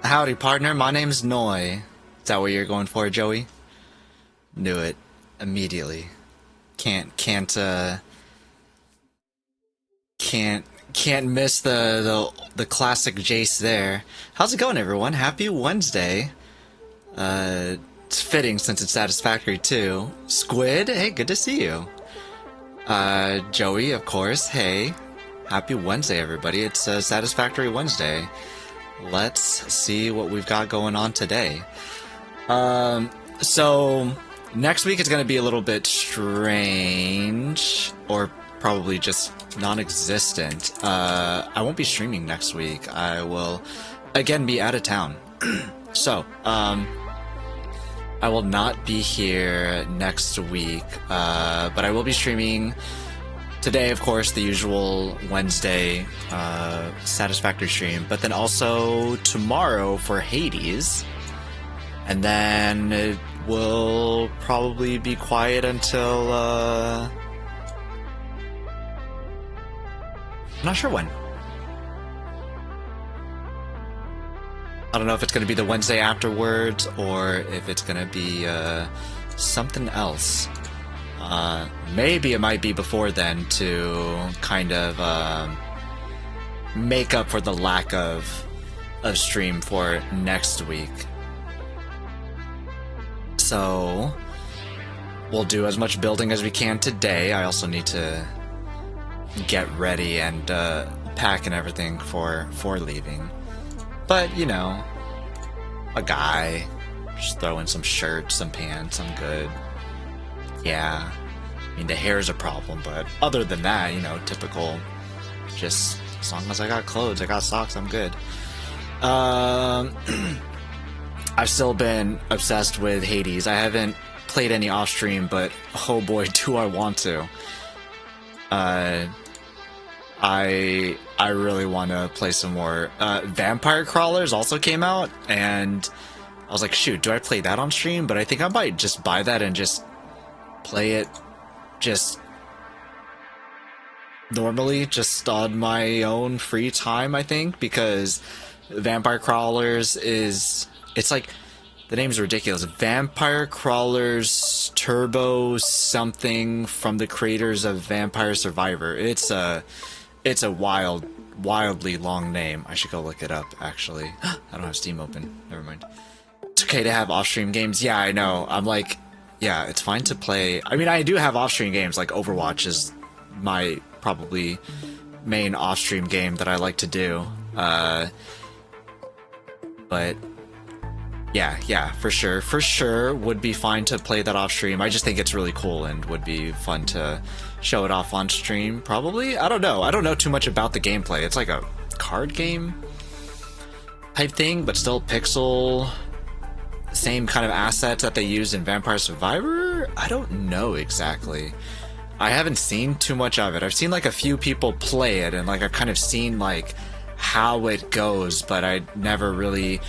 Howdy, partner. My name's Noy. Is that what you're going for, Joey? Knew it immediately. Can't can't miss the classic Jace there. How's it going, everyone? Happy Wednesday. It's fitting since it's Satisfactory too. Squid, hey, good to see you. Joey, of course. Hey, happy Wednesday, everybody. It's Satisfactory Wednesday. Let's see what we've got going on today. So next week is going to be a little bit strange, or probably just non-existent. I won't be streaming next week. I will again be out of town. So, I will not be here next week, but I will be streaming today, of course, the usual Wednesday Satisfactory stream, but then also tomorrow for Hades, and then it will probably be quiet until, I'm not sure when. I don't know if it's going to be the Wednesday afterwards, or if it's going to be something else. Maybe it might be before then to kind of make up for the lack of stream for next week. So we'll do as much building as we can today. I also need to get ready and pack and everything for leaving. But, you know, a guy, just throw in some shirts, some pants, I'm good. Yeah, I mean, the hair is a problem, but other than that, you know, typical, just as long as I got clothes, I got socks, I'm good. I've still been obsessed with Hades. I haven't played any off stream, but oh boy, do I want to. I really want to play some more. Vampire Crawlers also came out, and I was like, shoot, do I play that on stream? But I think I might just buy that and just play it just normally, just on my own free time, I think, because Vampire Crawlers it's like, the name's ridiculous. Vampire Crawlers Turbo something from the creators of Vampire Survivor. It's a wildly long name. I should go look it up, actually. I don't have Steam open. Never mind. It's okay to have off-stream games. Yeah, I know. I'm like, yeah, it's fine to play. I mean, I do have off-stream games, like Overwatch is my probably main off-stream game that I like to do. But yeah, for sure would be fine to play that off-stream. I just think it's really cool and would be fun to show it off on stream, probably. I don't know too much about the gameplay. It's like a card game type thing, but still pixel, same kind of assets that they use in Vampire Survivor. I don't know exactly. I haven't seen too much of it. I've seen like a few people play it, and like I've kind of seen like how it goes, but I never really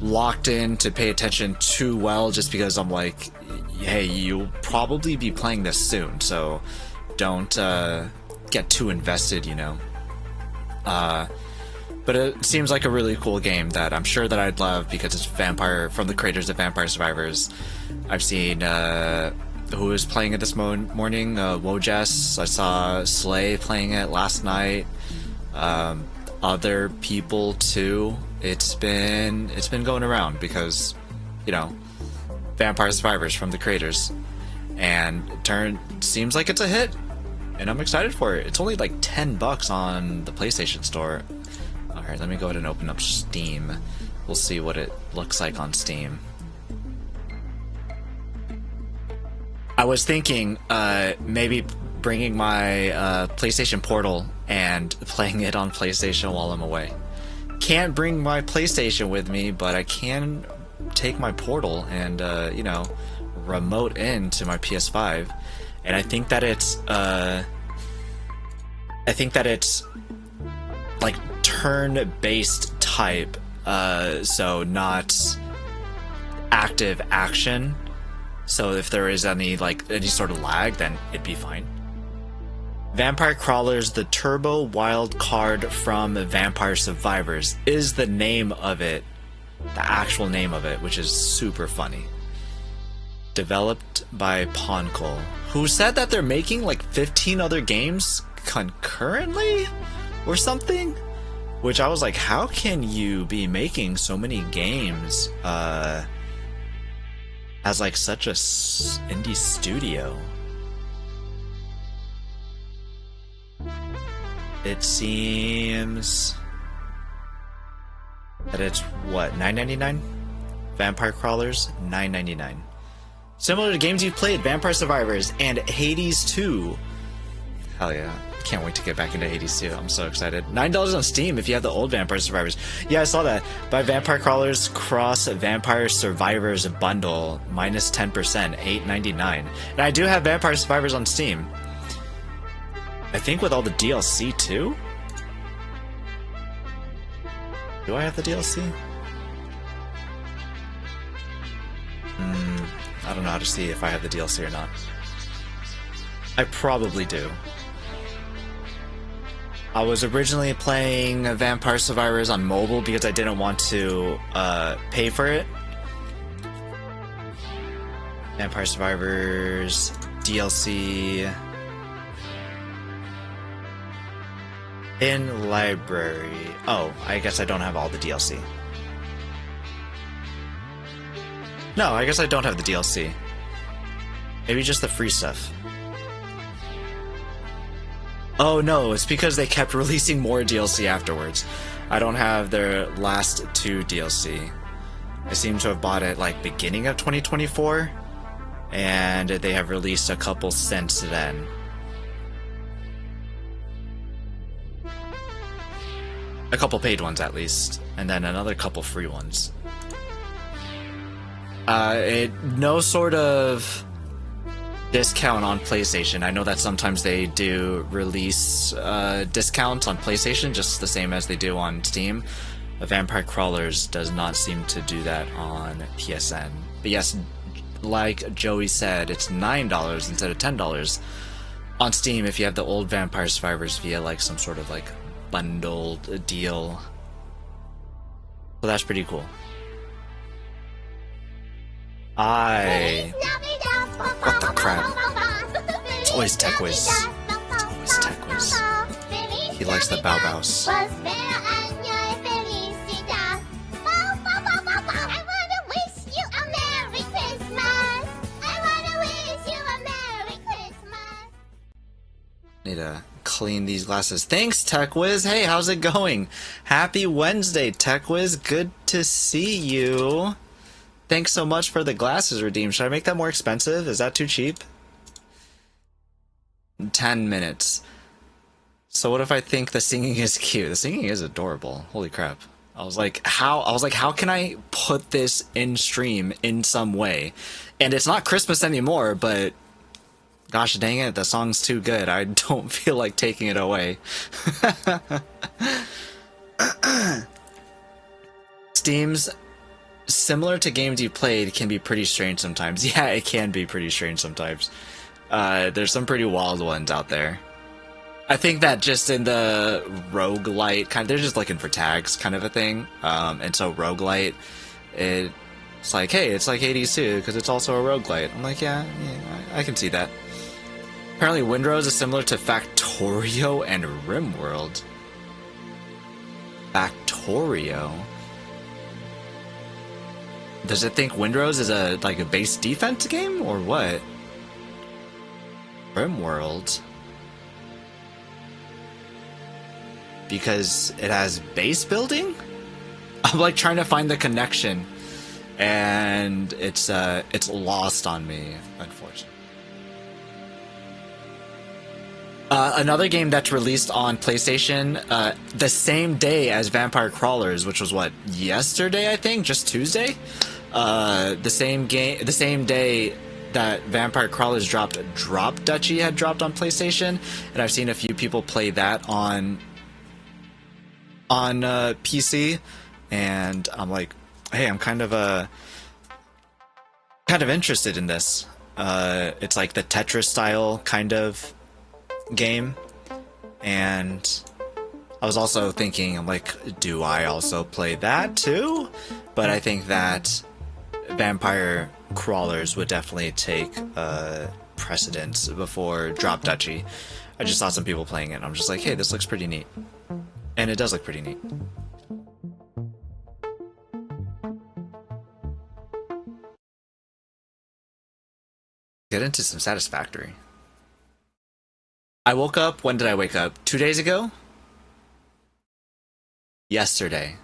locked in to pay attention too well, just because I'm like, hey, you'll probably be playing this soon, so don't get too invested, you know. But it seems like a really cool game that I'm sure that I'd love, because it's Vampire, from the creators of Vampire Survivors. I've seen who is playing it this morning, Wojess. I saw Slay playing it last night. Other people too. It's been going around because, you know, Vampire Survivors from the creators, and seems like it's a hit, and I'm excited for it. It's only like $10 on the PlayStation Store. All right, let me go ahead and open up Steam. We'll see what it looks like on Steam. I was thinking maybe bringing my PlayStation Portal and playing it on PlayStation while I'm away. Can't bring my PlayStation with me, but I can take my Portal and you know, remote into my PS5. And I think that it's like turn-based type, so not active action. So if there is any sort of lag, then it'd be fine. Vampire Crawlers, the Turbo Wild Card from Vampire Survivors is the name of it. the actual name of it, which is super funny. Developed by Poncle, who said that they're making like 15 other games concurrently or something, which I was like, how can you be making so many games as like such a indie studio? It seems that it's what, $9.99? Vampire Crawlers, $9.99. Similar to games you've played, Vampire Survivors and Hades 2. Hell yeah. Can't wait to get back into Hades 2. I'm so excited. $9 on Steam if you have the old Vampire Survivors. Yeah, I saw that. Buy Vampire Crawlers Cross Vampire Survivors bundle, minus 10%, $8.99. And I do have Vampire Survivors on Steam. I think with all the DLC too? Do I have the DLC? I don't know how to see if I have the DLC or not. I probably do. I was originally playing Vampire Survivors on mobile because I didn't want to pay for it. Vampire Survivors DLC in library. Oh, I guess I don't have all the DLC. No, I guess I don't have the DLC. Maybe just the free stuff. Oh no, it's because they kept releasing more DLC afterwards. I don't have their last 2 DLC. I seem to have bought it like beginning of 2024, and they have released a couple since then. A couple paid ones at least, and then another couple free ones. No sort of discount on PlayStation. I know that sometimes they do release discounts on PlayStation, just the same as they do on Steam. Vampire Crawlers does not seem to do that on PSN. But yes, like Joey said, it's $9 instead of $10 on Steam if you have the old Vampire Survivors via like some sort of like bundled deal. So that's pretty cool. What the crap? It's always TechWiz. It's always TechWiz. He likes the bow bows. Need to clean these glasses. Thanks, TechWiz. Hey, how's it going? Happy Wednesday, TechWiz. Good to see you. Thanks so much for the glasses redeemed. Should I make that more expensive? Is that too cheap? 10 minutes. So what if I think the singing is cute? The singing is adorable. Holy crap. I was like, how can I put this in stream in some way? And it's not Christmas anymore, but gosh dang it, the song's too good. I don't feel like taking it away. Steam's similar to games you played can be pretty strange sometimes. Yeah, it can be pretty strange sometimes. There's some pretty wild ones out there. I think that just in the roguelite kind of, they're just looking for tags kind of a thing. And so roguelite, it's like, hey, it's like Hades 2 because it's also a roguelite. I'm like, yeah, I can see that. Apparently Windrose is similar to Factorio and RimWorld. Factorio? Does it think Windrose is a base defense game or what? RimWorld. Because it has base building? I'm like trying to find the connection, and it's lost on me, unfortunately. Another game that's released on PlayStation the same day as Vampire Crawlers, which was what, yesterday I think, just Tuesday. The same day that Vampire Crawlers dropped, Drop Duchy had dropped on PlayStation, and I've seen a few people play that on PC, and I'm like, hey, I'm kind of interested in this. It's like the Tetris style kind of game, and I was also thinking, I'm like, do I also play that too? but I think that vampire crawlers would definitely take precedence before Drop Duchy. I just saw some people playing it, and I'm just like, hey, this looks pretty neat. And it does look pretty neat. Get into some Satisfactory. I woke up, when did I wake up? 2 days ago? Yesterday.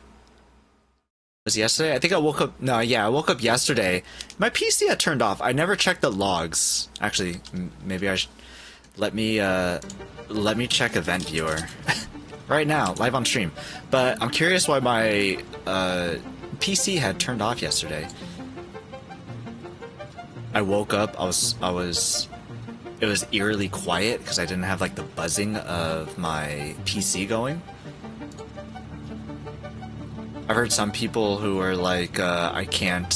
Was it yesterday? I think I woke up, no, yeah, I woke up yesterday. My PC had turned off. I never checked the logs. Actually, maybe I should, let me check Event Viewer. Right now, live on stream. But I'm curious why my PC had turned off yesterday. I woke up, it was eerily quiet because I didn't have like the buzzing of my PC going. I've heard some people who are like, I can't,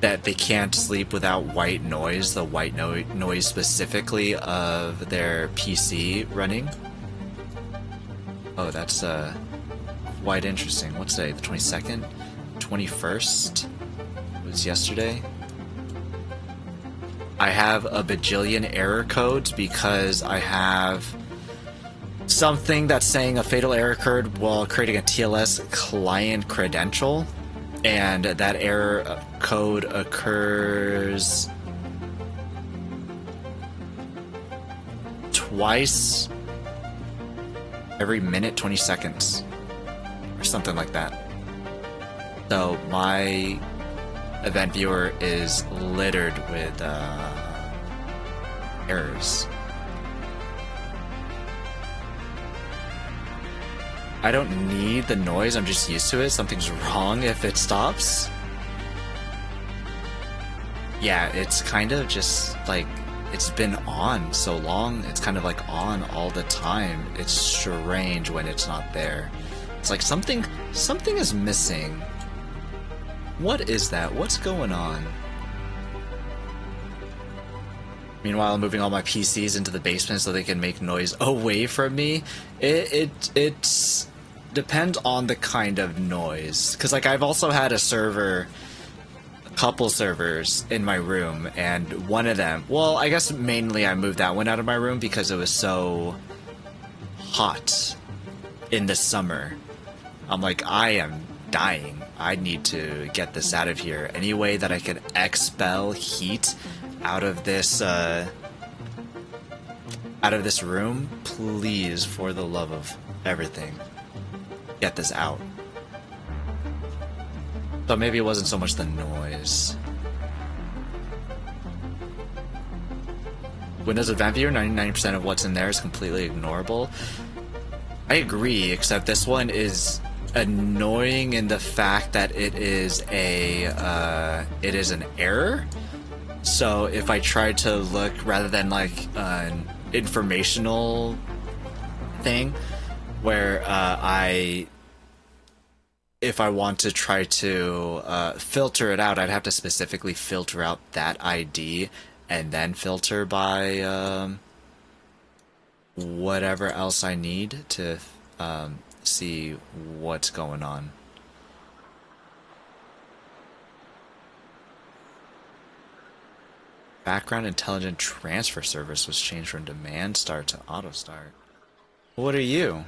that they can't sleep without white noise, the white noise specifically of their PC running. Oh, that's quite interesting. What's today? The 22nd? 21st? Was yesterday? I have a bajillion error codes because I have something that's saying a fatal error occurred while creating a TLS client credential, and that error code occurs twice every minute 20 seconds or something like that. So my event viewer is littered with errors. I don't need the noise, I'm just used to it. Something's wrong if it stops. Yeah, it's kind of just like, it's been on so long, it's kind of like on all the time. It's strange when it's not there. It's like something is missing. What is that? What's going on? Meanwhile, I'm moving all my PCs into the basement so they can make noise away from me. It's depends on the kind of noise. Because, like, I've also had a couple servers in my room, and one of them, well, I guess mainly I moved that one out of my room because it was so hot in the summer. I'm like, I am dying. I need to get this out of here. Any way that I can expel heat out of this room, please, for the love of everything, get this out. So maybe it wasn't so much the noise. Windows Event Viewer, 99% of what's in there is completely ignorable. I agree, except this one is annoying in the fact that it is an error. So if I try to look, rather than like an informational thing, where if I want to try to filter it out, I'd have to specifically filter out that ID and then filter by whatever else I need to see what's going on. Background intelligent transfer service was changed from demand start to auto start. What are you?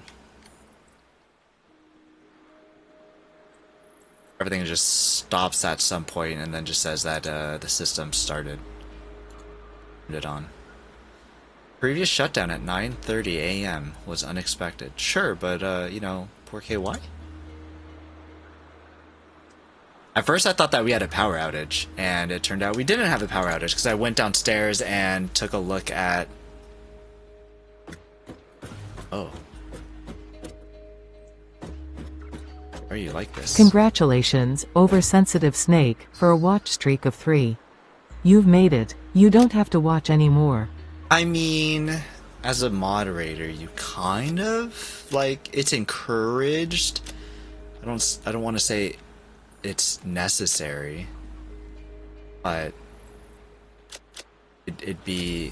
Everything just stops at some point and then just says that the system started it on. Previous shutdown at 9:30 a.m. was unexpected. Sure, but you know, poor KY. At first I thought that we had a power outage, and it turned out we didn't have a power outage because I went downstairs and took a look at... Oh. Why are you like this? Congratulations, oversensitive snake, for a watch streak of 3. You've made it. You don't have to watch anymore. I mean, as a moderator, you kind of, like, it's encouraged. I don't want to say it's necessary, but it'd be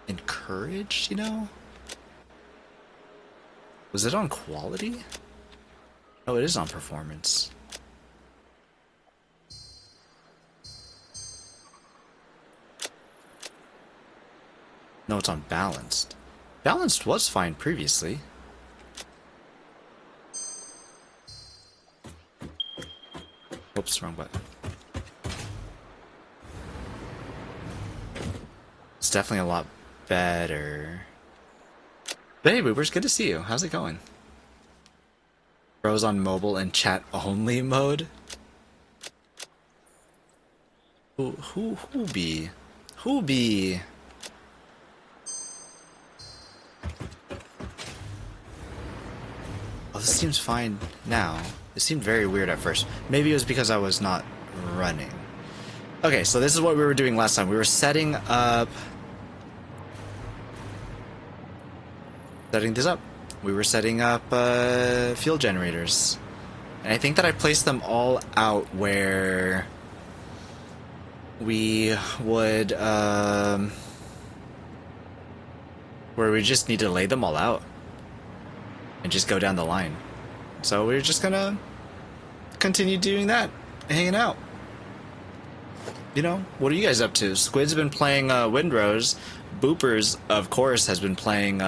encouraged, you know? Was it on quality? Oh, it is on performance. No, it's on balanced. Balanced was fine previously. Oops, wrong button. It's definitely a lot better. But hey, Boopers, good to see you. How's it going? Bros on mobile and chat only mode? Who be? Who be? Oh, this seems fine now. It seemed very weird at first. Maybe it was because I was not running. Okay, so this is what we were doing last time. We were setting up... this up. We were setting up fuel generators. And I think that I placed them all out where we would... where we just need to lay them all out. And just go down the line. So we're just gonna continue doing that, hanging out. You know, what are you guys up to? Squid's been playing Windrose. Boopers, of course, has been playing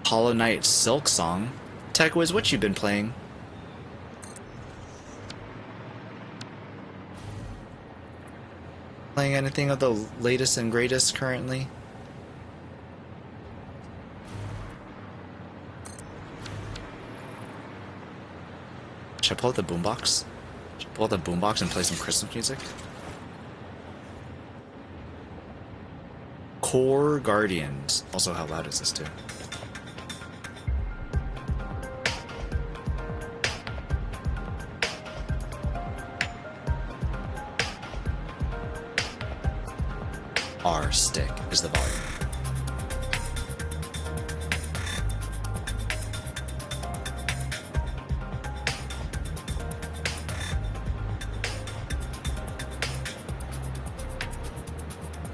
Hollow Knight Silk Song. TechWiz, what you been playing? Playing anything of the latest and greatest currently? Should I pull out the boombox? Should I pull out the boombox and play some Christmas music? Core Guardians. Also, how loud is this too? R stick is the volume.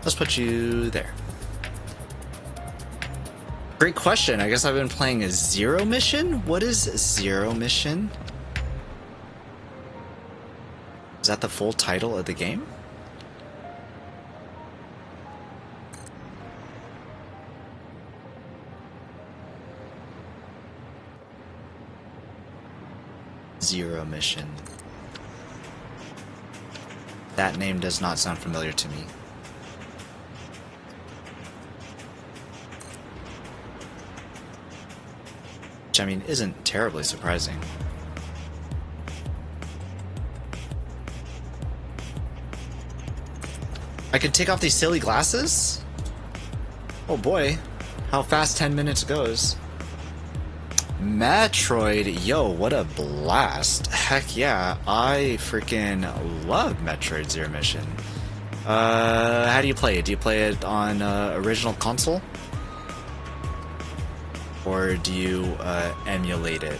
Let's put you there. Great question. I guess I've been playing a Zero Mission? What is Zero Mission? Is that the full title of the game? Zero Mission. That name does not sound familiar to me. Which, I mean, isn't terribly surprising. I can take off these silly glasses? Oh boy, how fast 10 minutes goes. Metroid, yo, what a blast. Heck yeah, I freaking love Metroid Zero Mission. How do you play it? Do you play it on original console? Or do you emulate it?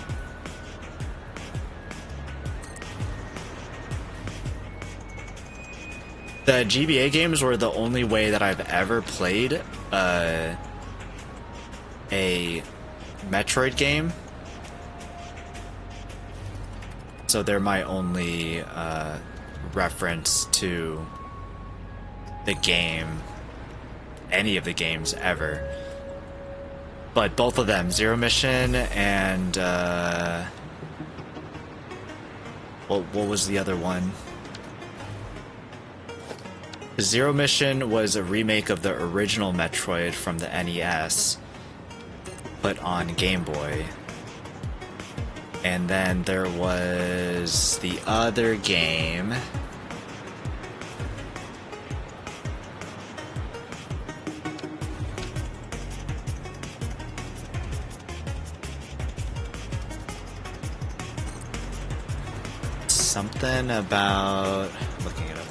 The GBA games were the only way that I've ever played a Metroid game. So they're my only reference to the game, any of the games ever. But both of them, Zero Mission and what was the other one? Zero Mission was a remake of the original Metroid from the NES, put on Game Boy. And then there was the other game. Something about... looking it up.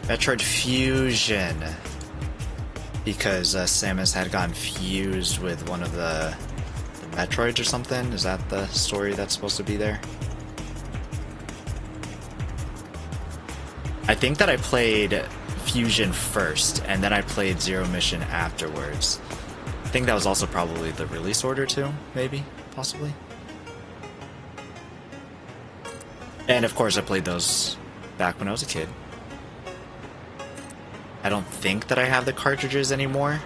Metroid Fusion. Because Samus had gotten fused with one of the Metroids or something? Is that the story that's supposed to be there? I think that I played Fusion first, and then I played Zero Mission afterwards. I think that was also probably the release order too, maybe, possibly. And of course I played those back when I was a kid. I don't think that I have the cartridges anymore.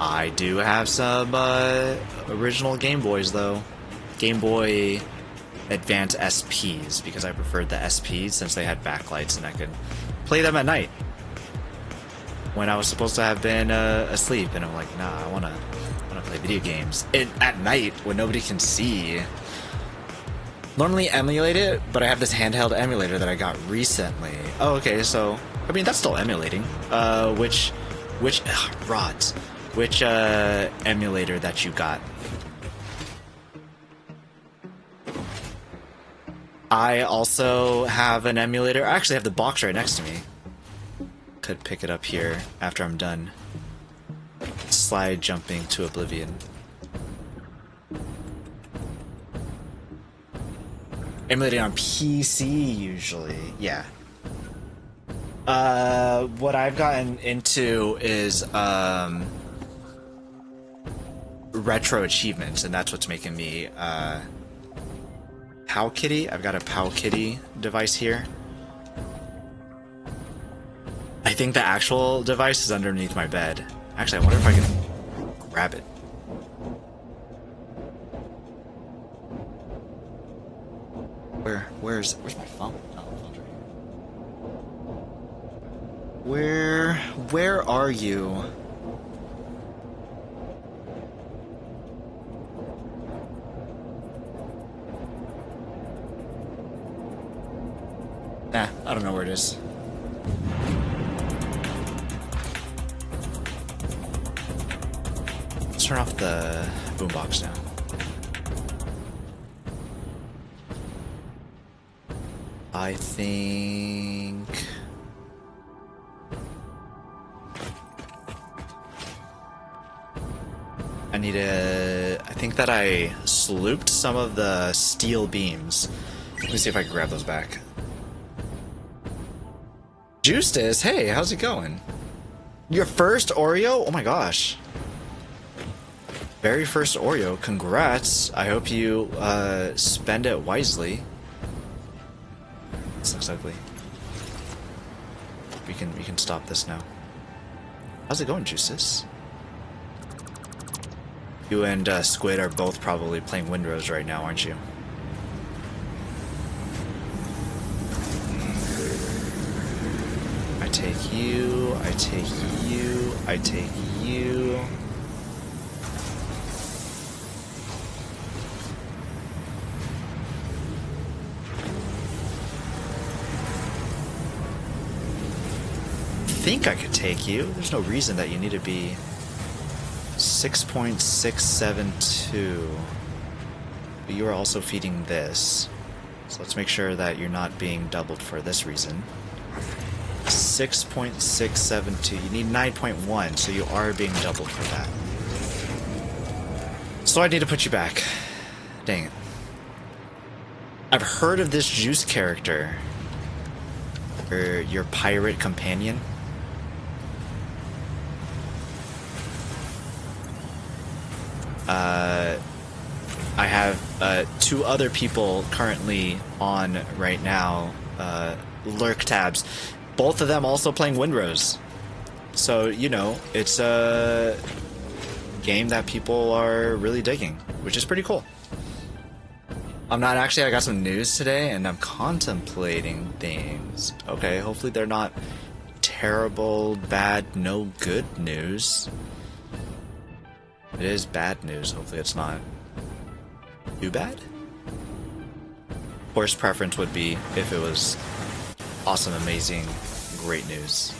I do have some original Game Boys though. Game Boy Advance SPs, because I preferred the SPs since they had backlights and I could play them at night when I was supposed to have been asleep, and I'm like, nah, I wanna play video games at night when nobody can see. Normally emulate it, but I have this handheld emulator that I got recently. Oh, okay, so I mean that's still emulating. Which emulator that you got? I also have an emulator. I actually have the box right next to me. Could pick it up here after I'm done slide jumping to oblivion. Emulating on PC usually, yeah. What I've gotten into is retro achievements, and that's what's making me Pow Kitty. I've got a Pow Kitty device here. I think the actual device is underneath my bed. Actually, I wonder if I can grab it. Where's my phone? Oh, my phone's right here. Where are you? Nah, I don't know where it is. Let's turn off the boombox now. I think... I think that I slooped some of the steel beams. Let me see if I can grab those back. Justice, hey, how's it going? Your first Oreo? Oh my gosh. Very first Oreo, congrats. I hope you spend it wisely. This looks ugly. We can stop this now. How's it going, Justice? You and Squid are both probably playing Windrose right now, aren't you? I take you, I take you, I take you. I think I could take you. There's no reason that you need to be 6.672. But you are also feeding this. So let's make sure that you're not being doubled for this reason. 6.672. You need 9.1, so you are being doubled for that. So I need to put you back. Dang it. I've heard of this Juice character. Or your pirate companion. I have 2 other people currently on right now, lurk tabs. Both of them also playing Windrose. So, you know, it's a game that people are really digging, which is pretty cool. I'm not actually, I got some news today and I'm contemplating things. Okay, hopefully they're not terrible, bad, no good news. It is bad news. Hopefully it's not too bad. Of course, preference would be if it was awesome, amazing, great news.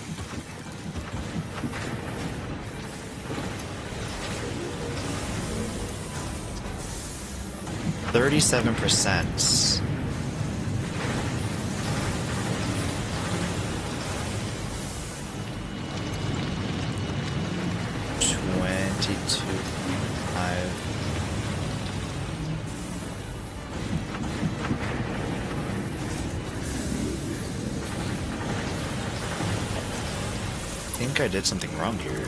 %. 22. think I did something wrong here.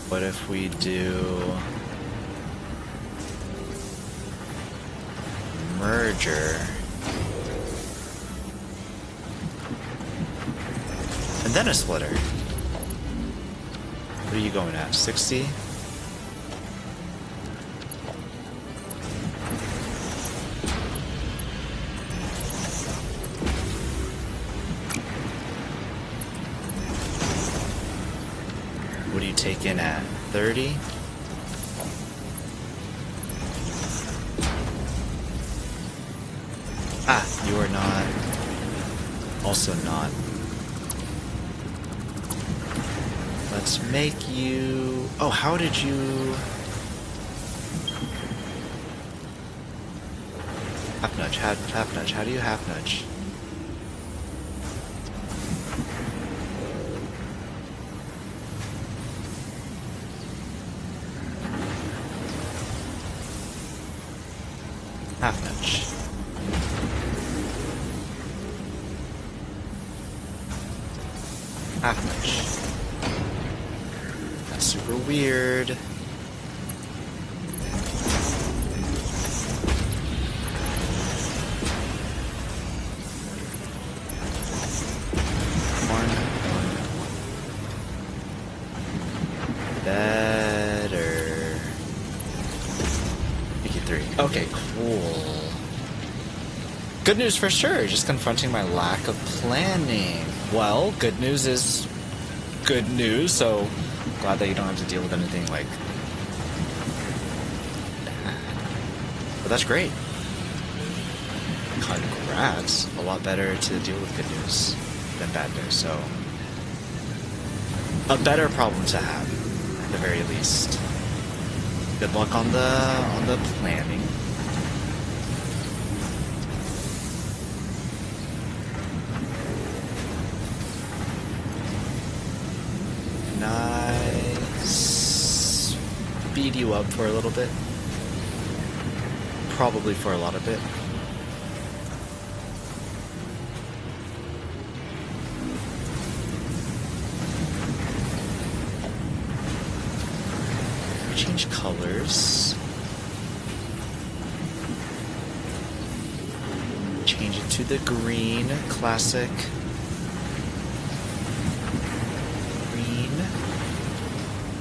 What if we do merger and then a splitter? What are you going at? 60? What do you take in at? 30? Ah, you are not. Also not. Let's make you... Oh, how did you... Half nudge, half nudge. How do you half nudge? Half nudge. Half nudge. That's super weird. One. Better. Make it 3. Okay, cool. Good news for sure, just confronting my lack of planning. Well, good news is good news, so glad that you don't have to deal with anything like that. But that's great. Congrats. A lot better to deal with good news than bad news, so a better problem to have, at the very least. Good luck on the planning. Nice. Speed you up for a little bit. Probably for a lot of it. Change colors. Change it to the green, classic. Green.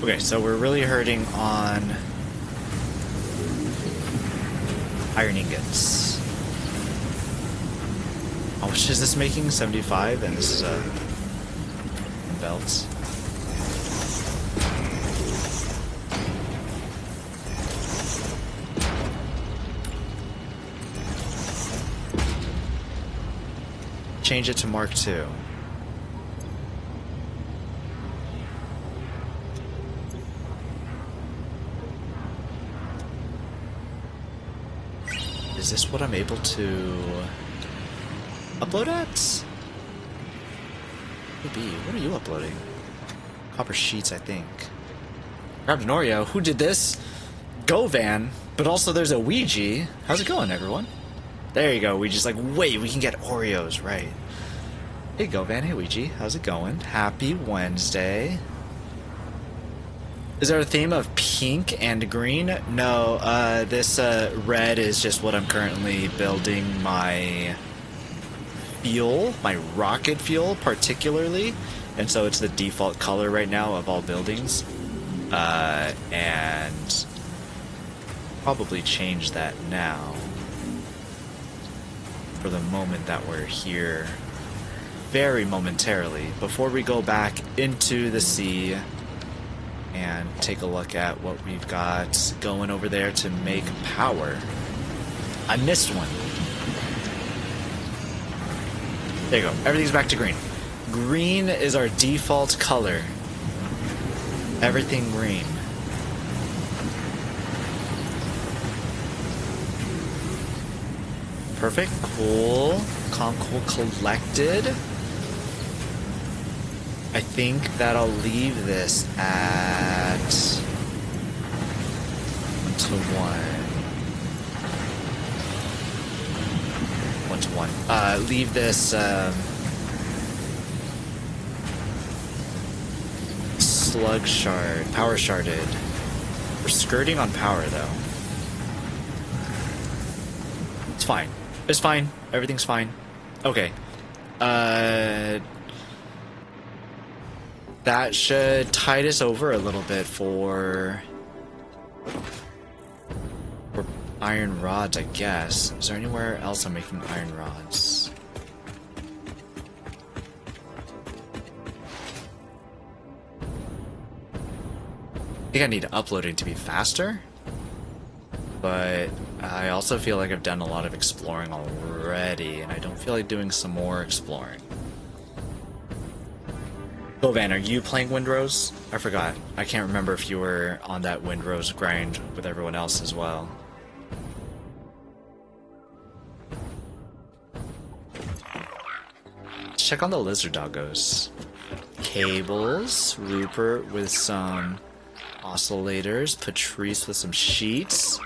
Okay, so we're really hurting on iron ingots. How much is this making? 75, and this is a belt. Change it to Mark II. Is this what I'm able to upload at? Maybe. What are you uploading? Copper sheets, I think. Grabbed an Oreo. Who did this? Govan. But also there's a Ouija. How's it going, everyone? There you go. We just like, wait, we can get Oreos, right? Hey, Govan. Hey, Ouija. How's it going? Happy Wednesday. Is there a theme of pink and green? No, this red is just what I'm currently building my fuel, my rocket fuel particularly. And so it's the default color right now of all buildings. And probably change that now. For the moment that we're here, very momentarily, before we go back into the sea and take a look at what we've got going over there to make power. I missed one. There you go. Everything's back to green. Green is our default color. Everything green. Perfect. Cool. Calm, cool, collected. I think that I'll leave this at 1 to 1. 1 to 1. Leave this slug shard, power sharded. We're skirting on power though. It's fine. It's fine. Everything's fine. Okay. That should tide us over a little bit for iron rods, I guess. Is there anywhere else I'm making iron rods? I think I need uploading to be faster, but I also feel like I've done a lot of exploring already, and I don't feel like doing some more exploring. Van, are you playing Windrose? I forgot. I can't remember if you were on that Windrose grind with everyone else as well. Let's check on the lizard doggos. Cables, Rupert with some oscillators, Patrice with some sheets,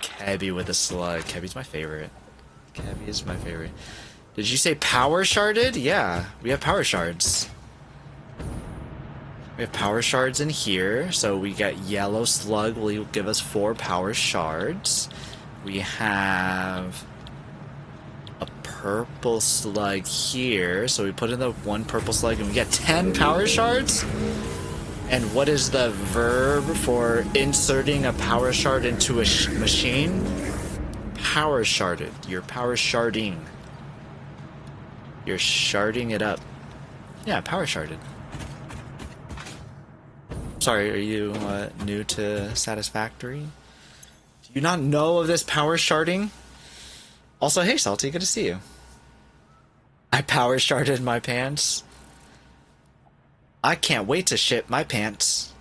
Kebby with a slug. Kebby's my favorite. Kebby is my favorite. Did you say power sharded? Yeah, we have power shards. We have power shards in here, so we got yellow slug will give us 4 power shards. We have a purple slug here, so we put in the 1 purple slug and we get 10 power shards? And what is the verb for inserting a power shard into a machine? Power sharded. You're power sharding. You're sharding it up. Yeah, power sharded. Sorry, are you new to Satisfactory? Do you not know of this power sharding? Also, hey Salty, good to see you. I power sharded my pants. I can't wait to ship my pants.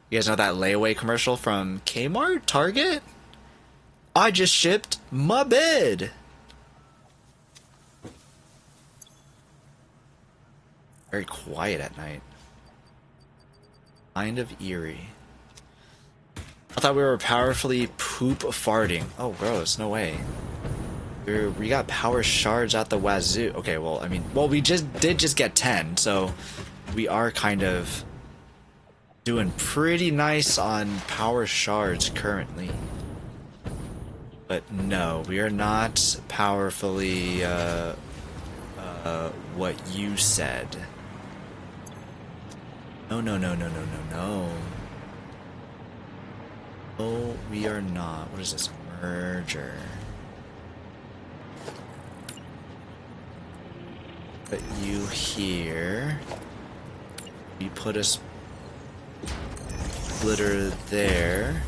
You guys know that layaway commercial from Kmart? Target? I just shipped my bed. Very quiet at night. Kind of eerie. I thought we were powerfully poop farting. Oh, gross. No way. We got power shards out the wazoo. Okay, well, I mean, well, we did just get 10, so we are kind of doing pretty nice on power shards currently. But no, we are not powerfully what you said. No, no, no, no, no, no, no. Oh, we are not. What is this? Merger. Put you here. We put a splitter there.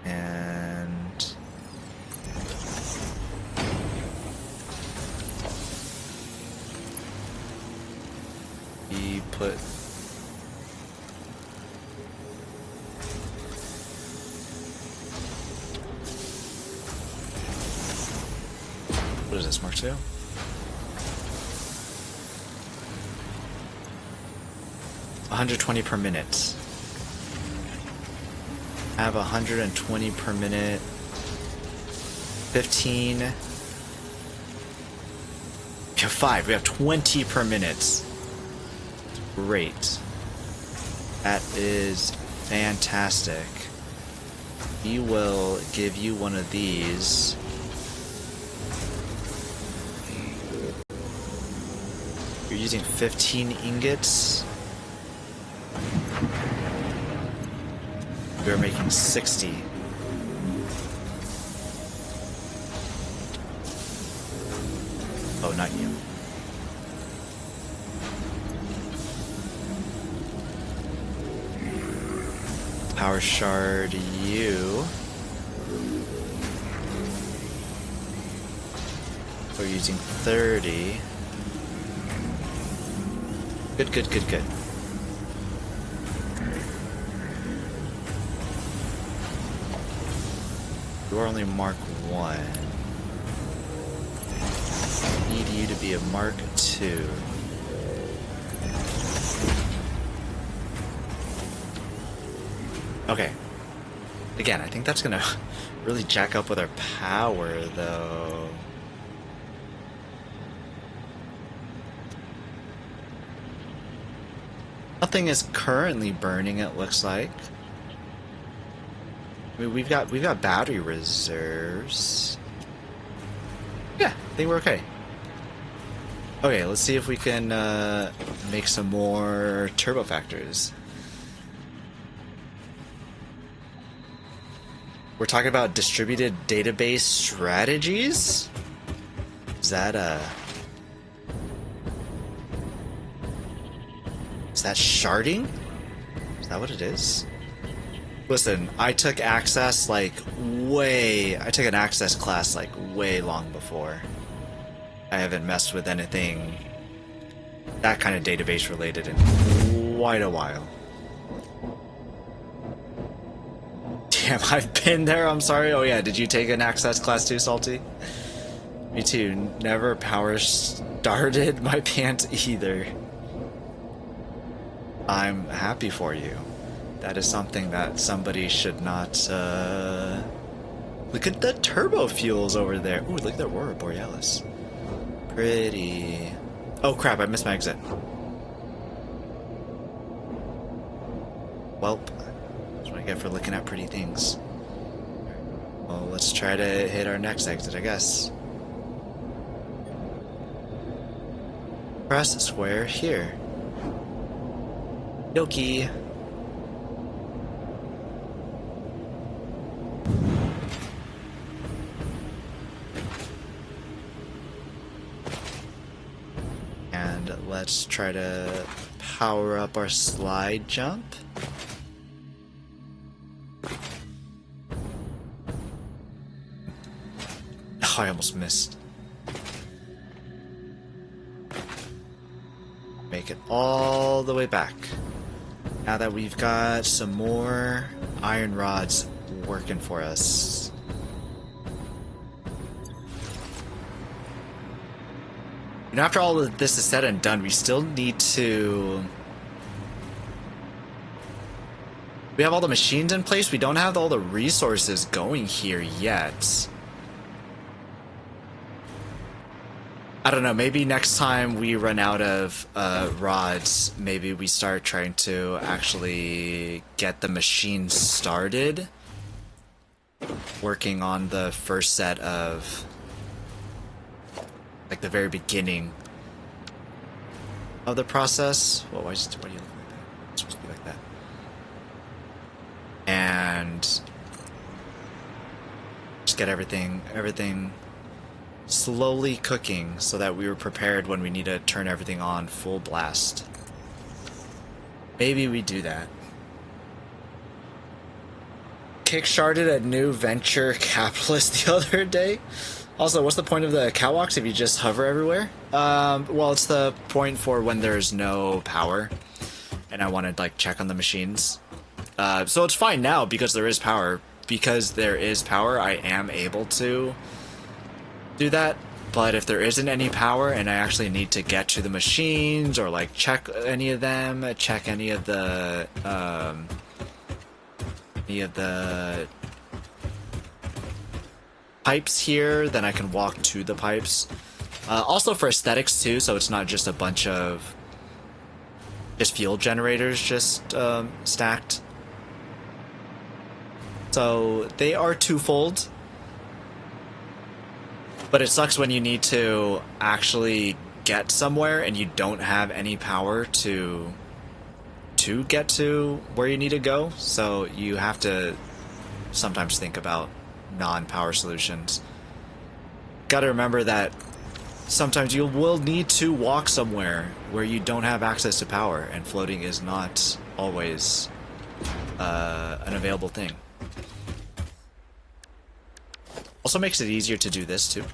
And we put what is this, Mark II? $120 per minute. I have 120 per minute. 15. We have 5. We have 20 per minute. Great. That is fantastic. We will give you one of these. You're using 15 ingots. We're making 60. Oh, not you. Power shard you. We're using 30. Good, good, good, good. You are only Mark 1. I need you to be a Mark 2. Okay. Again, I think that's gonna really jack up with our power, though. Nothing is currently burning, it looks like. I mean, we've got battery reserves. Yeah, I think we're okay. Okay, let's see if we can make some more turbo factors. We're talking about distributed database strategies? Is that sharding? Is that what it is? Listen, I took access I took an access class like way long before. I haven't messed with anything that kind of database related in quite a while. Damn, I've been there, I'm sorry. Oh yeah, did you take an access class too, Salty? Me too, never power started my pants either. I'm happy for you. That is something that somebody should not, Look at the turbo fuels over there. Ooh, look at that Aurora Borealis. Pretty. Oh crap, I missed my exit. Welp. That's what I get for looking at pretty things. Well, let's try to hit our next exit, I guess. Press square here. Yoki. And let's try to power up our slide jump. Oh, I almost missed. Make it all the way back. Now that we've got some more iron rods working for us. And after all of this is said and done, we still need to... We have all the machines in place, we don't have all the resources going here yet. I don't know, maybe next time we run out of rods, maybe we start trying to actually get the machine started. Working on the first set of... like the very beginning of the process. Well, why do you look like that? It's supposed to be like that. And just get everything slowly cooking so that we were prepared when we need to turn everything on full blast. Maybe we do that. Kickstarted a new venture capitalist the other day. Also, what's the point of the catwalks if you just hover everywhere? Well, it's the point for when there's no power, and I want to like check on the machines. So it's fine now because there is power. Because there is power, I am able to do that. But if there isn't any power and I actually need to get to the machines or like check any of them, check any of the pipes here, then I can walk to the pipes. Also for aesthetics too, so it's not just a bunch of just fuel generators just stacked. So they are twofold. But it sucks when you need to actually get somewhere and you don't have any power to get to where you need to go. So you have to sometimes think about non-power solutions. Gotta remember that sometimes you will need to walk somewhere where you don't have access to power, and floating is not always an available thing. Also makes it easier to do this too.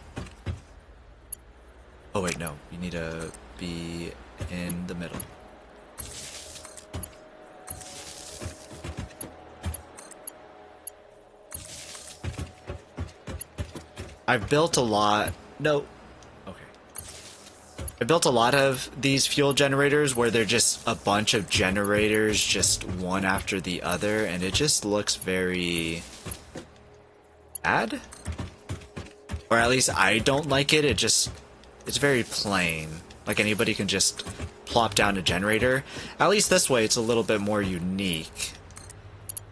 Oh wait, no, you need to be in the middle. I've built a lot... No. Okay. I built a lot of these fuel generators where they're just a bunch of generators, just one after the other, and it just looks very... bad. Or at least I don't like it. It's very plain. Like anybody can just plop down a generator. At least this way it's a little bit more unique.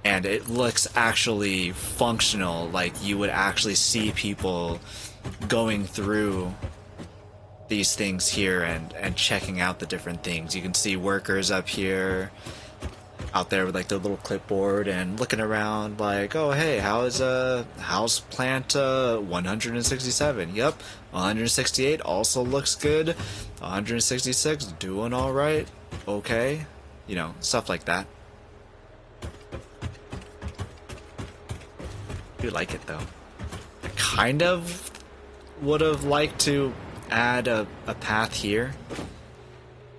And it looks actually functional, like you would actually see people going through these things here and checking out the different things. You can see workers up here, out there with like their little clipboard and looking around like, oh hey, how's house plant 167? Yep, 168 also looks good. 166 doing all right. Okay, you know, stuff like that. I do like it though. I kind of would have liked to add a path here,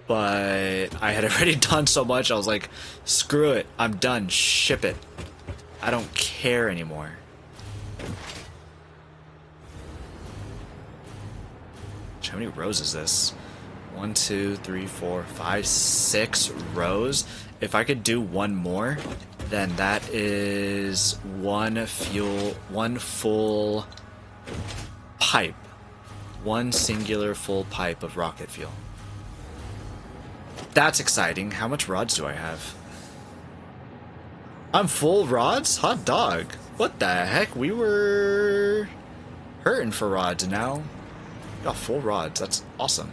but I had already done so much. I was like, screw it, I'm done, ship it. I don't care anymore. How many rows is this? 1, 2, 3, 4, 5, 6 rows. If I could do one more, then that is one full pipe. One singular full pipe of rocket fuel. That's exciting. How much rods do I have? I'm full rods? Hot dog. What the heck? We were hurting for rods now. Got full rods. That's awesome.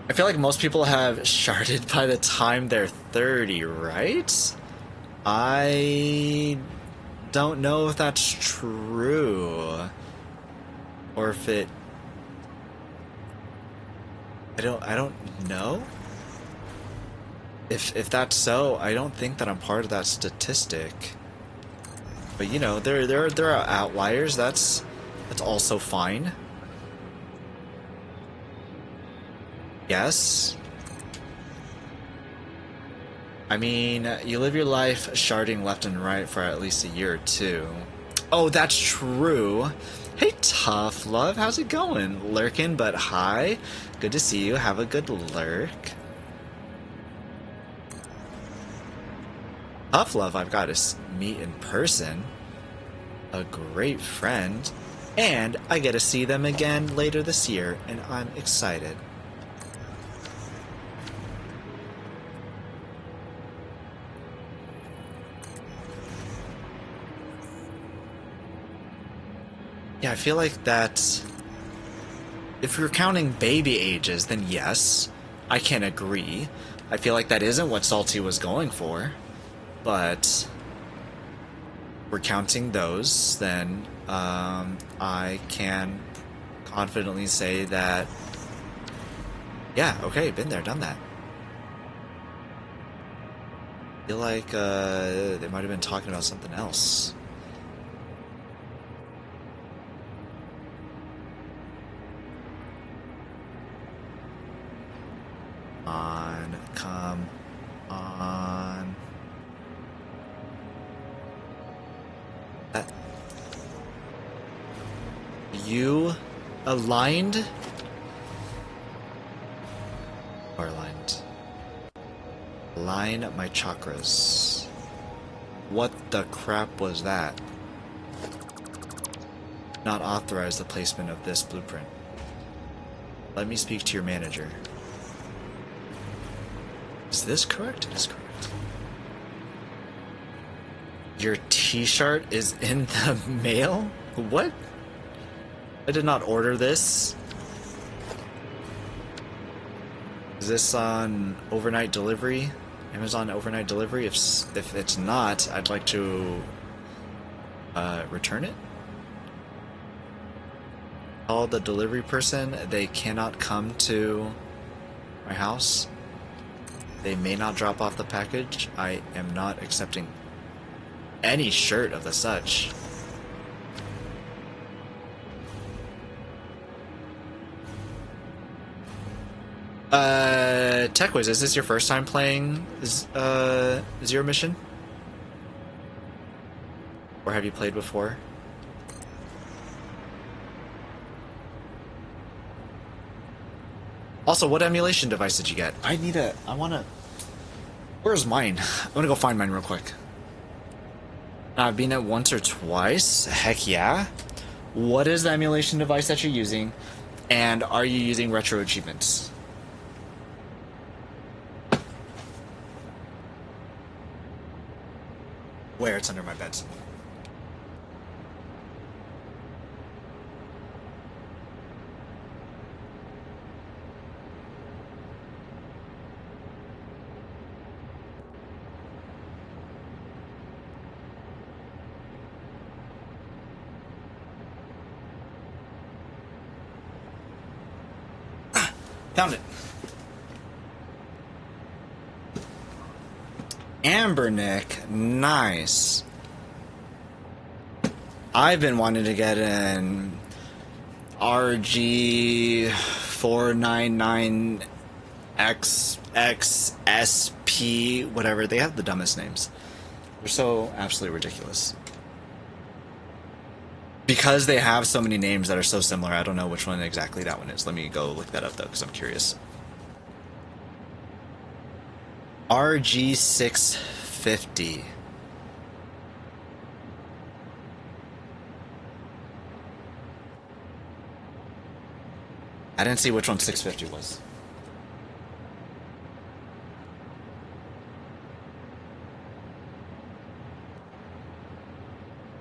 I feel like most people have sharded by the time they're 30, right? I don't know if that's true. Or if it... I don't know. If that's so, I don't think that I'm part of that statistic. But you know, there are outliers. That's also fine. Yes. I mean, you live your life sharding left and right for at least a year or two. Oh, that's true. Hey, Tough Love, how's it going? Lurking, but hi. Good to see you. Have a good lurk. Tough Love, I've got to meet in person. A great friend. And I get to see them again later this year, and I'm excited. Yeah, I feel like that... If you're counting baby ages, then yes, I can agree. I feel like that isn't what Salty was going for. But... we're counting those, then I can confidently say that... Yeah, okay, been there, done that. I feel like they might have been talking about something else. Come on. You aligned? Or aligned? Align my chakras. What the crap was that? Not authorize the placement of this blueprint. Let me speak to your manager. Is this correct? It is correct. Your t-shirt is in the mail? What? I did not order this. Is this on overnight delivery? Amazon overnight delivery? If it's not, I'd like to return it. Call the delivery person. They cannot come to my house. They may not drop off the package. I am not accepting any shirt of the such. TechWiz, is this your first time playing Zero Mission? Or have you played before? Also, what emulation device did you get? I wanna... Where's mine? I'm gonna go find mine real quick. I've been it once or twice. Heck yeah. What is the emulation device that you're using? And are you using retro achievements? Where? It's under my bed. Found it. Ambernick, nice. I've been wanting to get an RG499XXSP, whatever. They have the dumbest names. They're so absolutely ridiculous. Because they have so many names that are so similar, I don't know which one exactly that one is. Let me go look that up, though, because I'm curious. RG650. I didn't see which one 650 was.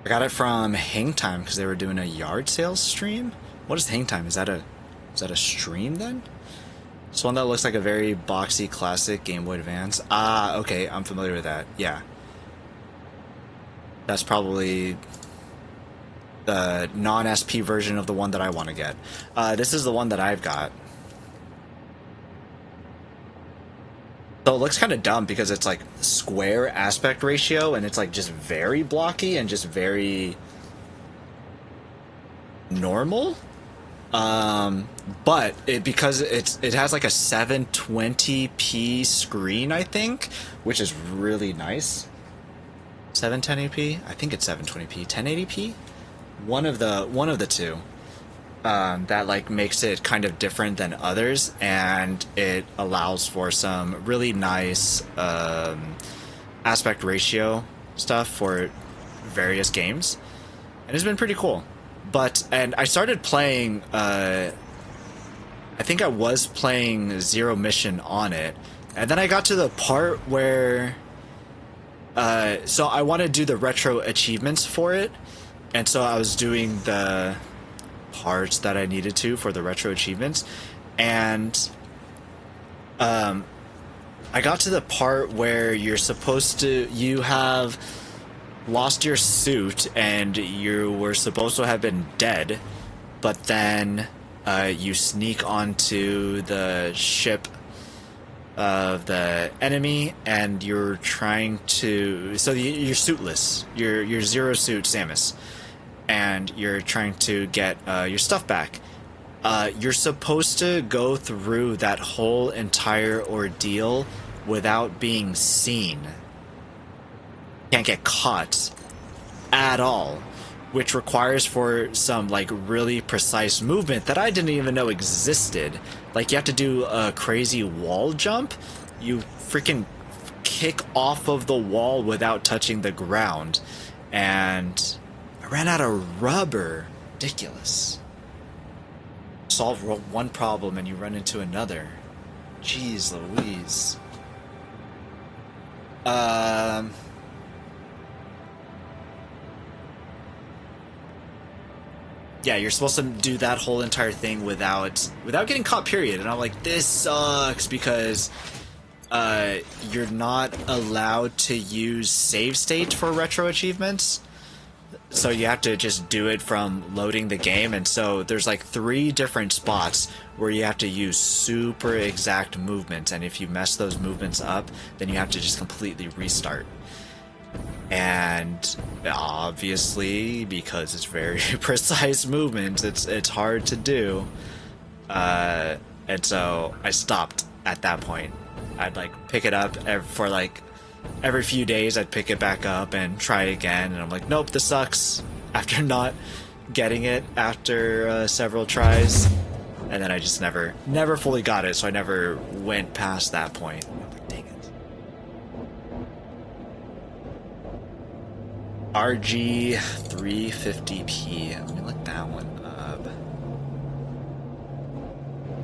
I got it from Hang Time because they were doing a yard sales stream. What is Hang Time? Is that a stream then? It's one that looks like a very boxy classic Game Boy Advance. Ah, okay, I'm familiar with that. Yeah. That's probably the non-SP version of the one that I want to get. This is the one that I've got. So it looks kind of dumb because it's like square aspect ratio and it's like just very blocky and just very normal. But because it has like a 720p screen, I think, which is really nice. 710p? I think it's 720p. 1080p? One of the two. That like makes it kind of different than others, and it allows for some really nice aspect ratio stuff for various games, and it's been pretty cool. And I started playing, I think I was playing Zero Mission on it, and then I got to the part where, so I want to do the retro achievements for it, and so I was doing the parts that I needed to for the retro achievements, and I got to the part where you have lost your suit and you were supposed to have been dead, but then you sneak onto the ship of the enemy and you're trying to, so you're suitless, you're zero suit Samus, and you're trying to get your stuff back. You're supposed to go through that whole entire ordeal without being seen. Can't get caught at all, which requires for some like really precise movement that I didn't even know existed. Like you have to do a crazy wall jump. You freaking kick off of the wall without touching the ground, and I ran out of rubber. Ridiculous. Solve one problem and you run into another. Jeez Louise. Yeah, you're supposed to do that whole entire thing without getting caught, period. And I'm like, this sucks because you're not allowed to use save state for retro achievements. So you have to just do it from loading the game, and so there's like 3 different spots where you have to use super exact movements, and if you mess those movements up, then you have to just completely restart. And obviously, because it's very precise movements, it's hard to do. And so I stopped at that point. I'd like pick it up for like every few days. I'd pick it back up and try again, and I'm like, nope, this sucks. After not getting it after several tries, and then I just never fully got it, so I never went past that point. I'm like, dang it. RG350P. Let me look that one up.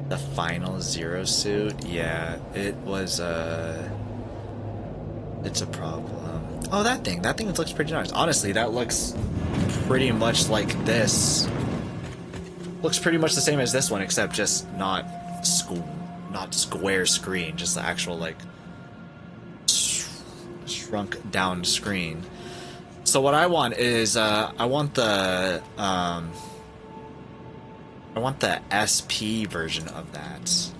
The final Zero Suit. Yeah, it was it's a problem. Oh, that thing looks pretty nice. Honestly, that looks pretty much like this. Looks pretty much the same as this one, except just not square screen, just the actual like shrunk down screen. So what I want is I want the SP version of that.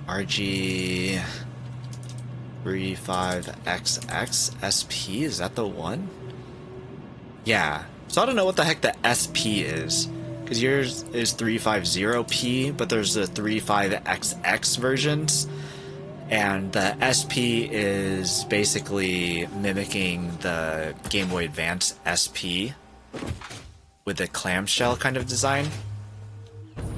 RG35XX SP, is that the one? Yeah. So I don't know what the heck the SP is, because yours is 350P, but there's the 35XX versions, and the SP is basically mimicking the Game Boy Advance SP with the clamshell kind of design.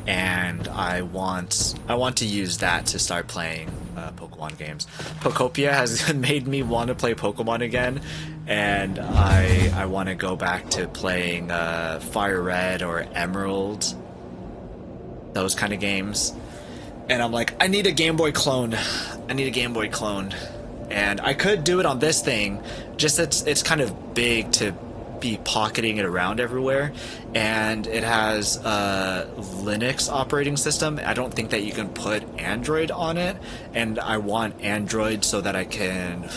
And I want to use that to start playing Pokemon games. Pokopia has made me want to play Pokemon again, and I want to go back to playing Fire Red or Emerald, those kind of games. And I'm like, I need a Game Boy clone. And I could do it on this thing, just it's kind of big to be pocketing it around everywhere, and it has a Linux operating system. I don't think that you can put Android on it, and I want Android so that I can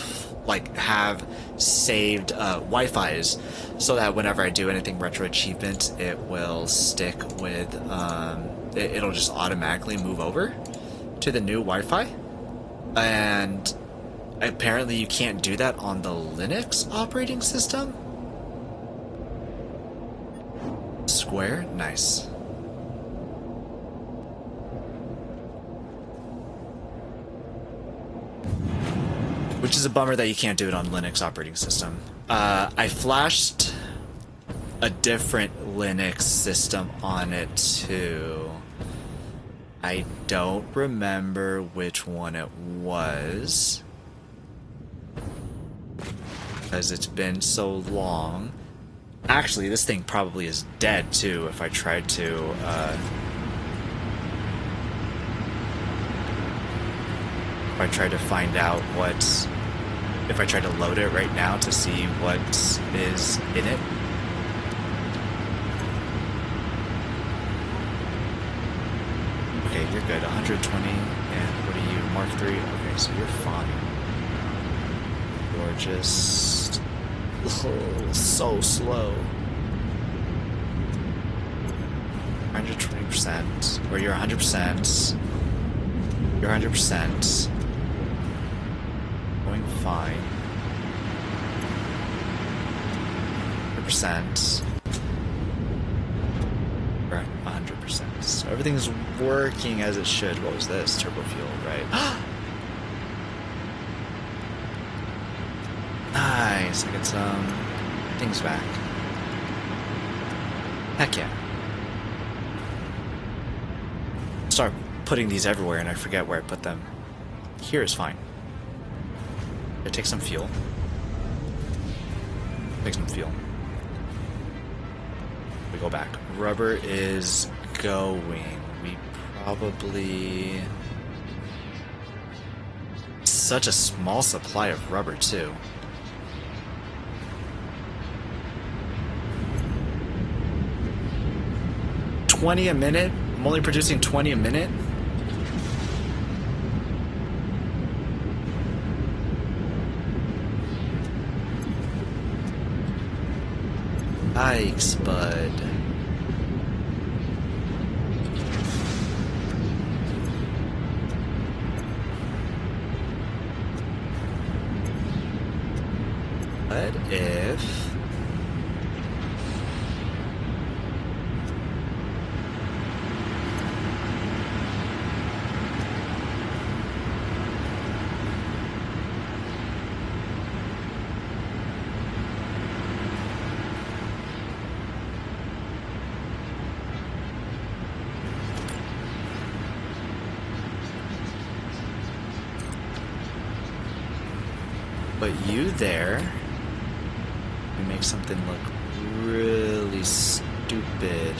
like have saved Wi-Fi's, so that whenever I do anything retro achievement, it will stick with it'll just automatically move over to the new Wi-Fi. And apparently you can't do that on the Linux operating system. Square? Nice. Which is a bummer that you can't do it on Linux operating system. I flashed a different Linux system on it too. I don't remember which one it was, because it's been so long. Actually, this thing probably is dead too if I tried to find out if I try to load it right now to see what is in it. Okay, you're good. 120, and what are you, Mark 3? Okay, so you're fine. You're just so slow. 120%, or you're 100%. You're 100%. Going fine. 100%. We're 100%. So everything's working as it should. What was this? Turbo fuel, right? Nice. I get some things back. Heck yeah. Start putting these everywhere and I forget where I put them. Here is fine. I take some fuel. Take some fuel. We go back. Rubber is going. We probably... Such a small supply of rubber too. $20 a minute? I'm only producing 20 a minute? Yikes, bud. What if... Put you there. We make something look really stupid.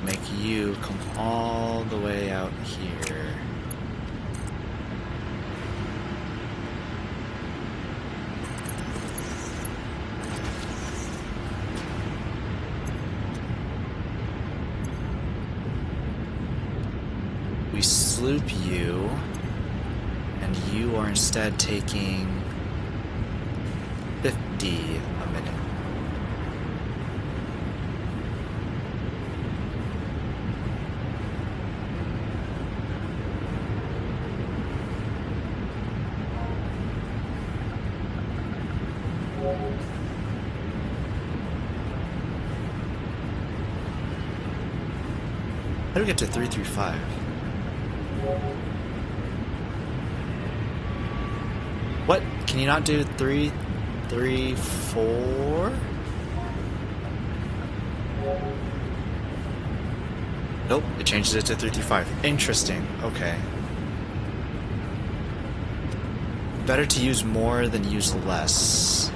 Make you come all the way out here. We sloop you, and you are instead taking 50 a minute. How do we get to 335? What? Can you not do 334? Nope, it changes it to 335. Interesting. Okay. Better to use more than use less.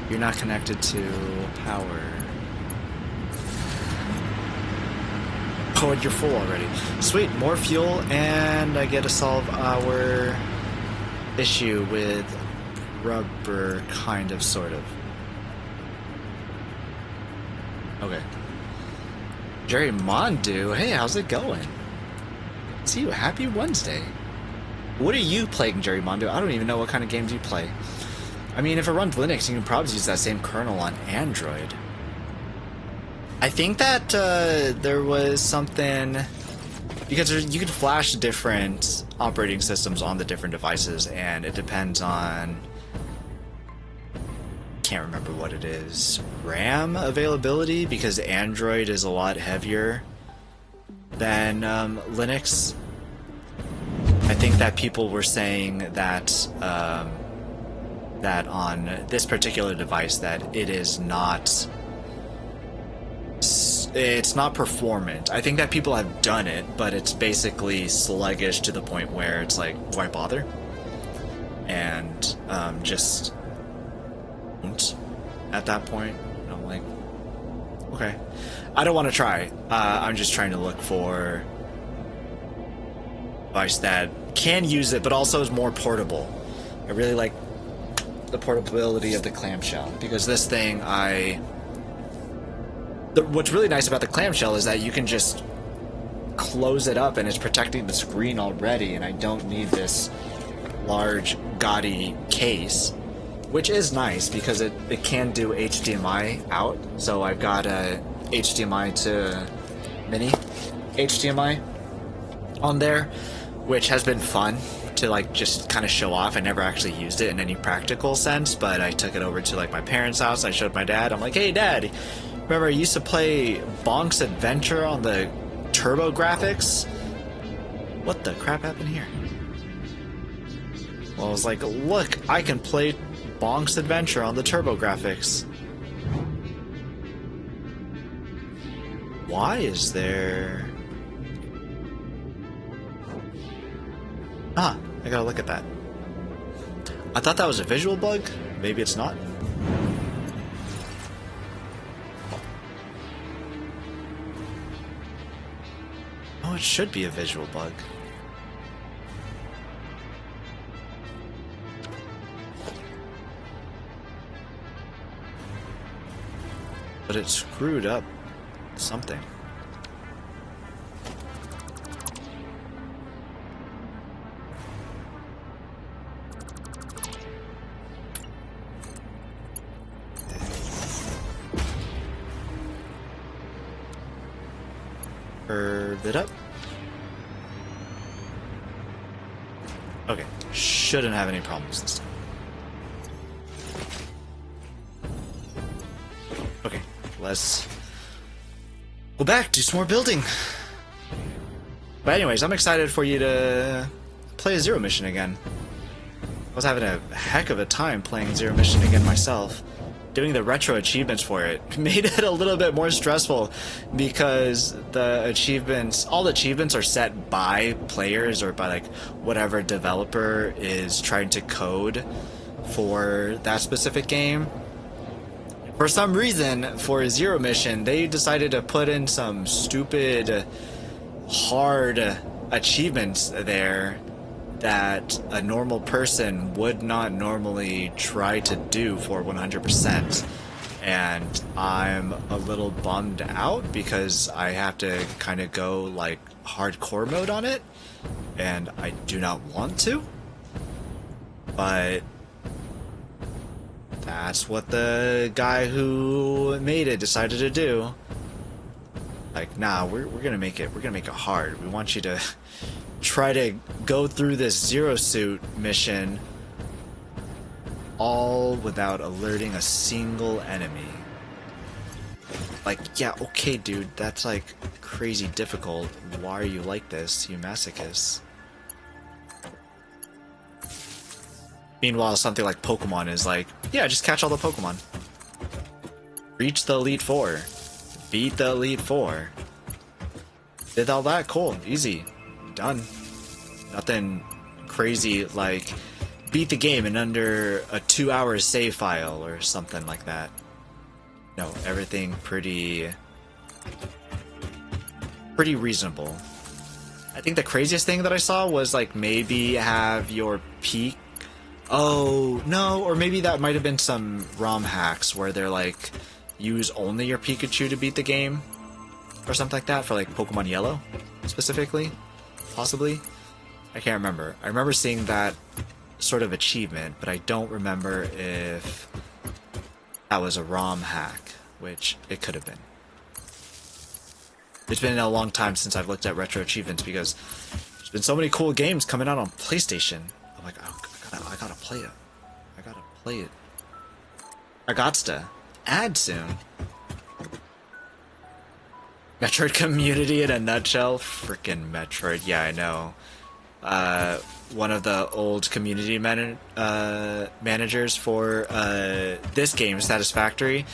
You're not connected to power. Oh, and you're full already. Sweet, more fuel, and I get to solve our issue with rubber, kind of, sort of. Okay. Jerry Mondu, hey, how's it going? See you, happy Wednesday. What are you playing, Jerry Mondu? I don't even know what kind of games you play. I mean, if it runs Linux, you can probably use that same kernel on Android. I think that there was something... Because you could flash different operating systems on the different devices, and it depends on... Can't remember what it is. RAM availability, because Android is a lot heavier than Linux. I think that people were saying that... that on this particular device that it is not, it's not performant. I think that people have done it, but it's basically sluggish to the point where it's like, why bother? And just won't at that point. And I'm like, okay, I don't want to try. I'm just trying to look for a device that can use it, but also is more portable. I really like the portability of the clamshell, because this thing, what's really nice about the clamshell is that you can just close it up and it's protecting the screen already, and I don't need this large gaudy case, which is nice because it can do HDMI out. So I've got a HDMI to mini HDMI on there, which has been fun to like just kind of show off. I never actually used it in any practical sense, but I took it over to like my parents' house. I showed my dad. I'm like, hey dad, remember I used to play Bonk's Adventure on the Turbo Graphics? What the crap happened here? Well, I was like, look, I can play Bonk's Adventure on the Turbo Graphics. Why is there... Ah, I gotta look at that. I thought that was a visual bug. Maybe it's not. Oh, it should be a visual bug. But it screwed up something. Curve it up. Okay, shouldn't have any problems this time. Okay, let's go back, do some more building. But anyways, I'm excited for you to play a Zero Mission again. I was having a heck of a time playing Zero Mission again myself. Doing the retro achievements for it made it a little bit more stressful because the achievements, all the achievements are set by players or by like whatever developer is trying to code for that specific game. For some reason, for Zero Mission, they decided to put in some stupid, hard achievements there that a normal person would not normally try to do for 100%. And I'm a little bummed out because I have to kind of go like hardcore mode on it, and I do not want to. But that's what the guy who made it decided to do. Like, nah, we're gonna make it hard. We want you to try to go through this Zero Suit mission all without alerting a single enemy. Like, yeah, okay, dude, that's like crazy difficult. Why are you like this, you masochist? Meanwhile, something like Pokemon is like, yeah, just catch all the Pokemon. Reach the Elite Four. Beat the Elite Four. Did all that? Cool. Easy. Done. Nothing crazy like beat the game in under a 2-hour save file or something like that. No, everything pretty reasonable. I think the craziest thing that I saw was like maybe have your peak. Oh, no, or maybe that might have been some ROM hacks where they're like use only your Pikachu to beat the game or something like that for like Pokemon Yellow specifically, possibly. I can't remember. I remember seeing that sort of achievement, but I don't remember if that was a ROM hack, which it could have been. It's been a long time since I've looked at retro achievements because there's been so many cool games coming out on PlayStation. I'm like, oh, I gotta play it. I gotta play it. I gots to add soon. Metroid community in a nutshell? Frickin' Metroid, yeah, I know. One of the old community managers for this game, Satisfactory,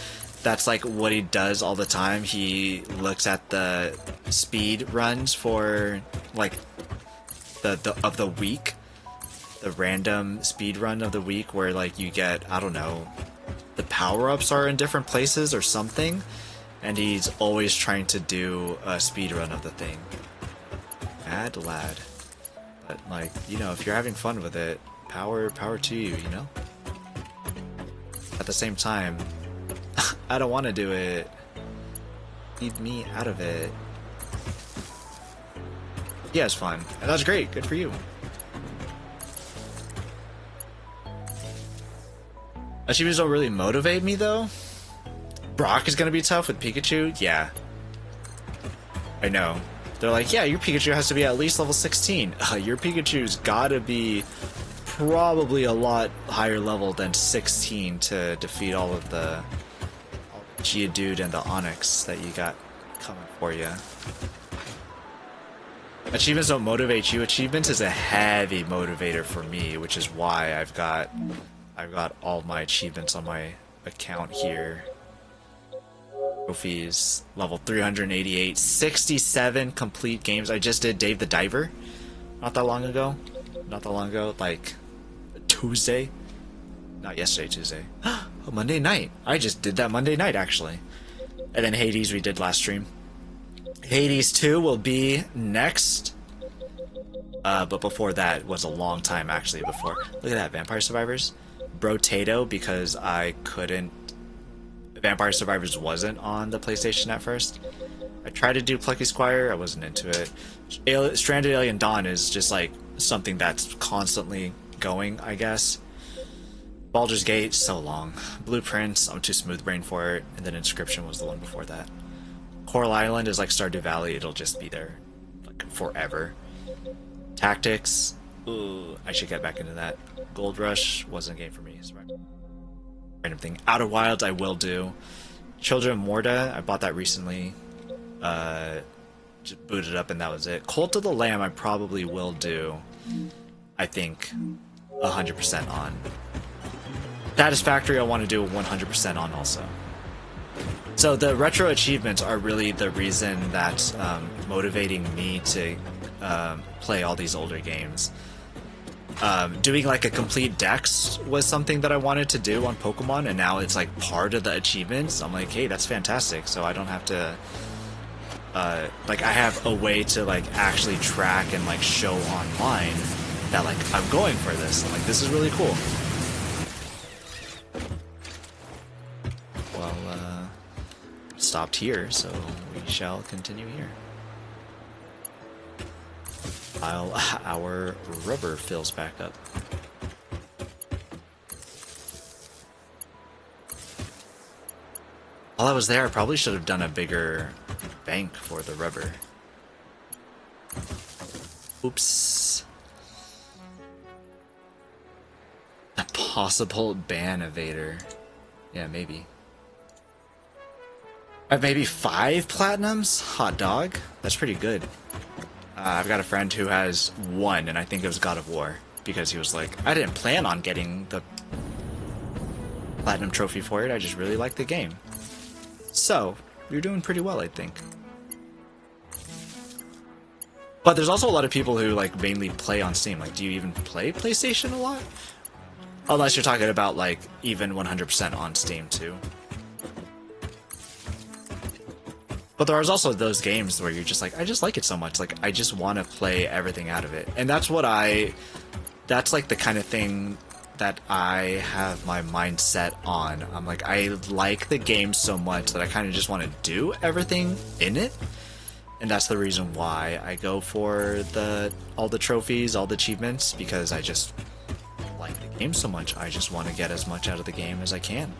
that's like what he does all the time. He looks at the speed runs for like the week, the random speed run of the week where like you get, I don't know, the power-ups are in different places or something, and he's always trying to do a speed run of the thing. Mad lad. But, like, you know, if you're having fun with it, power to you, you know? At the same time, I don't want to do it. Leave me out of it. Yeah, it's fun. And that's great. Good for you. Achievements don't really motivate me, though. Brock is going to be tough with Pikachu? Yeah. I know. They're like, yeah, your Pikachu has to be at least level 16. Your Pikachu's gotta be probably a lot higher level than 16 to defeat all of the Geodude and the Onix that you got coming for you. Achievements don't motivate you. Achievements is a heavy motivator for me, which is why I've got all my achievements on my account here. Trophies, level 388, 67 complete games. I just did Dave the Diver not that long ago, like Tuesday, not yesterday, Tuesday. Oh, Monday night. I just did that Monday night actually. And then Hades we did last stream. Hades 2 will be next, but before that was a long time actually before. Look at that, Vampire Survivors, Brotato, because I couldn't. Vampire Survivors wasn't on the PlayStation at first. I tried to do Plucky Squire, I wasn't into it. Stranded Alien Dawn is just like something that's constantly going, I guess. Baldur's Gate, so long. Blueprints, I'm too smooth brain for it, and then Inscription was the one before that. Coral Island is like Stardew Valley. It'll just be there like forever. Tactics. Ooh, I should get back into that. Gold Rush wasn't a game for me. Random thing. Outer Wilds I will do. Children of Morta, I bought that recently. Just booted up and that was it. Cult of the Lamb I probably will do. I think 100% on. Satisfactory I want to do 100% on also. So the retro achievements are really the reason that's motivating me to play all these older games. Doing like a complete dex was something that I wanted to do on Pokemon, and now it's like part of the achievements. I'm like, hey, that's fantastic. So I don't have to like I have a way to like actually track and like show online that like I'm going for this. I'm like, this is really cool. Well, stopped here, so we shall continue here. While our rubber fills back up. While I was there, I probably should have done a bigger bank for the rubber. Oops. A possible ban evader. Yeah, maybe. I have maybe 5 platinums? Hot dog? That's pretty good. I've got a friend who has 1, and I think it was God of War, because he was like, I didn't plan on getting the platinum trophy for it, I just really like the game. So, you're doing pretty well, I think. But there's also a lot of people who like mainly play on Steam. Like, do you even play PlayStation a lot? Unless you're talking about like even 100% on Steam too. But there are also those games where you're just like, I just like it so much. Like, I just want to play everything out of it. And that's what that's like the kind of thing that I have my mindset on. I'm like, I like the game so much that I kind of just want to do everything in it. And that's the reason why I go for all the trophies, all the achievements, because I just like the game so much. I just want to get as much out of the game as I can.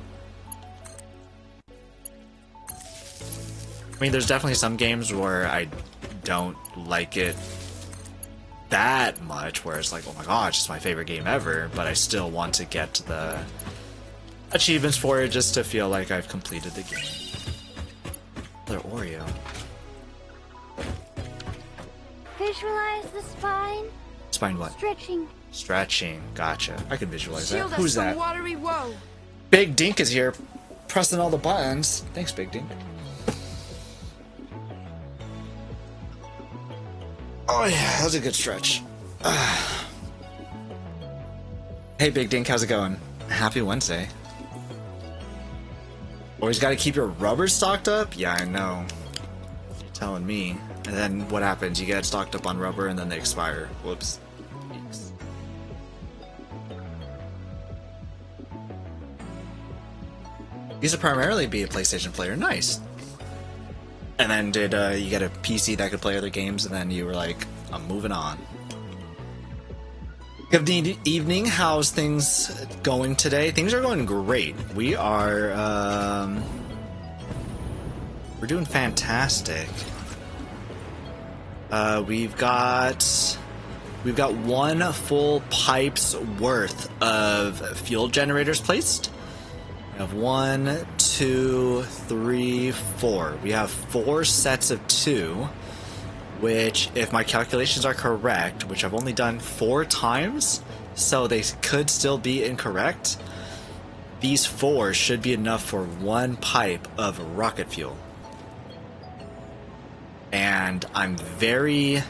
I mean, there's definitely some games where I don't like it that much, where it's like, oh my gosh, it's my favorite game ever, but I still want to get the achievements for it just to feel like I've completed the game. Another Oreo. Visualize the spine. Spine what? Stretching. Stretching. Gotcha. I can visualize Shield that. Who's us from that? watery woe. Big Dink is here, pressing all the buttons. Thanks, Big Dink. Oh yeah, that was a good stretch. Hey Big Dink, how's it going? Happy Wednesday. Always gotta keep your rubber stocked up? Yeah, I know. You're telling me. And then what happens? You get stocked up on rubber and then they expire. Whoops. Eeks. You used to primarily be a PlayStation player. Nice. And then did you get a PC that could play other games, and then you were like, I'm moving on. Good evening. How's things going today? Things are going great. We are, we're doing fantastic. We've got 1 full pipe's worth of fuel generators placed. We have 1, 2, 3, 4. We have 4 sets of 2, which, if my calculations are correct, which I've only done 4 times, so they could still be incorrect, these 4 should be enough for 1 pipe of rocket fuel. And I'm very,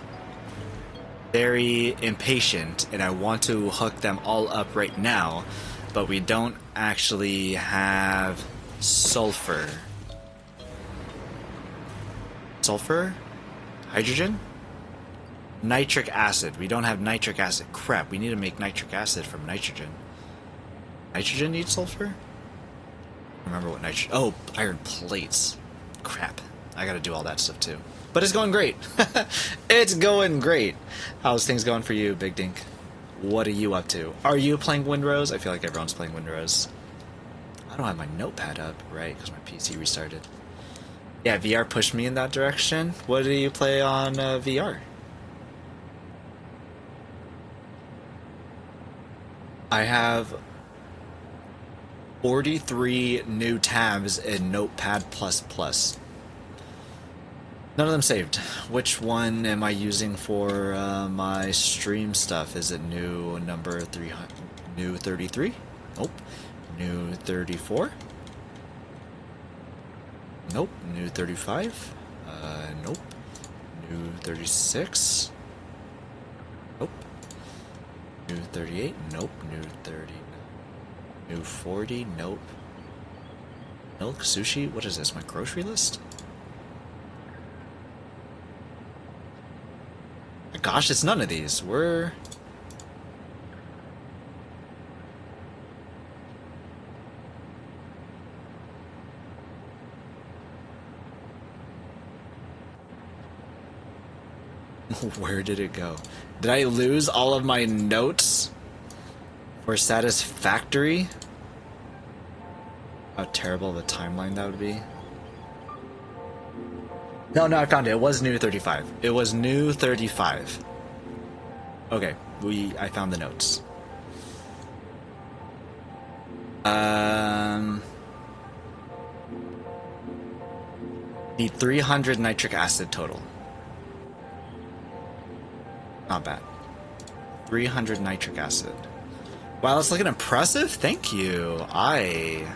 very impatient, and I want to hook them all up right now, but we don't actually have sulfur. Sulfur? Hydrogen? Nitric acid. We don't have nitric acid. Crap, we need to make nitric acid from nitrogen. Nitrogen needs sulfur? Remember what nitrogen... Oh, iron plates. Crap. I gotta do all that stuff too. But it's going great. It's going great. How's things going for you, Big Dink? What are you up to? Are you playing Windrose? I feel like everyone's playing Windrose. I don't have my notepad up, right? Because my PC restarted. Yeah, VR pushed me in that direction. What do you play on VR? I have 43 new tabs in Notepad++. None of them saved. Which one am I using for my stream stuff? Is it new number 300? New 33? Nope. New 34? Nope. New 35? Nope. New 36? Nope. New 38? Nope. New 30? New 40? Nope. Milk? Sushi? What is this? My grocery list? Gosh, it's none of these. We're... Where did it go? Did I lose all of my notes for Satisfactory? How terrible of a timeline that would be. No, I found it. It was new 35. It was new 35. Okay, I found the notes. Need 300 nitric acid total. Not bad. 300 nitric acid. Wow, that's looking impressive. Thank you. I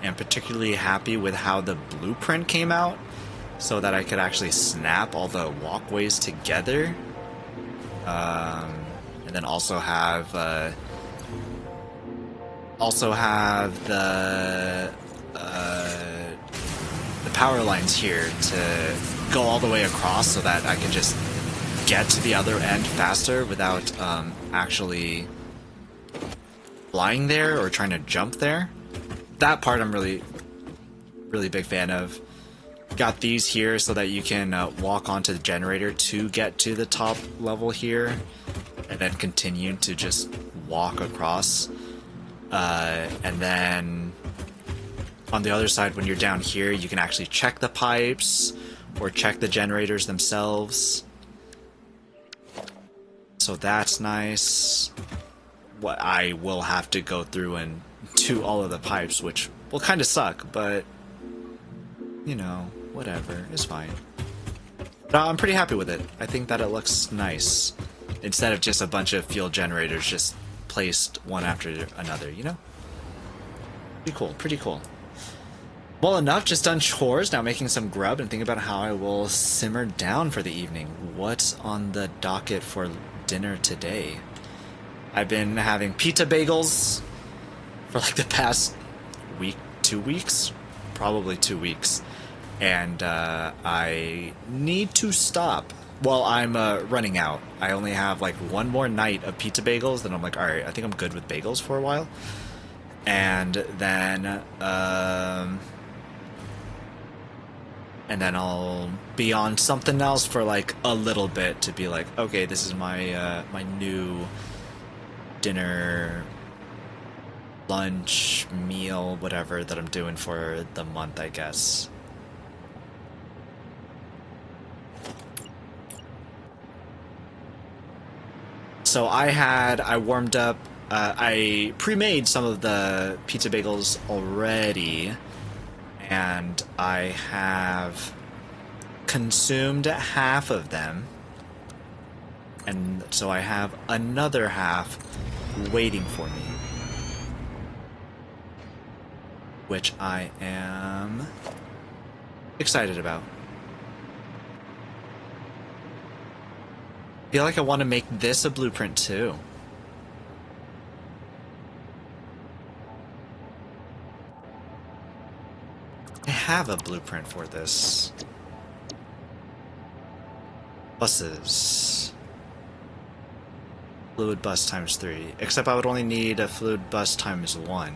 am particularly happy with how the blueprint came out, so that I could actually snap all the walkways together, and then also have the power lines here to go all the way across, so that I can just get to the other end faster without actually flying there or trying to jump there. That part I'm really big fan of. Got these here so that you can walk onto the generator to get to the top level here, and then continue to just walk across. And then on the other side, when you're down here, you can actually check the pipes or check the generators themselves. So that's nice. What I will have to go through and do all of the pipes, which will kind of suck, but you know, whatever, it's fine. But I'm pretty happy with it. I think that it looks nice, instead of just a bunch of fuel generators just placed one after another, you know? Pretty cool, pretty cool. Well, enough, just done chores, now making some grub and thinking about how I will simmer down for the evening. What's on the docket for dinner today? I've been having pita bagels for like the past week, 2 weeks? Probably 2 weeks. And I need to stop. Well, I'm running out. I only have like one more night of pizza bagels, then I'm like, alright, I think I'm good with bagels for a while. And then I'll be on something else for like a little bit to be like, okay, this is my my new dinner, lunch, meal, whatever that I'm doing for the month, I guess. So I warmed up, I pre-made some of the pizza bagels already, and I have consumed half of them, and so I have another half waiting for me, which I am excited about. I feel like I want to make this a blueprint too. I have a blueprint for this. Buses. Fluid bus times 3. Except I would only need a fluid bus times 1.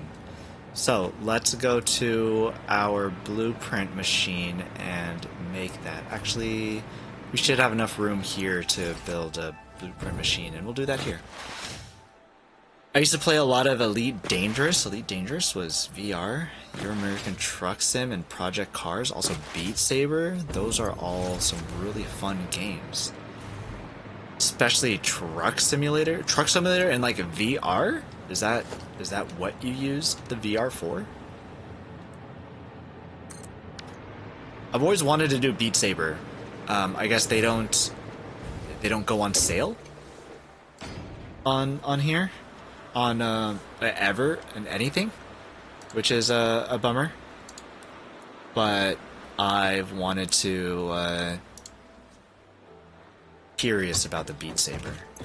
So let's go to our blueprint machine and make that. Actually, we should have enough room here to build a blueprint machine, and we'll do that here. I used to play a lot of Elite Dangerous. Elite Dangerous was VR, Your American Truck Sim, and Project Cars. Also Beat Saber. Those are all some really fun games. Especially Truck Simulator. Truck Simulator and like VR? Is that what you use the VR for? I've always wanted to do Beat Saber. I guess they don't go on sale on here. On ever and anything, which is a bummer. But I've wanted to curious about the Beat Saber. I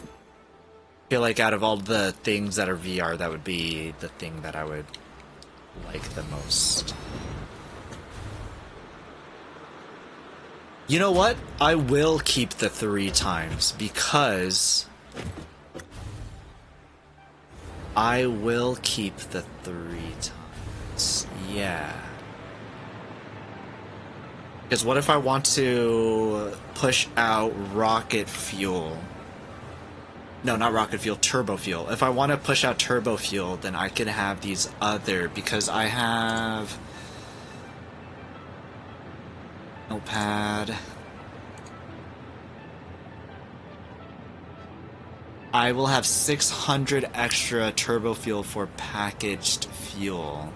feel like out of all the things that are VR, that would be the thing that I would like the most. You know what? I will keep the 3 times because I will keep the 3 times. Yeah. Because what if I want to push out rocket fuel? No, not rocket fuel, turbo fuel. If I want to push out turbo fuel, then I can have these other, because I have notepad. I will have 600 extra turbo fuel for packaged fuel.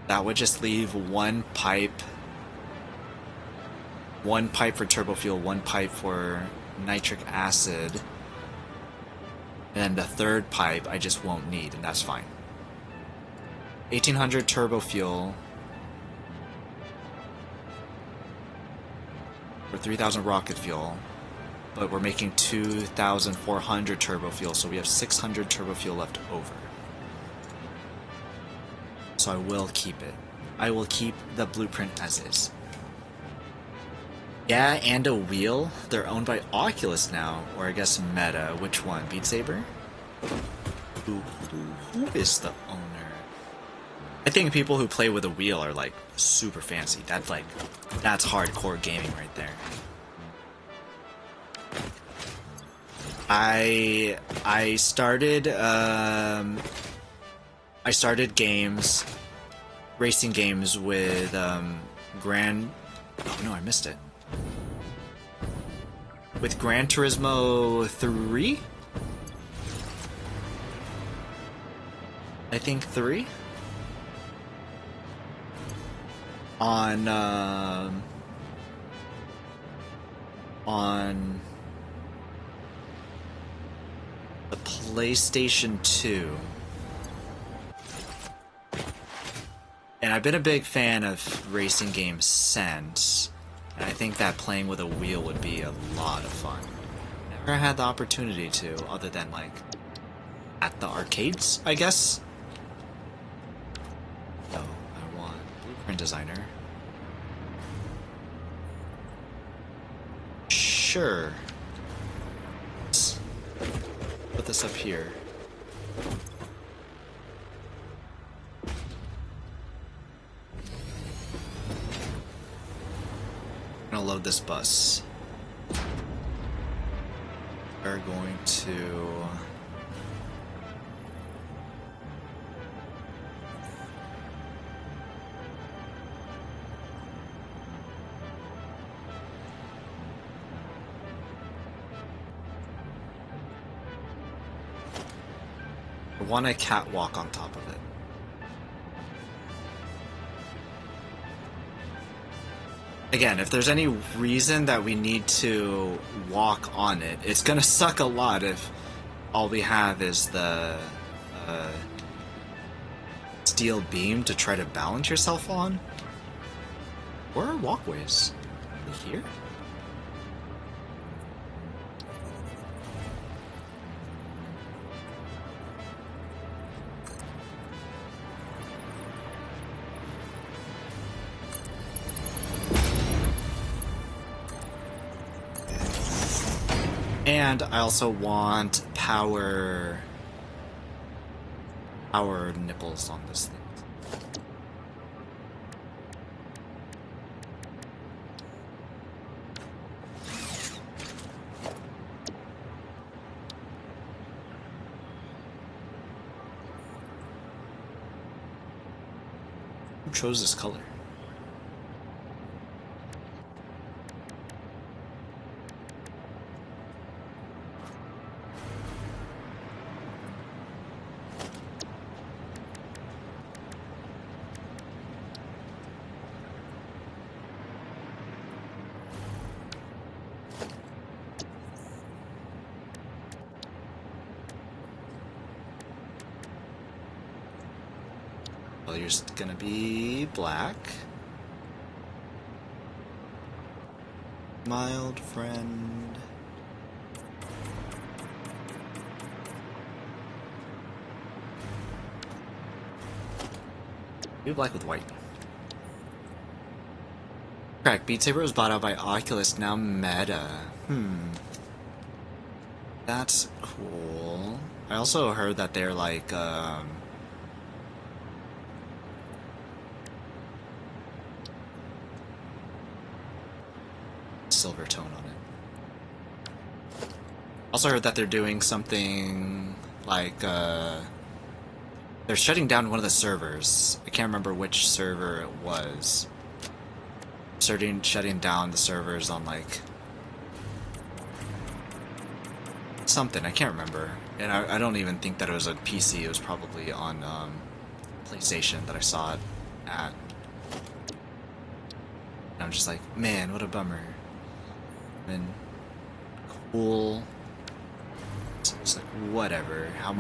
That would just leave 1 pipe. 1 pipe for turbo fuel, 1 pipe for nitric acid. And the 3rd pipe I just won't need, and that's fine. 1800 turbo fuel. For 3000 rocket fuel. But we're making 2,400 turbo fuel, so we have 600 turbo fuel left over. So I will keep it. I will keep the blueprint as is. Yeah, and a wheel. They're owned by Oculus now, or I guess Meta. Which one? Beat Saber? Who is the owner? I think people who play with a wheel are like super fancy. That's hardcore gaming right there. I started games, racing games with Gran. Oh no, I missed it. With Gran Turismo 3? I think 3? On the PlayStation 2. And I've been a big fan of racing games since. And I think that playing with a wheel would be a lot of fun. Never had the opportunity to, other than like at the arcades, I guess. Oh, I want Blueprint Designer. Sure. Let's put this up here. I'm gonna load this bus. We're going to I want a catwalk on top of it. Again, if there's any reason that we need to walk on it, it's gonna suck a lot if all we have is the steel beam to try to balance yourself on. Where are walkways? Are they here? And I also want power nipples on this thing. Who chose this color? Well, you're just gonna be black. Mild friend. Be black with white. Correct. Beat Saber was bought out by Oculus, now Meta. That's cool. I also heard that they're like, silver tone on it. Also heard that they're doing something like, they're shutting down one of the servers. I can't remember which server it was. Shutting down the servers on like something, I can't remember. And I don't even think that it was a PC, it was probably on PlayStation that I saw it at. And I'm just like, man, what a bummer. And cool. It's like, whatever. How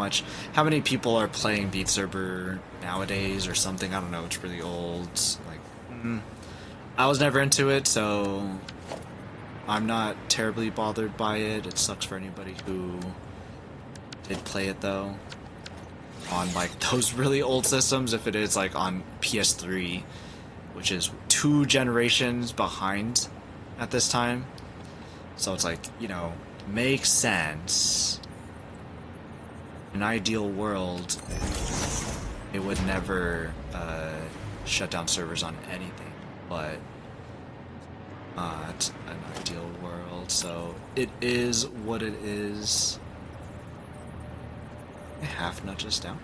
many people are playing Beat Saber nowadays or something? I don't know, it's really old. Like, I was never into it, so I'm not terribly bothered by it. It sucks for anybody who did play it though. On like those really old systems, if it is like on PS3, which is 2 generations behind at this time. So it's like, you know, makes sense. In an ideal world, it would never shut down servers on anything, but not an ideal world, so it is what it is. Half nudges down.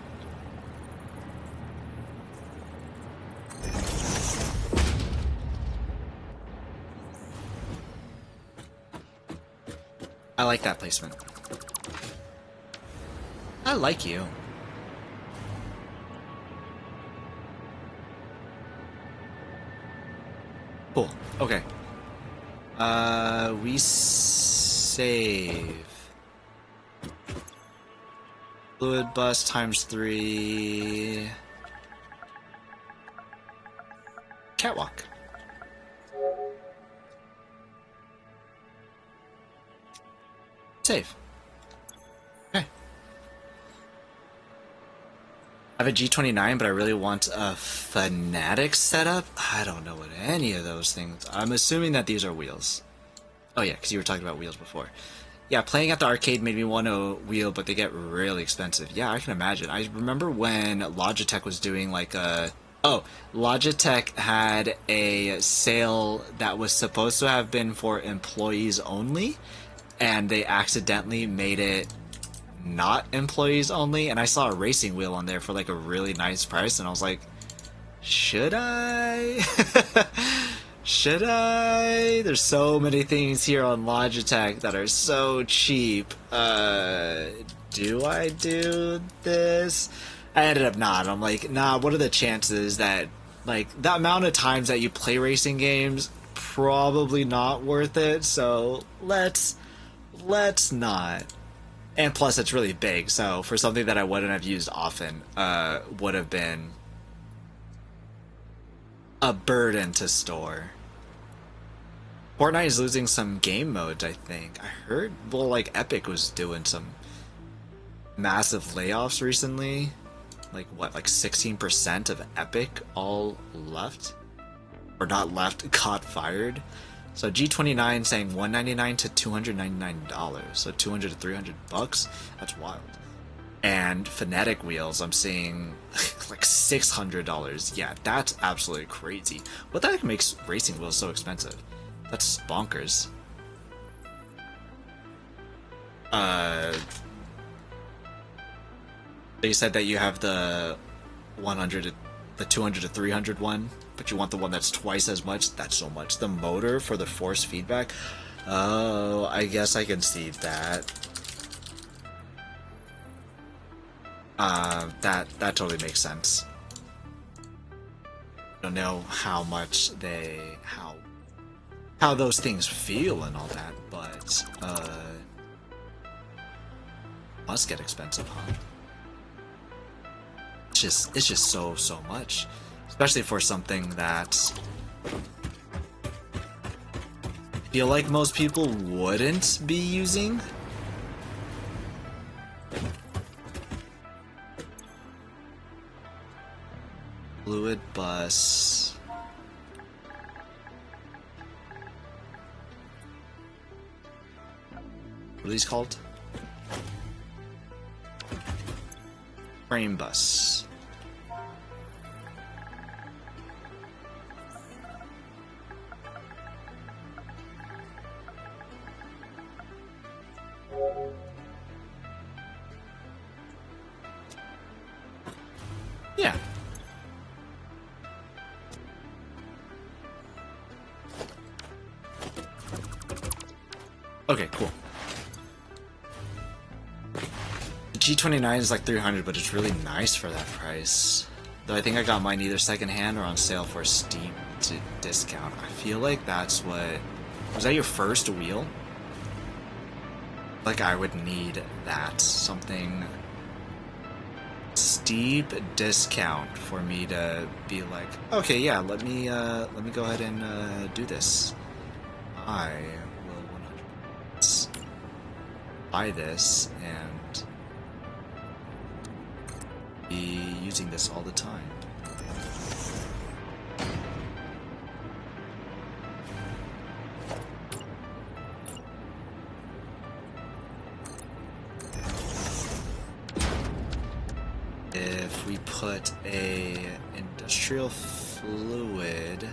I like that placement. I like you. Cool. Okay. We save. Fluid bus ×3. Catwalk. Save. Okay. I have a G29, but I really want a Fanatic setup. I don't know what any of those things. I'm assuming that these are wheels. Oh yeah, because you were talking about wheels before. Yeah, playing at the arcade made me want a wheel, but they get really expensive. Yeah, I can imagine. I remember when Logitech was doing like a... Oh, Logitech had a sale that was supposed to have been for employees only, and they accidentally made it not employees only, and I saw a racing wheel on there for like a really nice price, and I was like, should I? Should I? There's so many things here on Logitech that are so cheap. Do I do this? I ended up not. I'm like, nah, what are the chances that, like, the amount of times that you play racing games, probably not worth it, so let's not. And plus, it's really big, so for something that I wouldn't have used often, would have been a burden to store. Fortnite is losing some game modes, I think. I heard, well, like, Epic was doing some massive layoffs recently. Like, what, like 16% of Epic all left? Or not left, got fired? So G29 saying $199 to $299, so $200 to $300. That's wild. And Fanatic wheels, I'm seeing like $600. Yeah, that's absolutely crazy. What the heck makes racing wheels so expensive? That's bonkers. You said that you have the 100 the 200 to 300 one, but you want the one that's twice as much. That's so much. The motor for the force feedback. Oh, I guess I can see that. That totally makes sense. I don't know how much how those things feel and all that, but must get expensive, huh? It's just so much, especially for something that I feel like most people wouldn't be using. Fluid bus. What are these called? Frame bus. Yeah. Okay, cool. The G29 is like 300, but it's really nice for that price. Though I think I got mine either secondhand or on sale for a steep discount. I feel like that's what... Was that your first wheel? Like I would need that. Something... steep discount for me to be like, okay, yeah, let me go ahead and do this. I will 100% buy this and be using this all the time. If we put a industrial fluid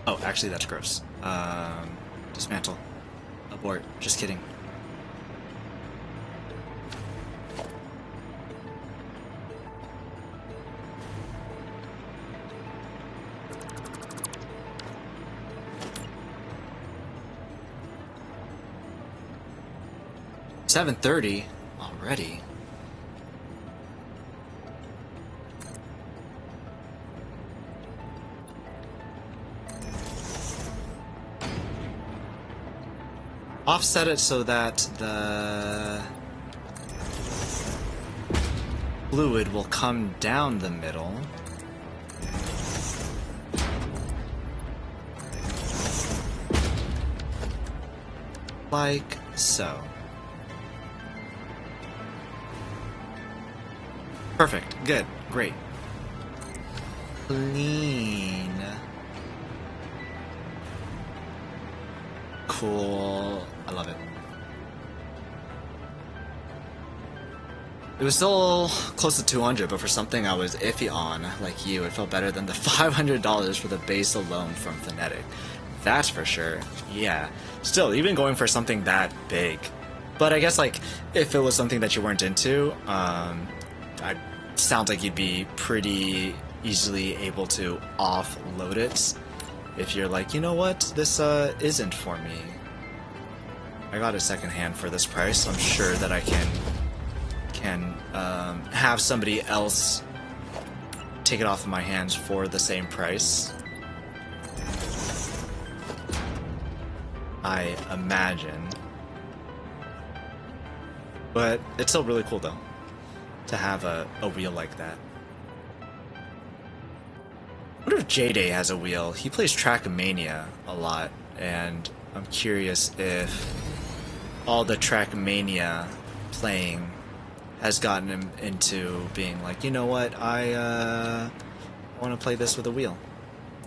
Oh, actually, that's gross. Dismantle. Abort. Just kidding. $7:30 already. Offset it so that the fluid will come down the middle. Like so. Perfect. Good. Great. Clean. Cool. I love it. It was still close to 200, but for something I was iffy on, like you, it felt better than the $500 for the base alone from Phonetic. That's for sure. Yeah. Still, even going for something that big. But I guess, like, if it was something that you weren't into, sounds like you'd be pretty easily able to offload it. If you're like, you know what, this isn't for me. I got it secondhand for this price. I'm sure that I can have somebody else take it off of my hands for the same price. I imagine. But it's still really cool though, to have a wheel like that. I wonder if J-Day has a wheel. He plays Trackmania a lot, and I'm curious if all the Trackmania playing has gotten him into being like, you know what, I want to play this with a wheel.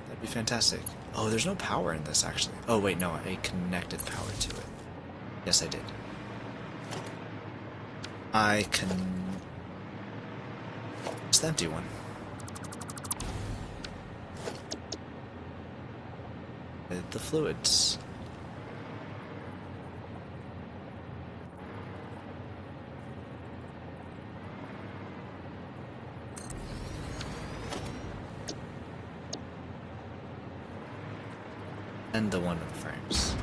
That'd be fantastic. Oh, there's no power in this, actually. Oh, wait, no, I connected power to it. Yes, I did. I can... It's the empty one. With the fluids. And the one with frames.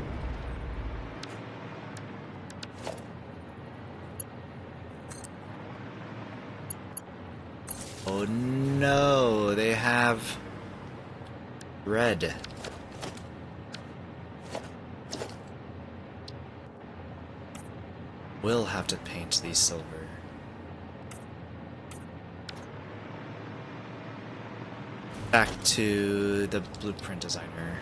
Oh no, they have red. We'll have to paint these silver. Back to the blueprint designer.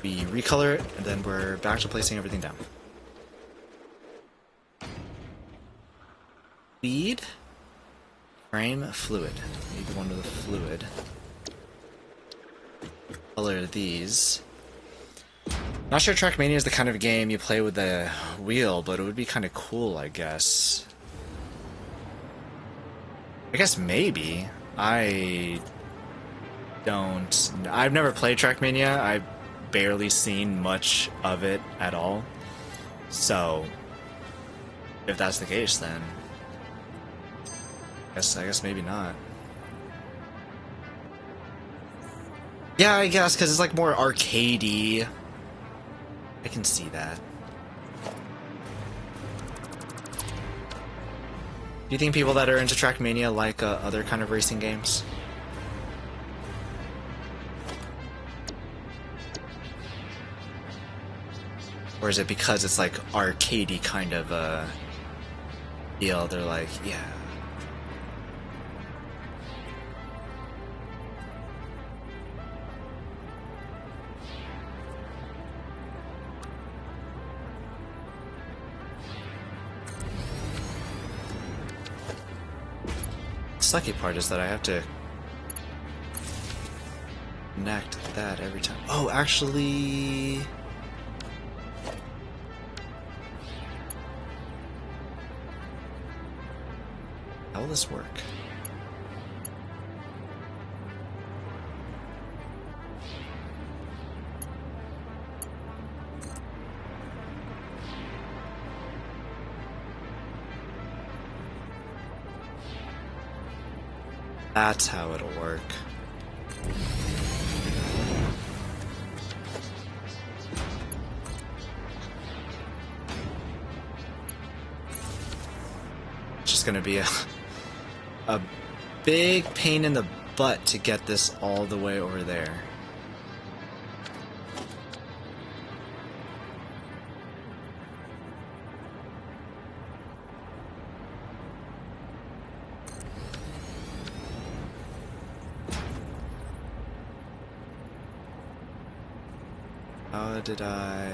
We recolor it, and then we're back to placing everything down. Feed, frame, fluid. Need one with a fluid. Color these. Not sure Trackmania is the kind of game you play with the wheel, but it would be kind of cool, I guess. I guess maybe. I've never played Trackmania. I've barely seen much of it at all. So, if that's the case, then I guess maybe not. Yeah, I guess, because it's like more arcadey. I can see that. Do you think people that are into Trackmania like other kind of racing games? Or is it because it's like arcadey kind of deal? They're like, yeah. The sucky part is that I have to connect that every time. Oh, actually... How will this work? That's how it'll work. It's just gonna be a big pain in the butt to get this all the way over there. How did I...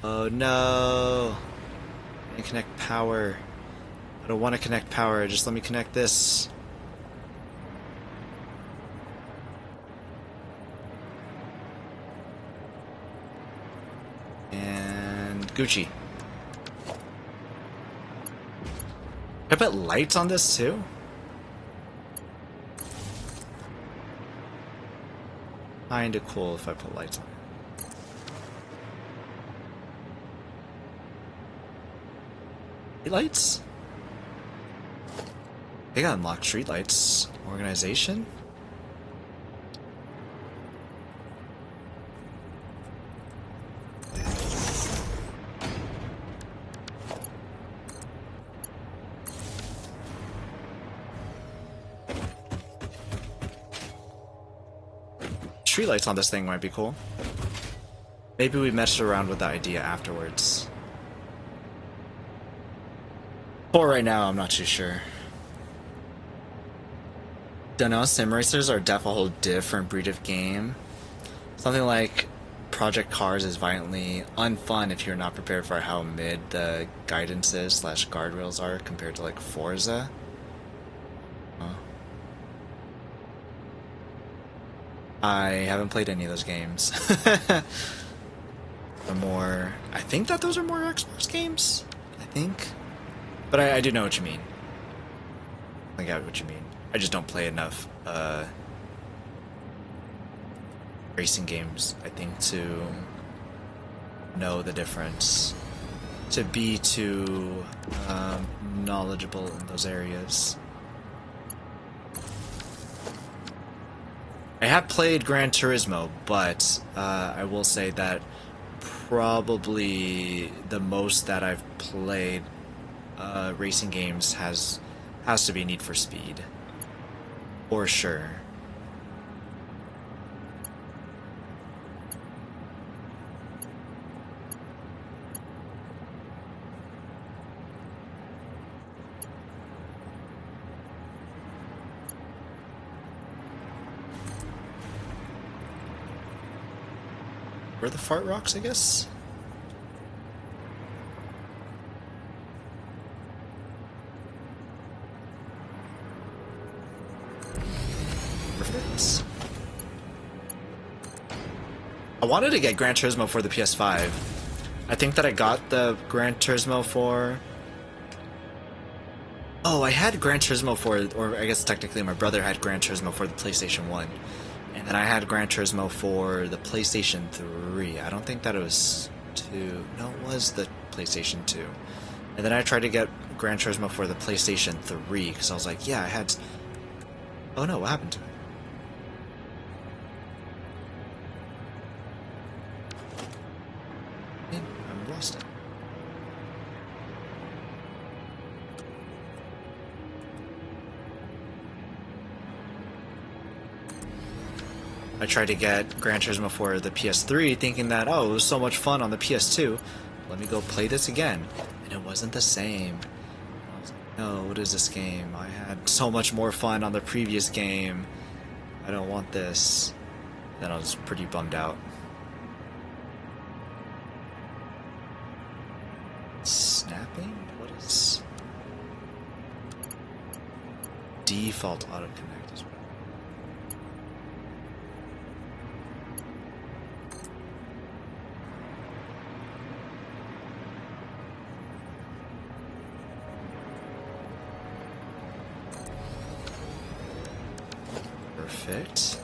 Oh no! I didn't connect power. I don't want to connect power, just let me connect this. And Gucci. Can I put lights on this too? Kinda cool if I put lights on it. Streetlights? They got unlocked streetlights. Organization? Streetlights on this thing might be cool. Maybe we messed around with the idea afterwards. For right now, I'm not too sure. don't know, sim racers are def a whole different breed of game. Something like Project Cars is violently unfun if you're not prepared for how mid the guidance is slash guardrails are compared to like Forza. I haven't played any of those games. I think that those are more Xbox games. I think. But I do know what you mean. I got what you mean. I just don't play enough racing games, I think, to know the difference. To be too knowledgeable in those areas. I have played Gran Turismo, but I will say that probably the most that I've played racing games has to be Need for Speed. For sure. Where are the fart rocks, I guess? Perfect. I wanted to get Gran Turismo for the PS5. I think that I got the Gran Turismo for... Oh, I had Gran Turismo for... Or I guess technically my brother had Gran Turismo for the PlayStation 1. And then I had Gran Turismo for the PlayStation 3. I don't think that it was 2. No, it was the PlayStation 2. And then I tried to get Gran Turismo for the PlayStation 3 because I was like, yeah, I had... Oh no, what happened to it? I lost it. I tried to get Gran Turismo for the PS3 thinking that, oh, it was so much fun on the PS2. Let me go play this again. And it wasn't the same. I was like, no, what is this game? I had so much more fun on the previous game. I don't want this. Then I was pretty bummed out. Snapping? What is... Default autoconnect as well. Perfect.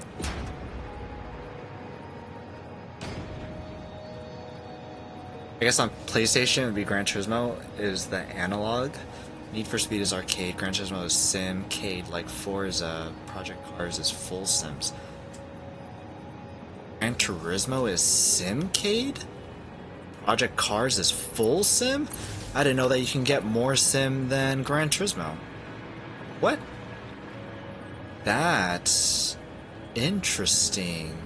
I guess on PlayStation it would be Gran Turismo is the analog. Need for Speed is arcade. Gran Turismo is simcade, like Forza. Project Cars is full sims. Gran Turismo is simcade? Project Cars is full sim? I didn't know that you can get more sim than Gran Turismo. What? That's interesting.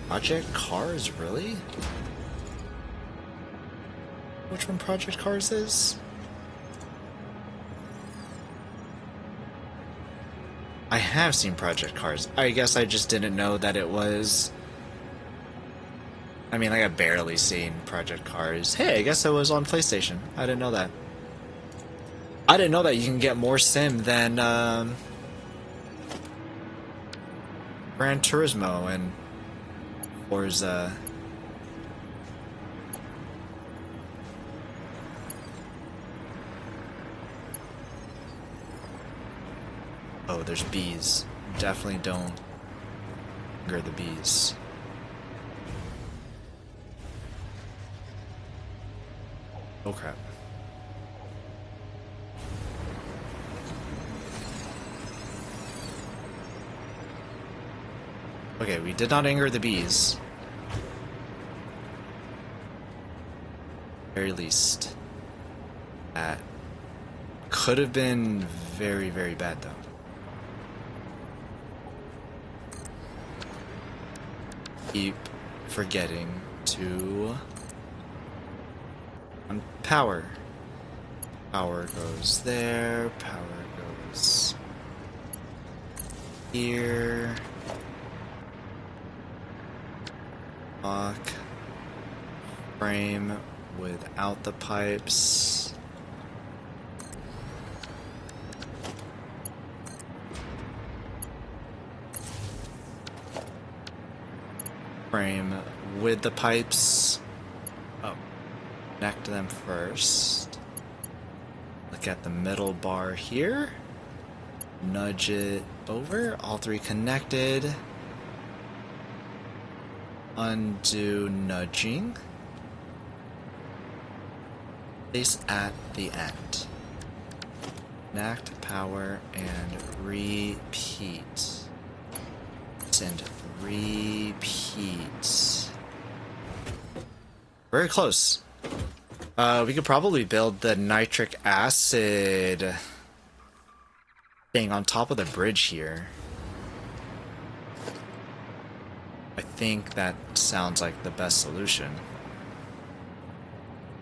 Project Cars, really? Which one Project Cars is? I have seen Project Cars. I guess I just didn't know that it was... I mean, like, I've barely seen Project Cars. Hey, I guess it was on PlayStation. I didn't know that. I didn't know that you can get more sim than Gran Turismo and Forza. Oh, there's bees. Definitely don't anger the bees. Oh crap. Okay, we did not anger the bees. Very least. That could have been very, very bad, though. Keep forgetting to... power. Power goes there, power goes here. Lock. Frame without the pipes. Frame with the pipes. Oh, connect them first. Look at the middle bar here. Nudge it over. All three connected. Undo nudging. Place at the end. Connect, power, and repeat. And repeat. Very close. We could probably build the nitric acid thing on top of the bridge here. I think that sounds like the best solution.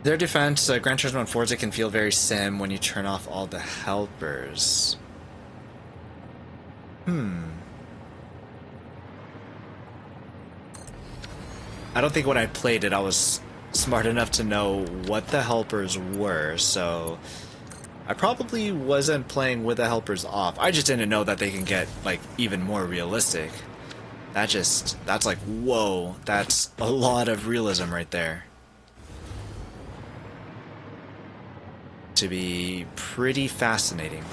Their defense, Gran Turismo and Forza can feel very sim when you turn off all the helpers. I don't think when I played it I was smart enough to know what the helpers were, so I probably wasn't playing with the helpers off. I just didn't know that they can get, like, even more realistic. That's like, whoa, that's a lot of realism right there. To be pretty fascinating.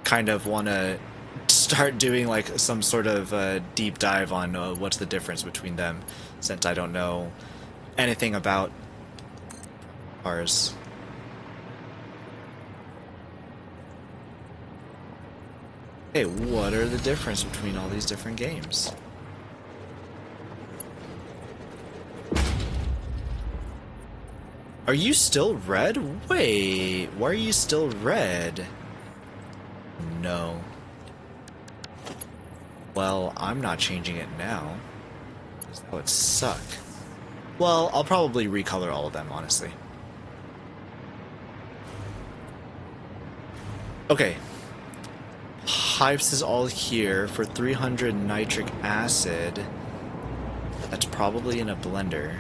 Kind of want to start doing like some sort of deep dive on what's the difference between them, since I don't know anything about cars. Hey, what are the difference between all these different games? Are you still red? Wait, why are you still red? No. Well, I'm not changing it now. That would suck. Well, I'll probably recolor all of them, honestly. Okay. Pipes is all here for 300 nitric acid. That's probably in a blender.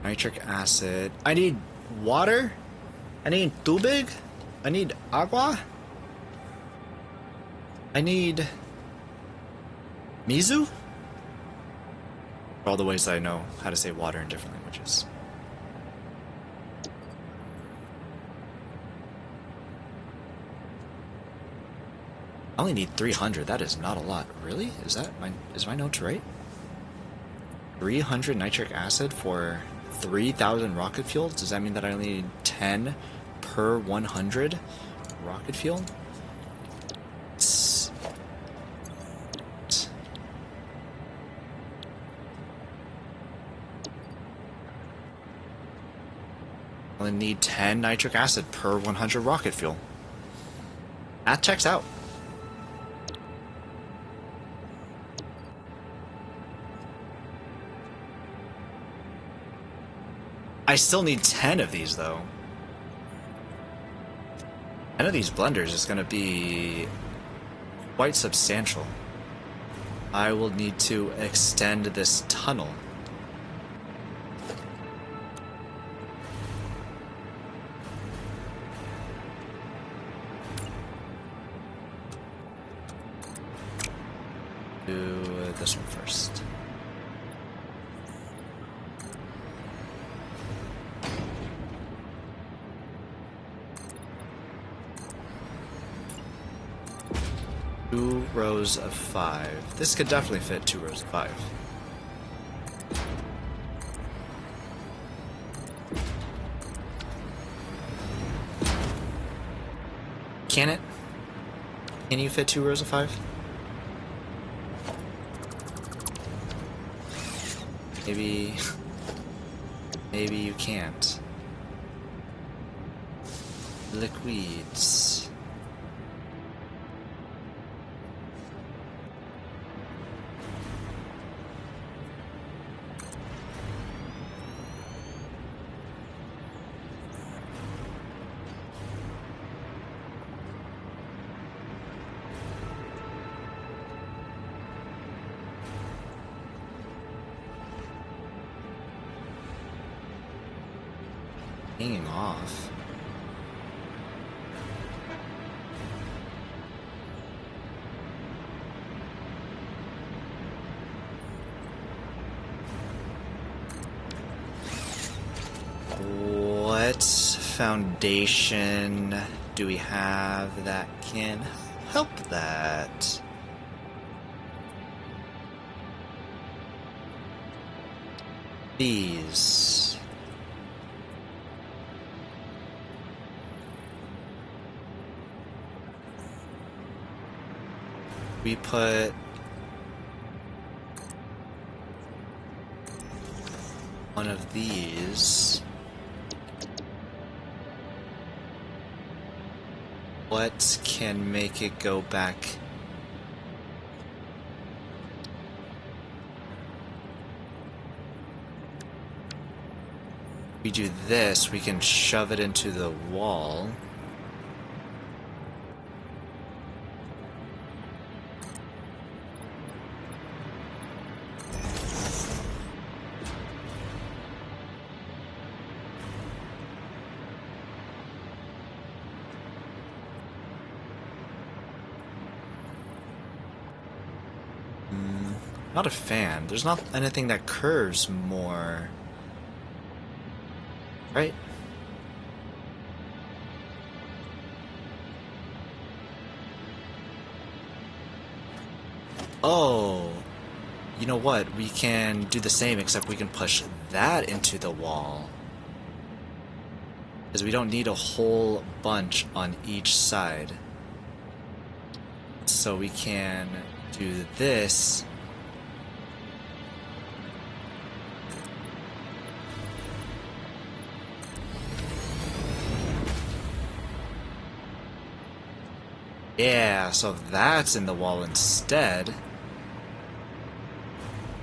Nitric acid. I need water? I need tubig? I need agua? I need mizu? All the ways that I know how to say water in different languages. I only need 300. That is not a lot. Really? Is my notes right? 300 nitric acid for 3,000 rocket fuel? Does that mean that I only need 10 per 100 rocket fuel? I only need 10 nitric acid per 100 rocket fuel. That checks out. I still need 10 of these, though. 10 of these blenders is going to be quite substantial. I will need to extend this tunnel. Do this one first. Two rows of 5. This could definitely fit 2 rows of 5. Can it? Can you fit 2 rows of 5? Maybe you can't. Liquids. hanging off. What foundation do we have that can help that? These. We put one of these. What can make it go back? We do this, we can shove it into the wall. Not a fan. There's not anything that curves more. Right? Oh, you know what? We can do the same, except we can push that into the wall. Because we don't need a whole bunch on each side. So we can do this. Yeah, so that's in the wall instead.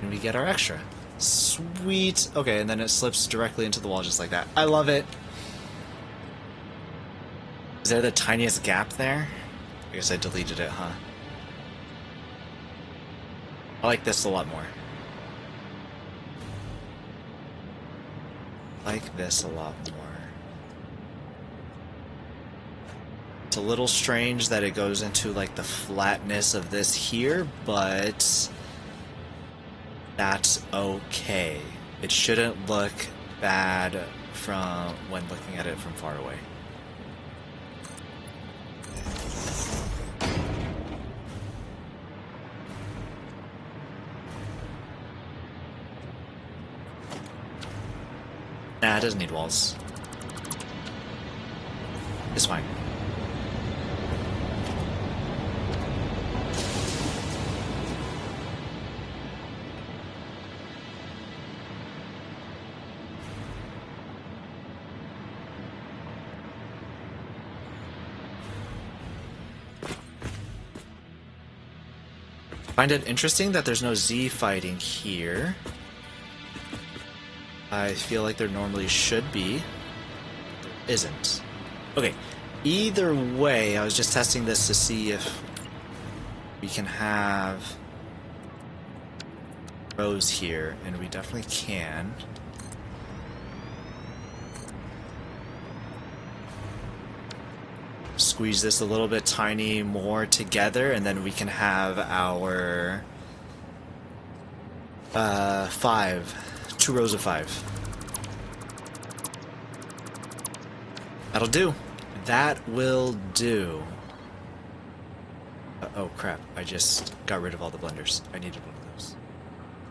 And we get our extra. Sweet. Okay, and then it slips directly into the wall just like that. I love it. Is there the tiniest gap there? I guess I deleted it, huh? I like this a lot more. I like this a lot more. It's a little strange that it goes into like the flatness of this here, but that's okay. It shouldn't look bad from when looking at it from far away. Nah, it doesn't need walls. It's fine. Find it interesting that there's no Z fighting here. I feel like there normally should be. There isn't. Okay, either way, I was just testing this to see if we can have rows here, and we definitely can. Squeeze this a little bit tiny more together, and then we can have our 2 rows of 5. That'll do. That will do. Oh crap, I just got rid of all the blenders. I needed one of those.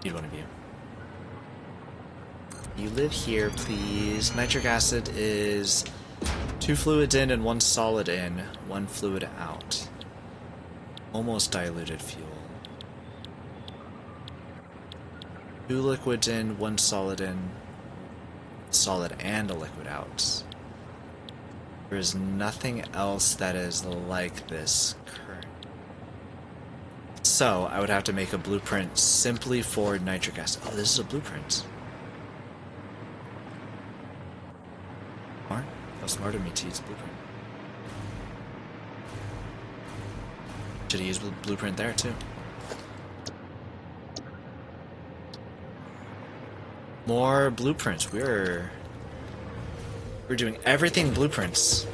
Need one of you. You live here, please. Nitric acid is 2 fluids in and 1 solid in, 1 fluid out. Almost diluted fuel. 2 liquids in, 1 solid in, solid and a liquid out. There is nothing else that is like this current. So I would have to make a blueprint simply for nitric acid. Oh, this is a blueprint. Smart. How smart of me to use a blueprint. Should have used a blueprint there too. More blueprints. We're We're doing everything blueprints.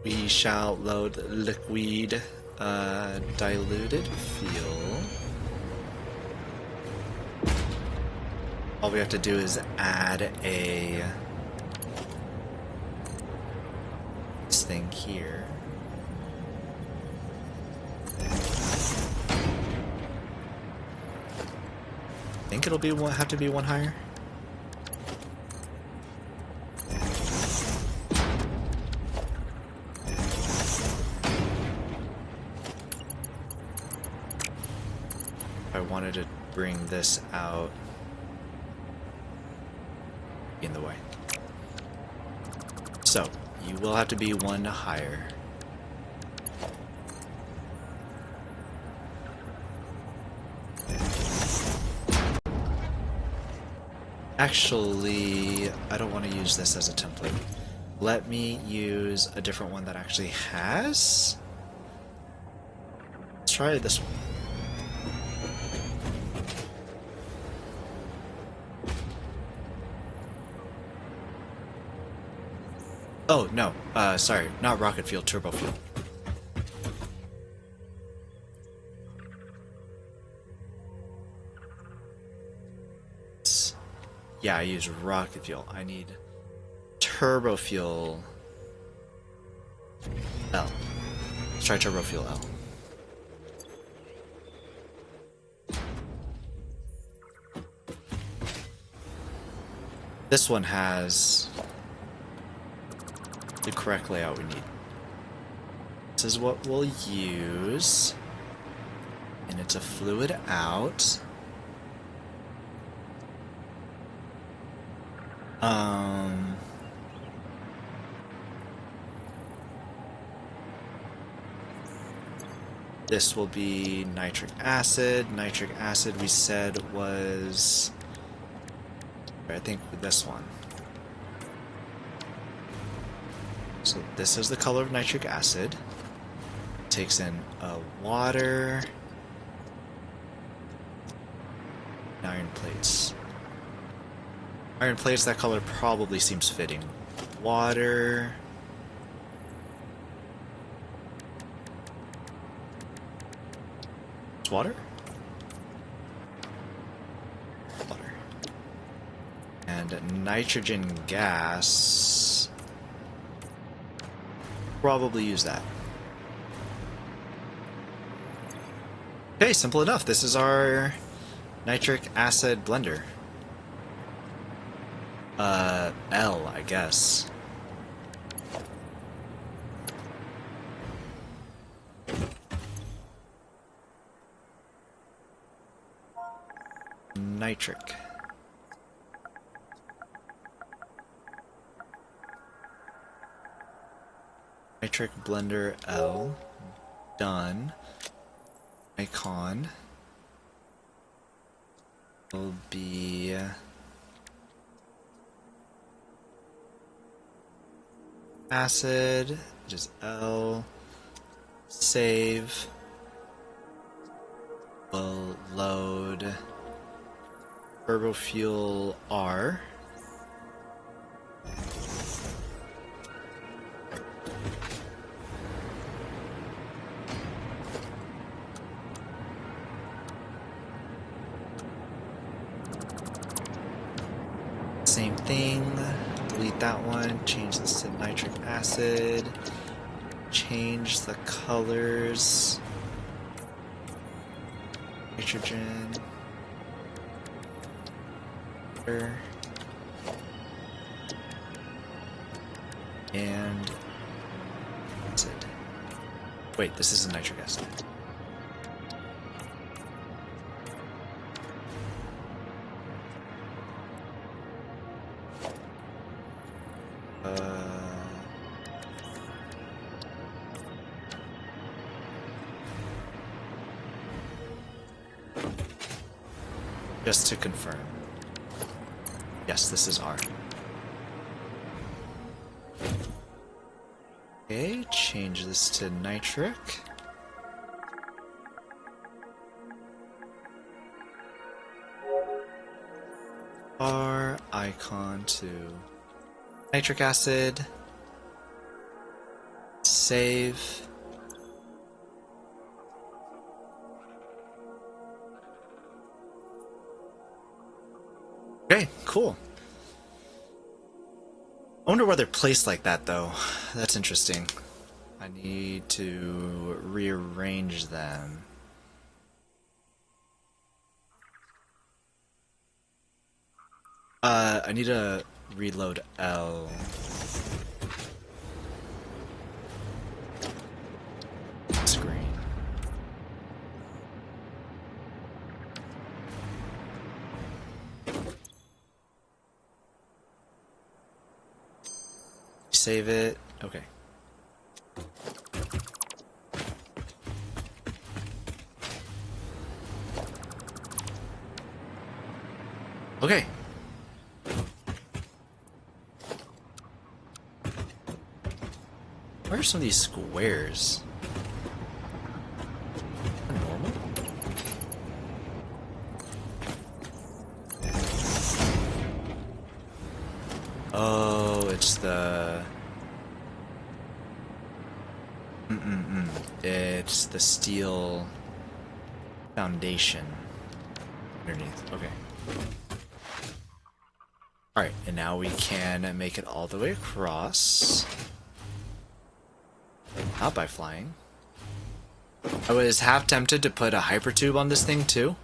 We shall load liquid diluted fuel. All we have to do is add this thing here. I think it'll have to be one higher. I wanted to bring this out in the way. So, you will have to be one higher. Actually, I don't want to use this as a template. Let me use a different one that actually has. Let's try this one. Oh, no. Sorry. Not rocket fuel, turbo fuel. Yeah, I use rocket fuel. I need turbo fuel L. Let's try turbo fuel L. This one has the correct layout we need. This is what we'll use. And it's a fluid out. This will be nitric acid. Nitric acid we said was, I think, with this one. So this is the color of nitric acid. Takes in water, iron plates. Iron plates, that color probably seems fitting. Water. It's water? Water. And nitrogen gas. Probably use that. Okay, simple enough. This is our nitric acid blender. L, I guess. Nitric. Nitric blender L. Done. Icon will be acid, which is L. Save. We'll load turbo fuel R. Same thing, delete that one, change this to nitric acid, change the colors, nitrogen, water, and acid. Wait, this isn't nitric acid. Just to confirm. Yes, this is R. Okay, change this to nitric. R icon to nitric acid. Save. Okay, cool. I wonder why they're placed like that, though. That's interesting. I need to rearrange them. I need to reload L. Screen. Save it. Okay. Okay. Where are some of these squares? Normal? Oh, it's the... It's the steel foundation underneath. Okay. Alright, and now we can make it all the way across. Not by flying. I was half tempted to put a hypertube on this thing too,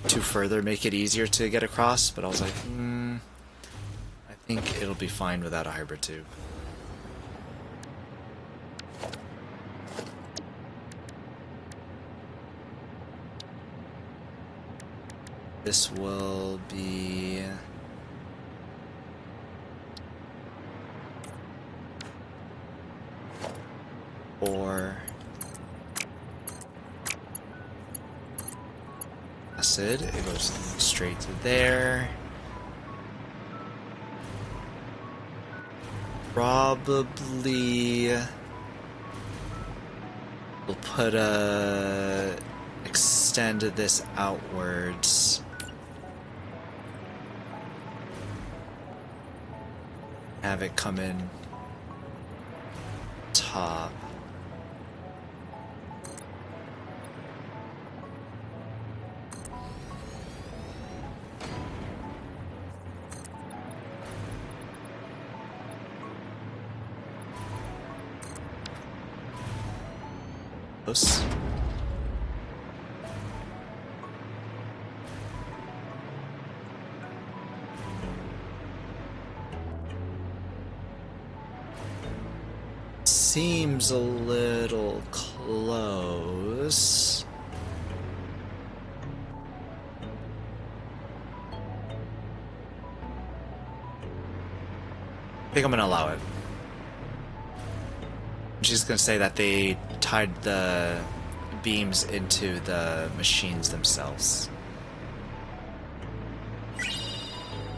to further make it easier to get across, but I was like, I think it'll be fine without a hypertube. This will be... or acid. It goes straight to there. Probably we'll put a extend this outwards. Have it come in top. Close. Seems a little close. I think I'm gonna allow it. I'm just gonna say that they tied the beams into the machines themselves.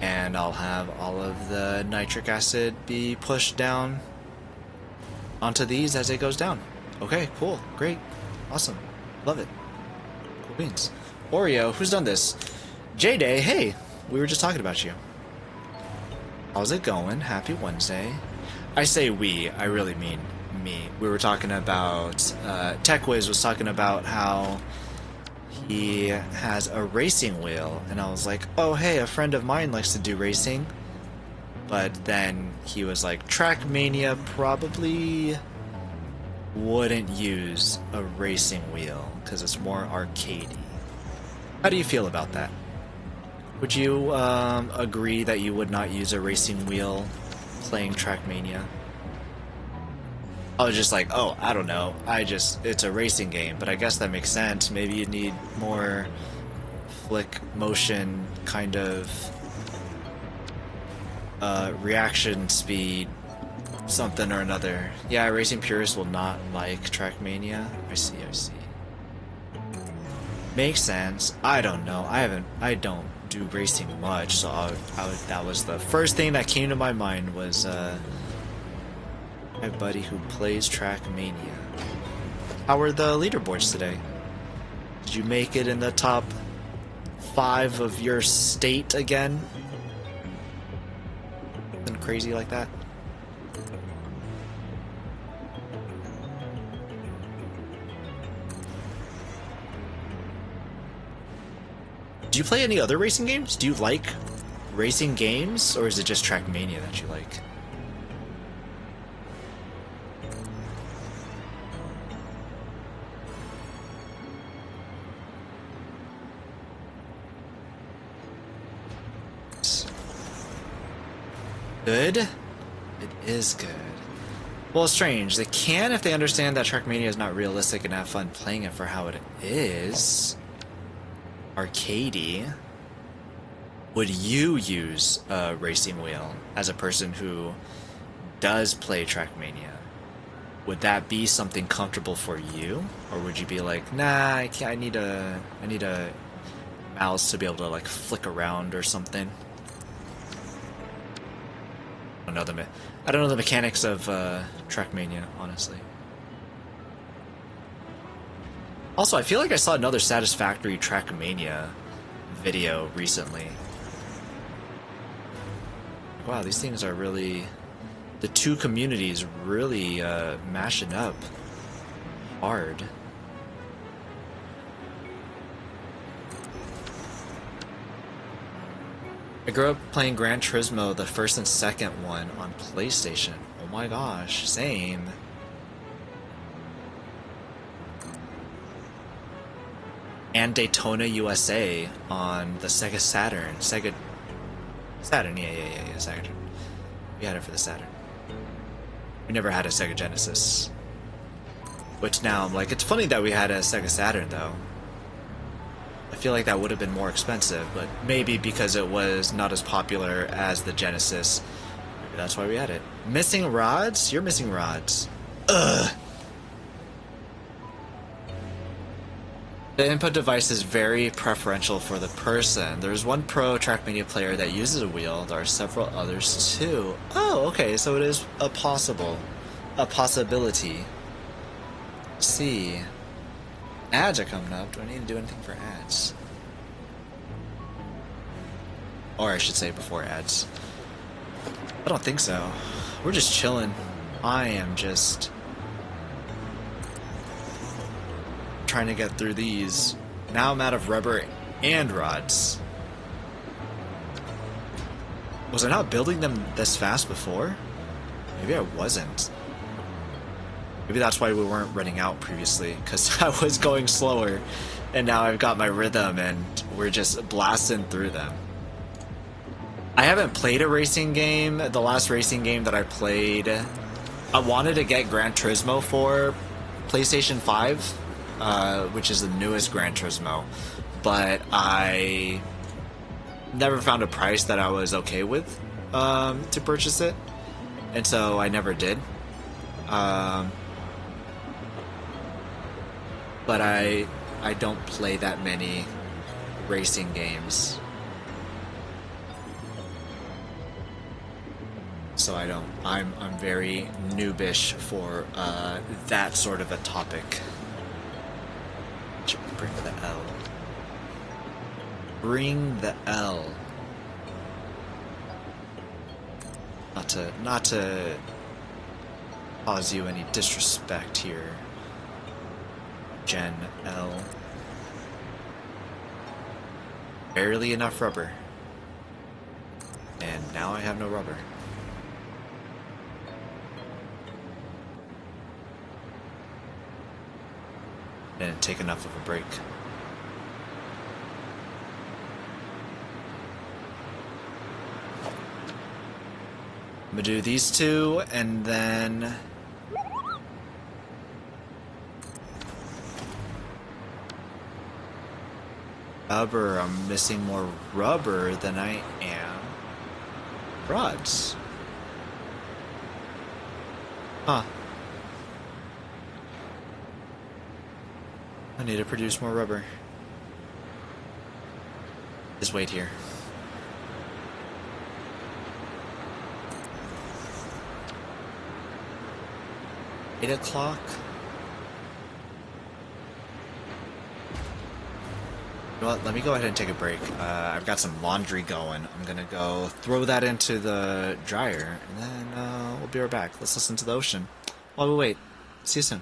And I'll have all of the nitric acid be pushed down onto these as it goes down. Okay, cool, great, awesome, love it. Cool beans. Oreo, who's done this? J-Day, hey, we were just talking about you. How's it going? Happy Wednesday. I say we, I really mean me. We were talking about, TechWiz was talking about how he has a racing wheel, and I was like, oh hey, a friend of mine likes to do racing. But then he was like, Trackmania probably wouldn't use a racing wheel because it's more arcadey. How do you feel about that? Would you agree that you would not use a racing wheel playing Trackmania? I was just like, oh, I don't know. It's a racing game, but I guess that makes sense. Maybe you need more flick motion kind of reaction speed, something or another. Yeah, racing purists will not like Trackmania. I see. Makes sense. I don't know. I don't do racing much, so that was the first thing that came to my mind was my buddy who plays Trackmania. How were the leaderboards today? Did you make it in the top 5 of your state again. Something crazy like that. Do you play any other racing games? Do you like racing games, or is it just Trackmania that you like? Good? It is good. Well, it's strange. They can if they understand that Trackmania is not realistic and have fun playing it for how it is. Arcadey. Would you use a racing wheel as a person who does play Trackmania? Would that be something comfortable for you, or would you be like, nah, I can't, I need a mouse to be able to like flick around or something? I don't know the mechanics of Trackmania, honestly. Also, I feel like I saw another Satisfactory Trackmania video recently. Wow, these things are really... The two communities really mashing up hard. I grew up playing Gran Turismo, the first and second one, on PlayStation. Oh my gosh, same. And Daytona USA on the Sega Saturn. Saturn, yeah, Saturn. We had it for the Saturn. We never had a Sega Genesis. Which now I'm like, it's funny that we had a Sega Saturn though. I feel like that would have been more expensive, but maybe because it was not as popular as the Genesis. Maybe that's why we had it. Missing rods? You're missing rods. Ugh! The input device is very preferential for the person. There's one pro Trackmania player that uses a wheel. There are several others too. Oh, okay, so it is a possibility. Let's see. Ads are coming up. Do I need to do anything for ads? Or I should say before ads. I don't think so. We're just chilling. I am just trying to get through these. Now I'm out of rubber and rods. Was I not building them this fast before? Maybe I wasn't. Maybe that's why we weren't running out previously, because I was going slower, and now I've got my rhythm, and we're just blasting through them. I haven't played a racing game. The last racing game that I played, I wanted to get Gran Turismo for PlayStation 5, which is the newest Gran Turismo, but I never found a price that I was okay with to purchase it, and so I never did. But I don't play that many racing games. So I don't, I'm very noobish for that sort of a topic. Bring the L. Bring the L. Not to cause you any disrespect here, Gen L. Barely enough rubber. And now I have no rubber. Didn't take enough of a break. I'm gonna do these two and then rubber. I'm missing more rubber than I am rods. Huh. I need to produce more rubber. Just wait here. Eight o'clock. You know what? Let me go ahead and take a break. I've got some laundry going. I'm gonna go throw that into the dryer, and then we'll be right back. Let's listen to the ocean while we wait. See you soon.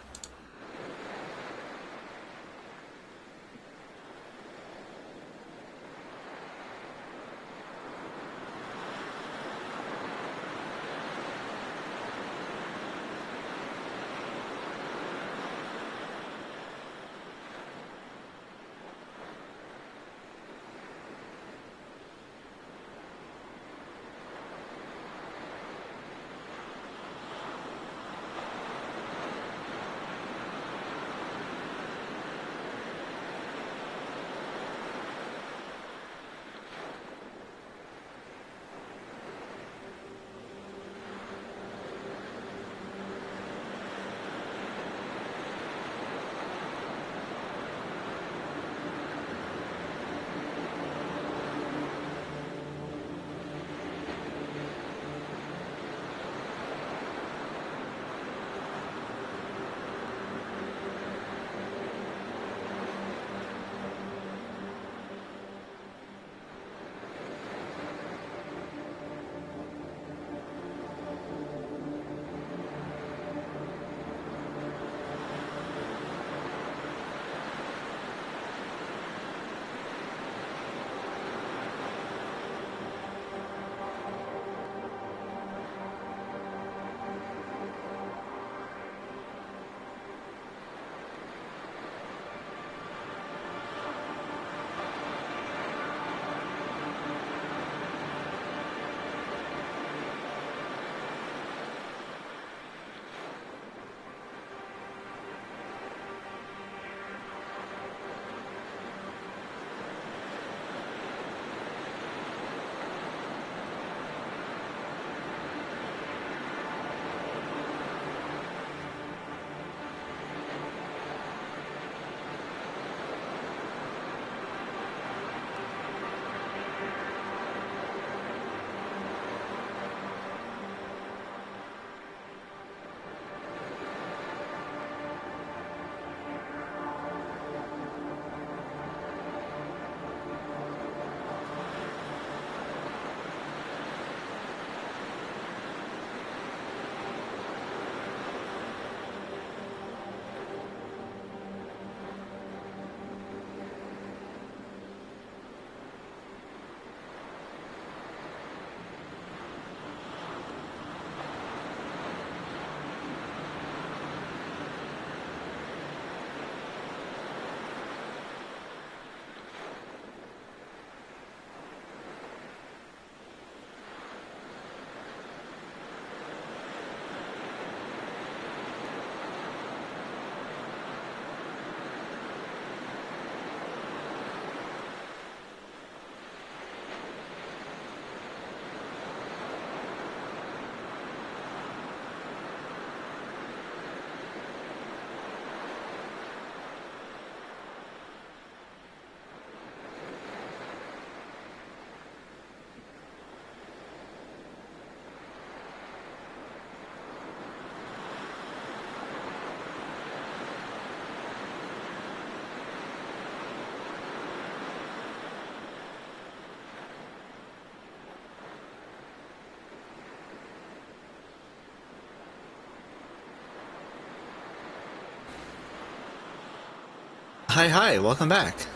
Hi, welcome back.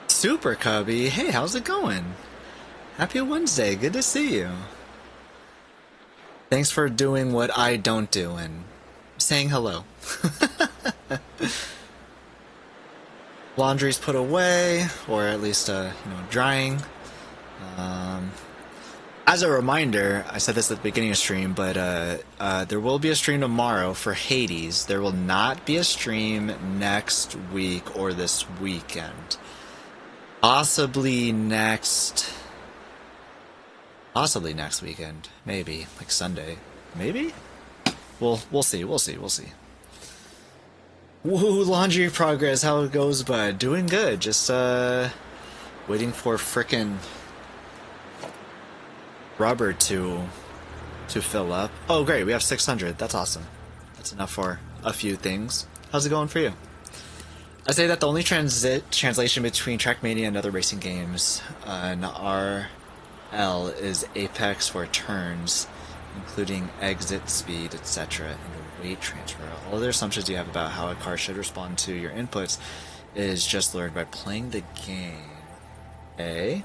Super Cubby, hey, how's it going? Happy Wednesday, good to see you. Thanks for doing what I don't do and saying hello. Laundry's put away, or at least, drying. As a reminder, I said this at the beginning of stream, but there will be a stream tomorrow for Hades. There will not be a stream next week or this weekend. Possibly next weekend. Maybe. Like Sunday. Maybe? We'll see. Woohoo, laundry progress. How it goes, bud? Doing good. Just, waiting for frickin' rubber to fill up. Oh, great. We have 600. That's awesome. That's enough for a few things. How's it going for you? I say that the only translation between Trackmania and other racing games in RL is apex for turns, including exit speed, etc., and weight transfer. All other assumptions you have about how a car should respond to your inputs is just learned by playing the game. Okay?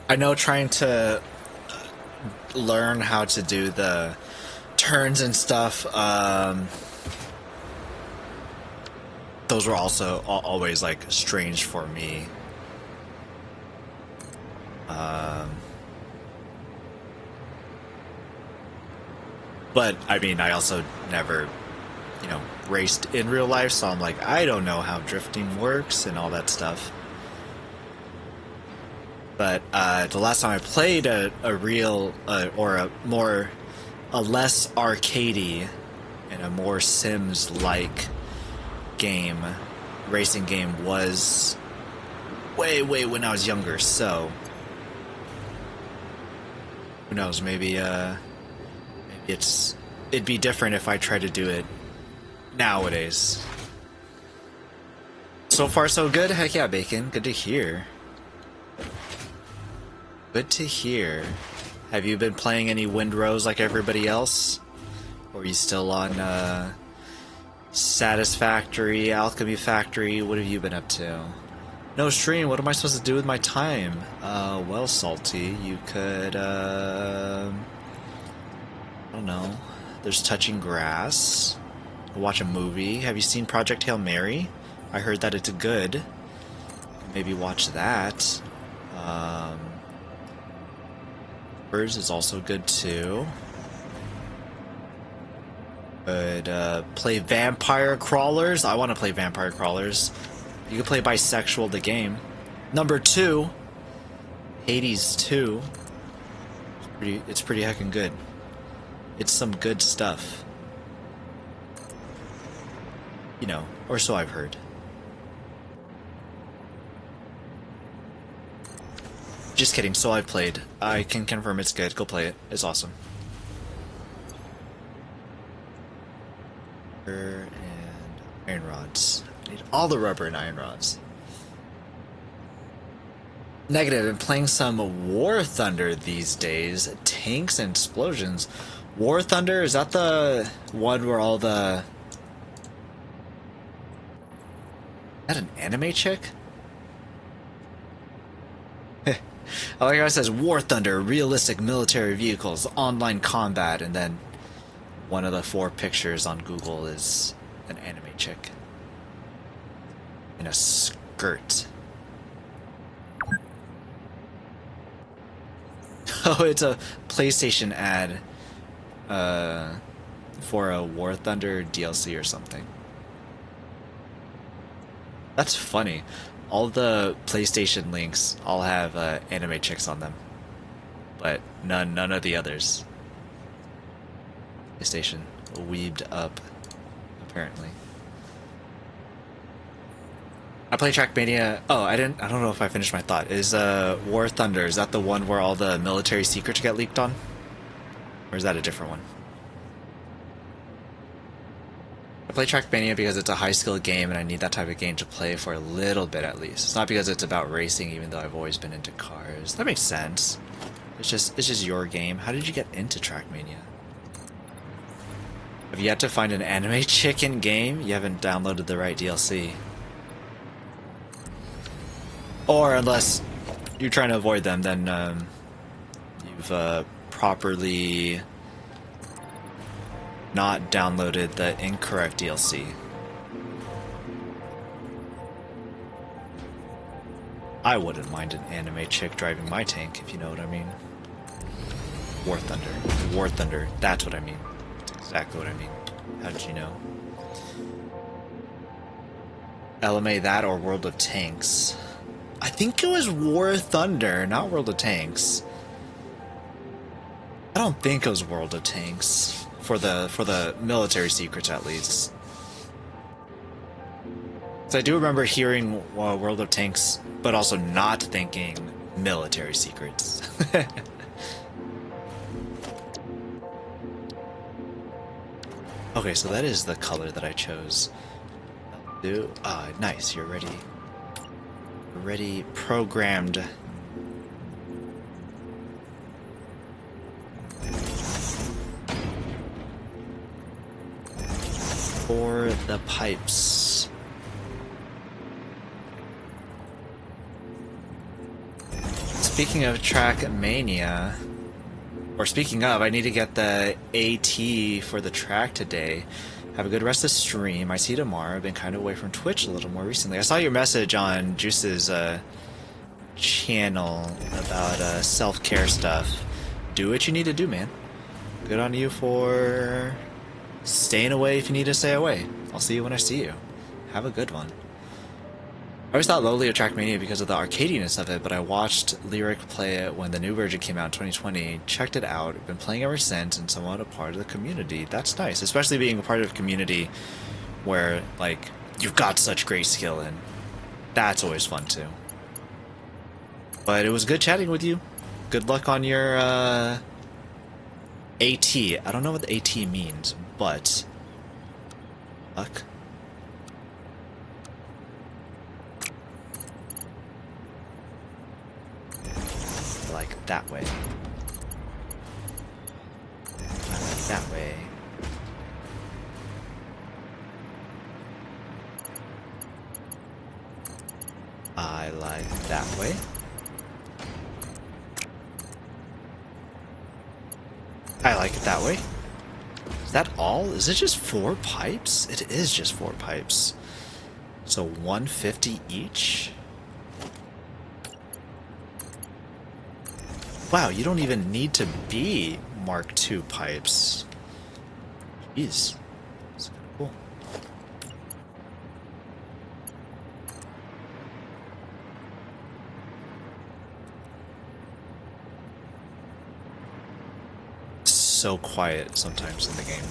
I know trying to learn how to do the turns and stuff, those were also always like strange for me. But I mean, I also never, raced in real life, so I'm like, I don't know how drifting works and all that stuff. But the last time I played a real or a less arcadey and a more Sims-like racing game was way when I was younger. So who knows? Maybe it'd be different if I try to do it nowadays. So far, so good. Heck yeah, Bacon. Good to hear. Good to hear. Have you been playing any Windrose like everybody else? Or are you still on Satisfactory, Alchemy Factory? What have you been up to? No stream, what am I supposed to do with my time? Well, Salty, you could, I don't know. There's touching grass. Watch a movie. Have you seen Project Hail Mary? I heard that it's good. Maybe watch that. Birds is also good too. Could play Vampire Crawlers. I want to play Vampire Crawlers. You can play Bisexual the game. Number 2, Hades 2. It's pretty heckin' good. It's some good stuff. Or so I've heard. Just kidding, so I've played. I can confirm it's good. Go play it. It's awesome. And iron rods. I need all the rubber and iron rods. Negative. I'm playing some War Thunder these days. Tanks and explosions. War Thunder, is that the one where all the... Is that an anime chick? I like how it says War Thunder, realistic military vehicles, online combat, and then one of the 4 pictures on Google is an anime chick in a skirt. Oh, it's a PlayStation ad for a War Thunder DLC or something. That's funny. All the PlayStation links all have anime chicks on them, but none of the others. PlayStation weebed up, apparently. I play Trackmania. Oh, I don't know if I finished my thought. Is War Thunder, is that the one where all the military secrets get leaked on, or is that a different one? I play Trackmania because it's a high-skill game and I need that type of game to play for a little bit at least. It's not because it's about racing, even though I've always been into cars. That makes sense. It's just your game. How did you get into Trackmania? Have you yet to find an anime chicken game? You haven't downloaded the right DLC. Or unless you're trying to avoid them, then you've properly not downloaded the incorrect DLC. I wouldn't mind an anime chick driving my tank, if you know what I mean. War Thunder. War Thunder. That's what I mean. That's exactly what I mean. How did you know? LMA that or World of Tanks? I think it was War Thunder, not World of Tanks. I don't think it was World of Tanks. For the military secrets, at least. So I do remember hearing World of Tanks, but also not thinking military secrets. Okay, so that is the color that I chose. Nice. You're ready. Ready, programmed. For the pipes. Speaking of Trackmania, or speaking of, I need to get the AT for the track today. Have a good rest of the stream. I see you tomorrow. I've been kind of away from Twitch a little more recently. I saw your message on Juice's channel about self-care stuff. Do what you need to do, man. Good on you for staying away if you need to stay away. I'll see you when I see you. Have a good one. I always thought lowly of Trackmania because of the arcadiness of it, but I watched Lyric play it when the new version came out in 2020, checked it out, been playing ever since, and somewhat a part of the community. That's nice, especially being a part of a community where, like, you've got such great skill in. That's always fun, too. But it was good chatting with you. Good luck on your, AT. I don't know what the AT means, but... luck. Like that way. I like that way. I like that way. I like it that way. Is that all? Is it just 4 pipes? It is just 4 pipes. So 150 each? Wow, you don't even need to be Mark II pipes. Jeez. That's kind of cool. So quiet sometimes in the game.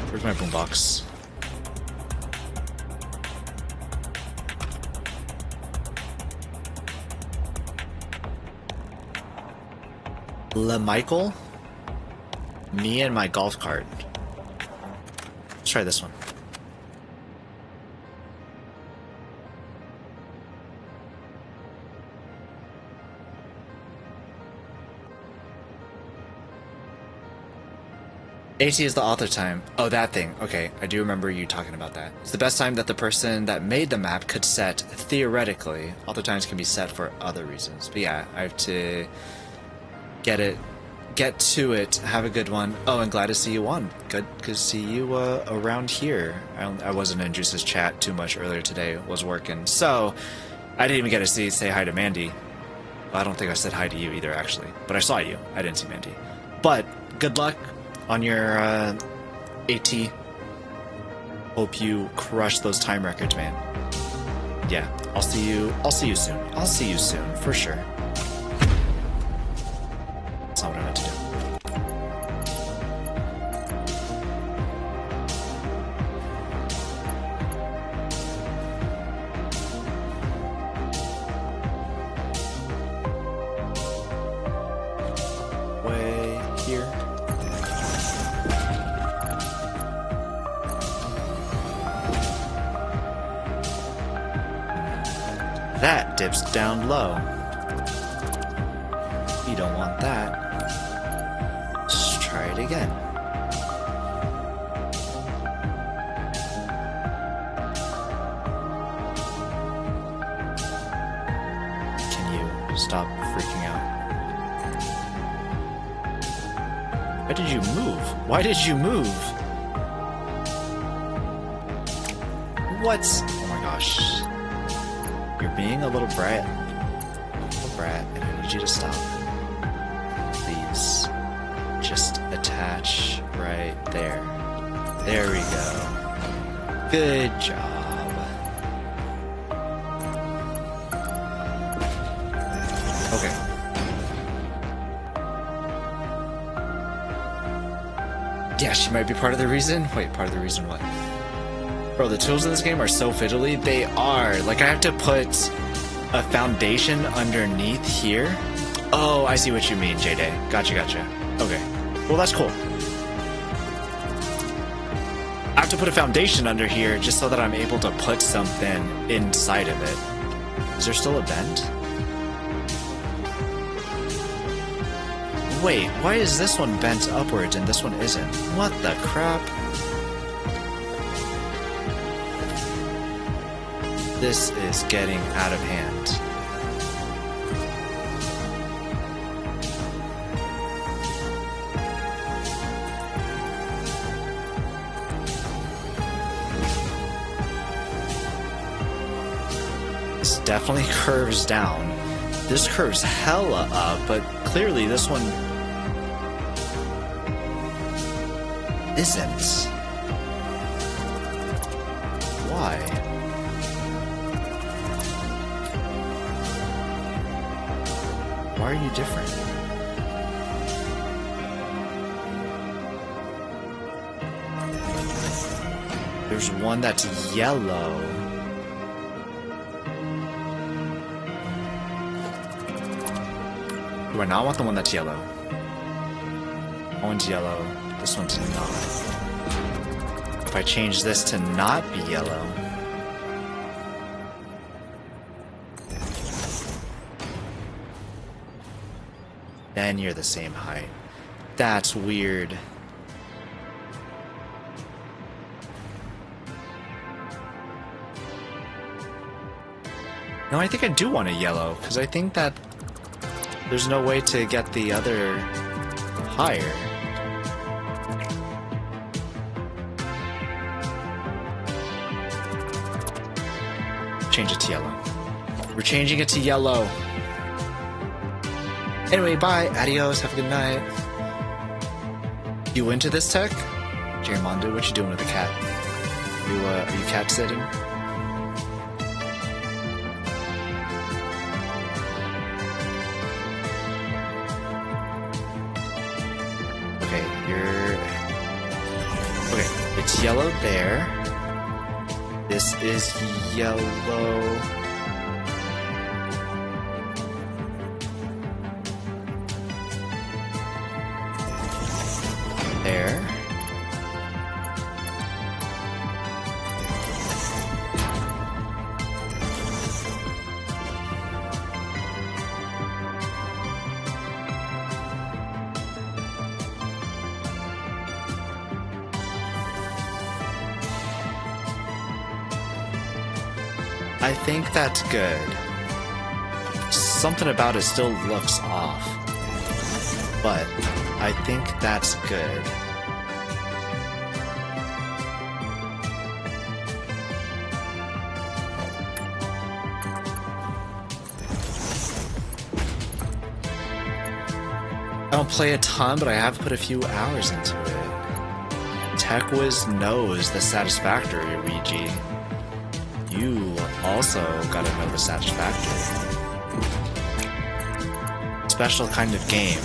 Where's my boombox? Michael? Me and my golf cart. Let's try this one. AT is the author time. Oh, that thing. Okay, I do remember you talking about that. It's the best time that the person that made the map could set, theoretically. Author times can be set for other reasons. But yeah, I have to get to it. Have a good one. Oh, and glad to see you on. Good to see you around here. I wasn't in Juice's chat too much earlier today. Was working. So, I didn't even get to say hi to Mandy. Well, I don't think I said hi to you either, actually. But I saw you. I didn't see Mandy. But, good luck on your AT. Hope you crush those time records, man. Yeah, I'll see you soon. I'll see you soon, for sure. That's not what I meant to do. Way here. That dips down low. You don't want that. Let's try it again. Can you stop freaking out? Why did you move? Why did you move? What? Oh my gosh. You're being a little brat. And I need you to stop. Please. Just attach right there. There we go. Good job. Okay. Yeah, she might be part of the reason. Wait, part of the reason what? Bro, the tools in this game are so fiddly. They are. Like, I have to put a foundation underneath here. Oh, I see what you mean, J-Day. Gotcha, gotcha. Okay. Well, that's cool. I have to put a foundation under here just so that I'm able to put something inside of it. Is there still a vent? Wait, why is this one bent upwards and this one isn't? What the crap? This is getting out of hand. This definitely curves down. This curves hella up, but clearly this one isn't. Why? Why are you different? There's one that's yellow. Do I not want the one that's yellow? That one's yellow. This one's not. If I change this to not be yellow, then you're the same height. That's weird. No, I think I do want a yellow, because I think that there's no way to get the other higher. Change it to yellow. We're changing it to yellow. Anyway, bye. Adios. Have a good night. You into this tech? Jerimondo, what you doing with the cat? Are you cat sitting? Okay, it's yellow there. This is yellow. There. I think that's good. Something about it still looks off, but I think that's good. I don't play a ton, but I have put a few hours into it. TechWiz knows the Satisfactory, Luigi. You also gotta know the Satisfactory. Special kind of game.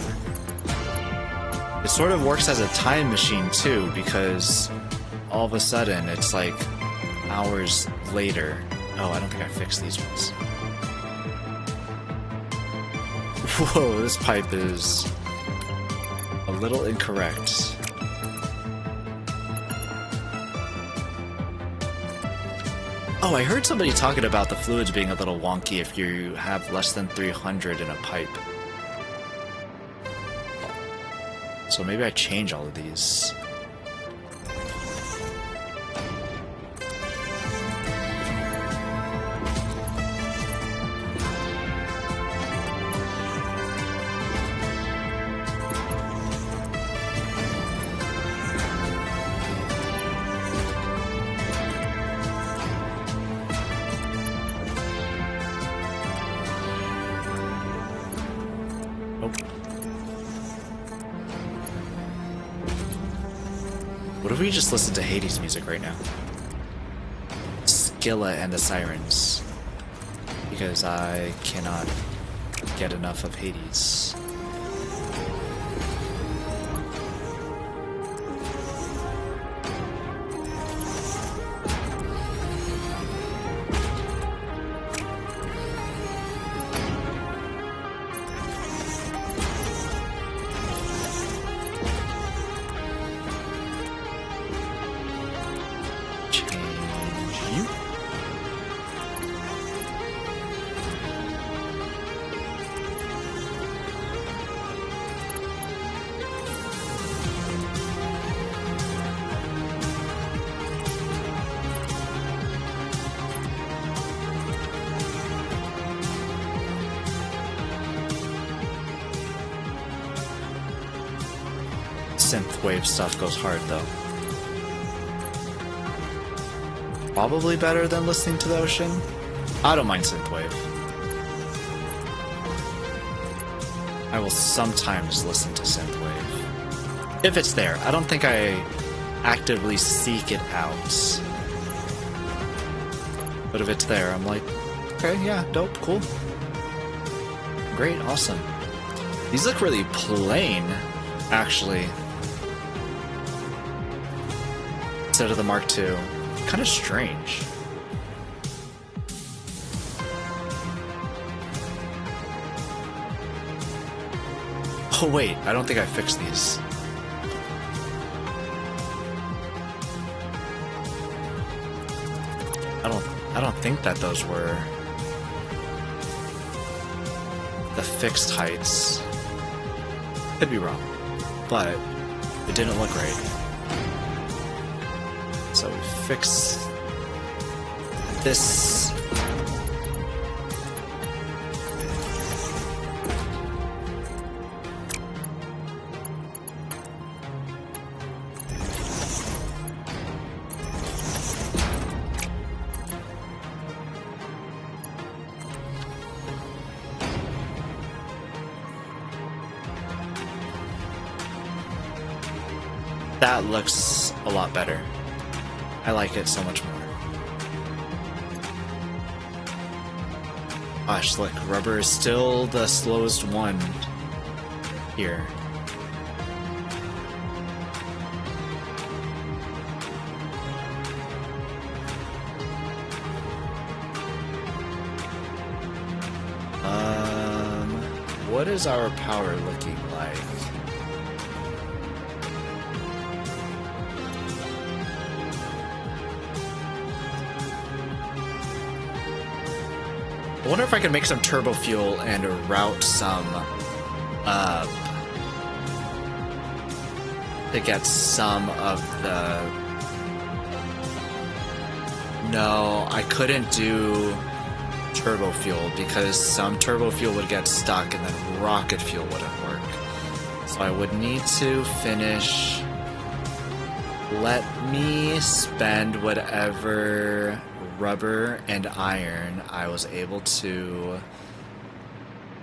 It sort of works as a time machine too, because all of a sudden it's like hours later. Oh, I don't think I fixed these ones. Whoa, this pipe is a little incorrect. Oh, I heard somebody talking about the fluids being a little wonky if you have less than 300 in a pipe. So maybe I change all of these. What if we just listen to Hades music right now? Skilla and the Sirens. Because I cannot get enough of Hades. synthwave stuff goes hard, though. Probably better than listening to the ocean. I don't mind synthwave. I will sometimes listen to synthwave. If it's there. I don't think I actively seek it out. But if it's there, I'm like, okay, yeah, dope, cool. Great, awesome. These look really plain, actually. Instead of the Mark II. Kind of strange. Oh wait, I don't think I fixed these. I don't think that those were the fixed heights. Could be wrong, but it didn't look right. So we fix this. That looks a lot better. I like it so much more. Gosh, look, rubber is still the slowest one here. What is our power looking like? I wonder if I can make some turbo fuel and route some to get some of the... No, I couldn't do turbo fuel because some turbo fuel would get stuck and then rocket fuel wouldn't work. So I would need to finish... Let me spend whatever rubber and iron I was able to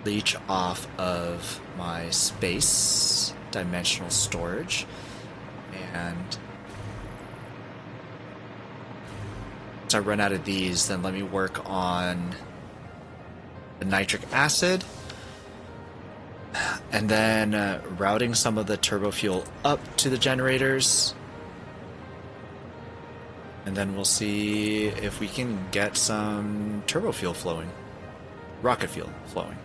leech off of my space dimensional storage, and once I run out of these, then let me work on the nitric acid and then routing some of the turbo fuel up to the generators. And then we'll see if we can get some turbo fuel flowing. Rocket fuel flowing.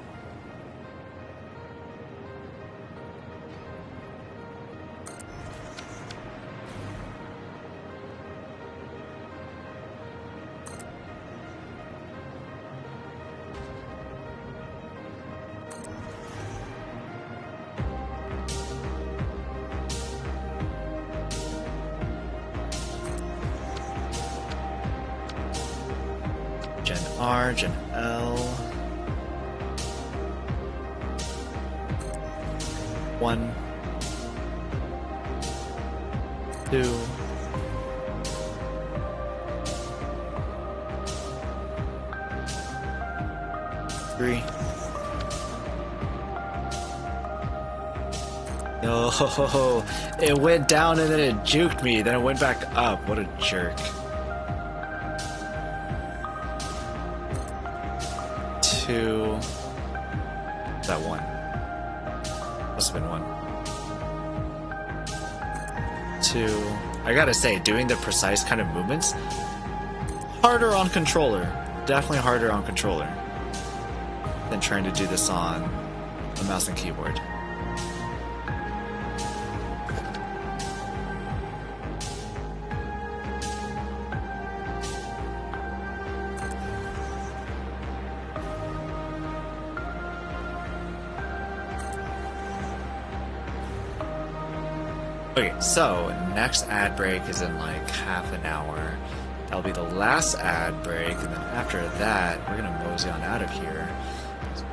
Gen R, Gen L. 1, 2. 3. No, it went down and then it juked me. Then it went back up. What a jerk. 2. That 1. Must have been 1. 2. I gotta say, doing the precise kind of movements, harder on controller. Definitely harder on controller than trying to do this on a mouse and keyboard. Okay, so next ad break is in like half an hour. That'll be the last ad break, and then after that, we're gonna mosey on out of here.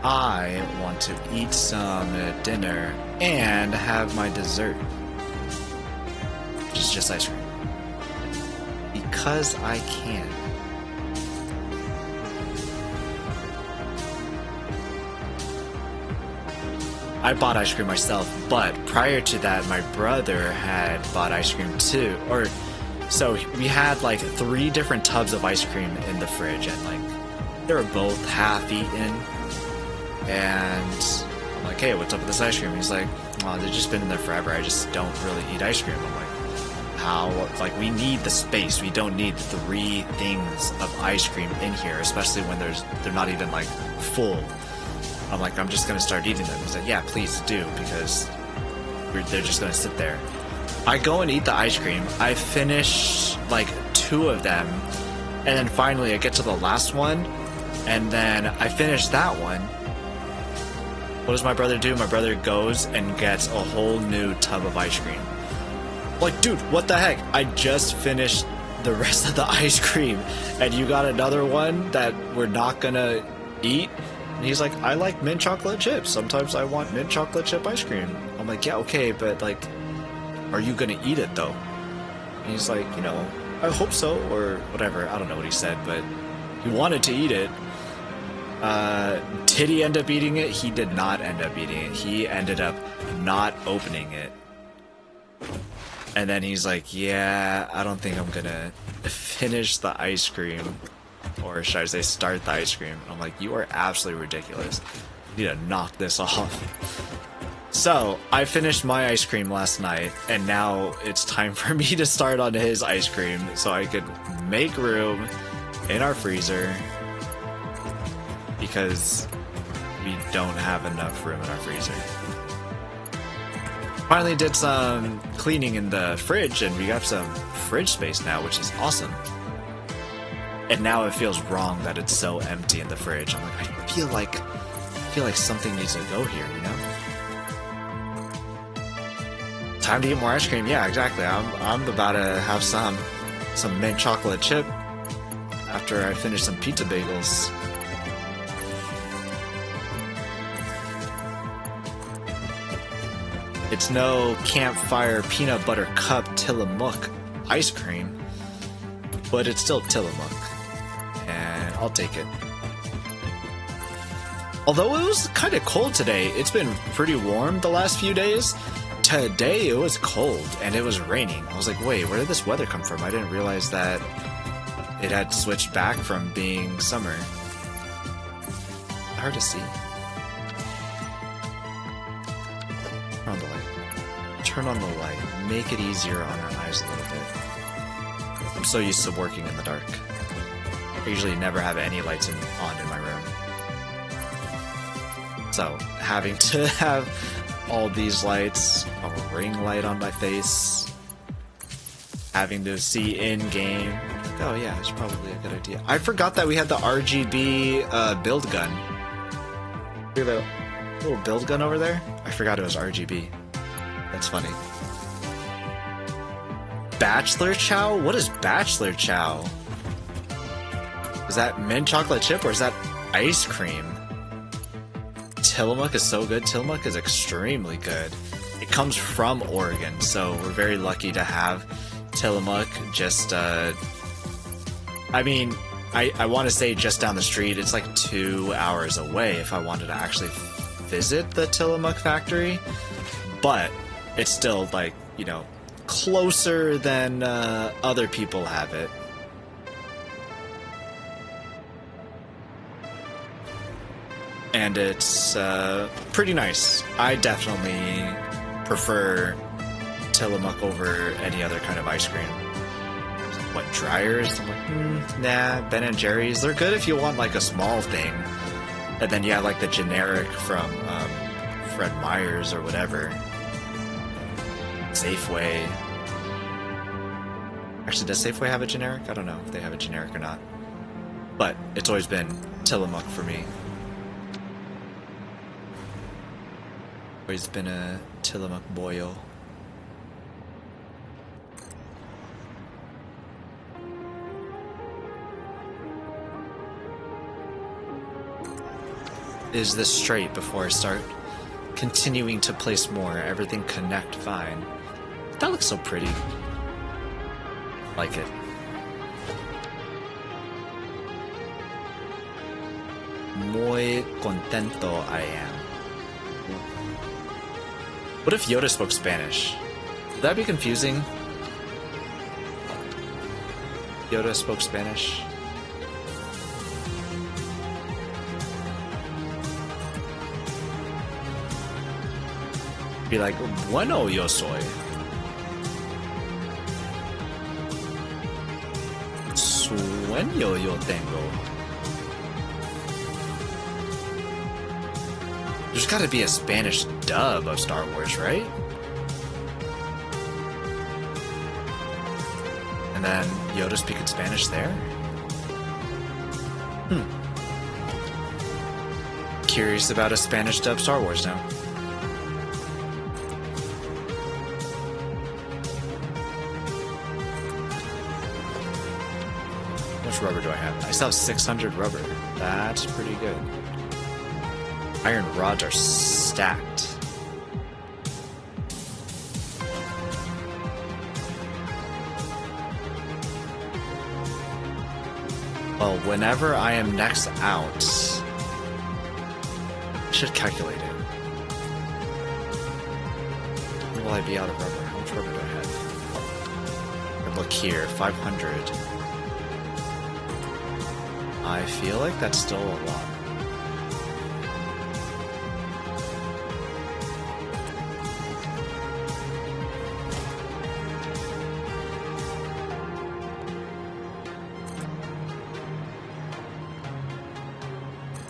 I want to eat some dinner and have my dessert. just ice cream. Because I can. I bought ice cream myself, but prior to that, my brother had bought ice cream too. So we had like 3 different tubs of ice cream in the fridge, and like they were both half eaten. And I'm like, hey, what's up with this ice cream? He's like, oh, they've just been in there forever. I just don't really eat ice cream. I'm like, how? Like, we need the space. We don't need 3 things of ice cream in here, especially when they're not even like full. I'm like, I'm just gonna start eating them. He's like, yeah, please do, because they're just gonna sit there. I go and eat the ice cream. I finish like 2 of them, and then finally I get to the last one, and then I finish that one. What does my brother do? My brother goes and gets a whole new tub of ice cream. Like, dude, what the heck? I just finished the rest of the ice cream, and you got another one that we're not gonna eat? And he's like, I like mint chocolate chips. Sometimes I want mint chocolate chip ice cream. I'm like, yeah, okay, but like, are you gonna eat it though? And he's like, you know, I hope so, or whatever. I don't know what he said, but he wanted to eat it. Did he end up eating it? He did not end up eating it. He ended up not opening it. And then he's like, yeah, I don't think I'm gonna finish the ice cream. Or should I say start the ice cream? I'm like, you are absolutely ridiculous. You need to knock this off. So, I finished my ice cream last night, and now it's time for me to start on his ice cream so I could make room in our freezer, because we don't have enough room in our freezer. Finally did some cleaning in the fridge, and we got some fridge space now, which is awesome. And now it feels wrong that it's so empty in the fridge. I'm like, I feel like something needs to go here, you know? Time to eat more ice cream. Yeah, exactly. I'm about to have some mint chocolate chip after I finish some pizza bagels. It's no campfire peanut butter cup Tillamook ice cream, but it's still Tillamook, and I'll take it. Although it was kind of cold today, it's been pretty warm the last few days. Today it was cold and it was raining. I was like, wait, where did this weather come from? I didn't realize that it had switched back from being summer. Hard to see. Turn on the light. Turn on the light. Make it easier on our eyes a little bit. I'm so used to working in the dark. I usually never have any lights on in my room. So, having to have all these lights, a ring light on my face, having to see in-game. Oh yeah, it's probably a good idea. I forgot that we had the RGB build gun. Look at that little build gun over there. I forgot it was RGB. That's funny. Bachelor Chow? What is Bachelor Chow? Is that mint chocolate chip or is that ice cream? Tillamook is so good. Tillamook is extremely good. It comes from Oregon, so we're very lucky to have Tillamook just, I mean, I want to say just down the street. It's like 2 hours away if I wanted to actually visit the Tillamook factory, but it's still, like, you know, closer than other people have it. And it's pretty nice. I definitely prefer Tillamook over any other kind of ice cream. What, dryers? I'm like, nah, Ben & Jerry's. They're good if you want like a small thing. And then you have like the generic from Fred Meyer's or whatever. Safeway. Actually, does Safeway have a generic? I don't know if they have a generic or not. But it's always been Tillamook for me. Always been a Tillamook boyo. Is this straight before I start continuing to place more? Everything connect fine. That looks so pretty. Like it. Muy contento I am. What if Yoda spoke Spanish? Would that be confusing? Yoda spoke Spanish? Be like, bueno yo soy. Sueño yo tengo. There's gotta be a Spanish dub of Star Wars, right? And then Yoda speaking Spanish there? Curious about a Spanish dub Star Wars now. How much rubber do I have? I still have 600 rubber. That's pretty good. Iron rods are stacked. Well, whenever I am next out, I should calculate it. When will I be out of rubber? How much rubber do I have? Or look here, 500. I feel like that's still a lot.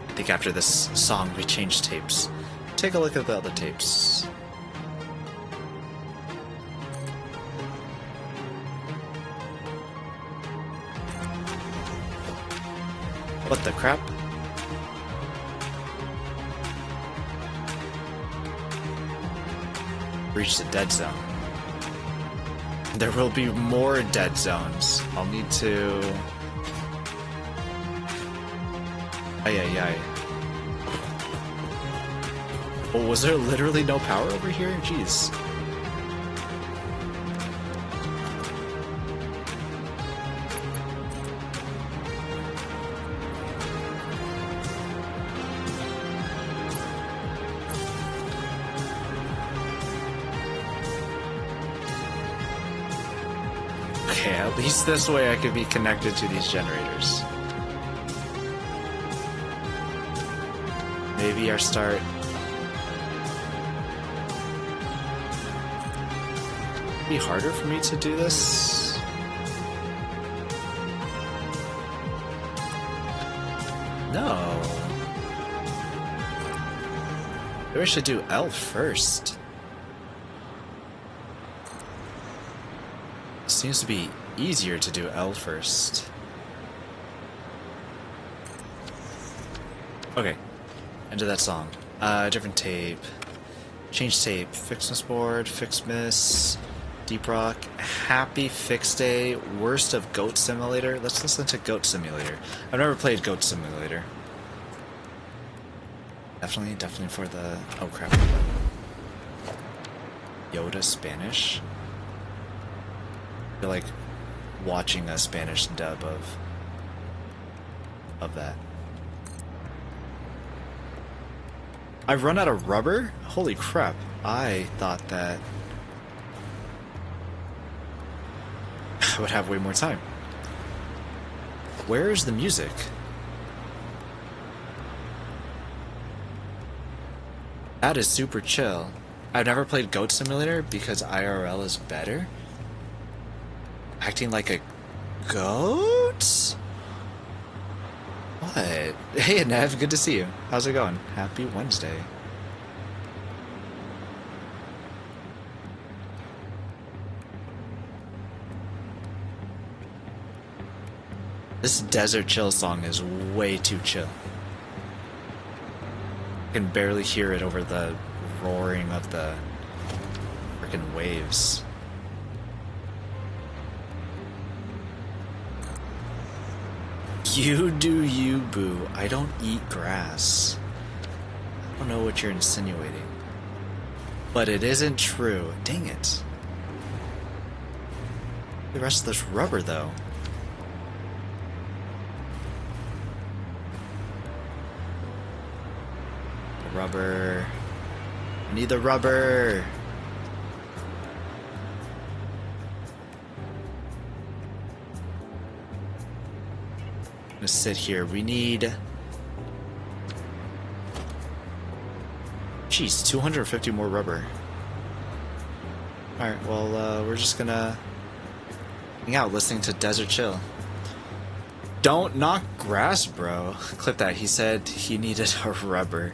I think after this song we change tapes. Take a look at the other tapes. What the crap? Reach the dead zone. There will be more dead zones. I'll need to... Ay, ay, ay. Oh, was there literally no power over here? Jeez. Okay, at least this way I could be connected to these generators. Maybe our start... It'd be harder for me to do this. No. Maybe I should do L first. Seems to be easier to do L first. Okay. End of that song. Different tape. Change tape. Fixness board. Fix miss. Deep rock. Happy fix day. Worst of Goat Simulator. Let's listen to Goat Simulator. I've never played Goat Simulator. Definitely for the... Oh crap. Yoda Spanish. I feel like watching a Spanish dub of that. I've run out of rubber? Holy crap. I thought that I would have way more time. Where is the music? That is super chill. I've never played Goat Simulator because IRL is better. Acting like a goat? What? Hey, Nev, good to see you. How's it going? Happy Wednesday. This Desert Chill song is way too chill. I can barely hear it over the roaring of the freaking waves. You do you, boo. I don't eat grass. I don't know what you're insinuating. But it isn't true. Dang it. The rest of this rubber, though. The rubber. I need the rubber. I'm gonna sit here. We need. Jeez, 250 more rubber. Alright, well, we're just gonna hang out listening to Desert Chill. Don't knock grass, bro. Clip that. He said he needed a rubber.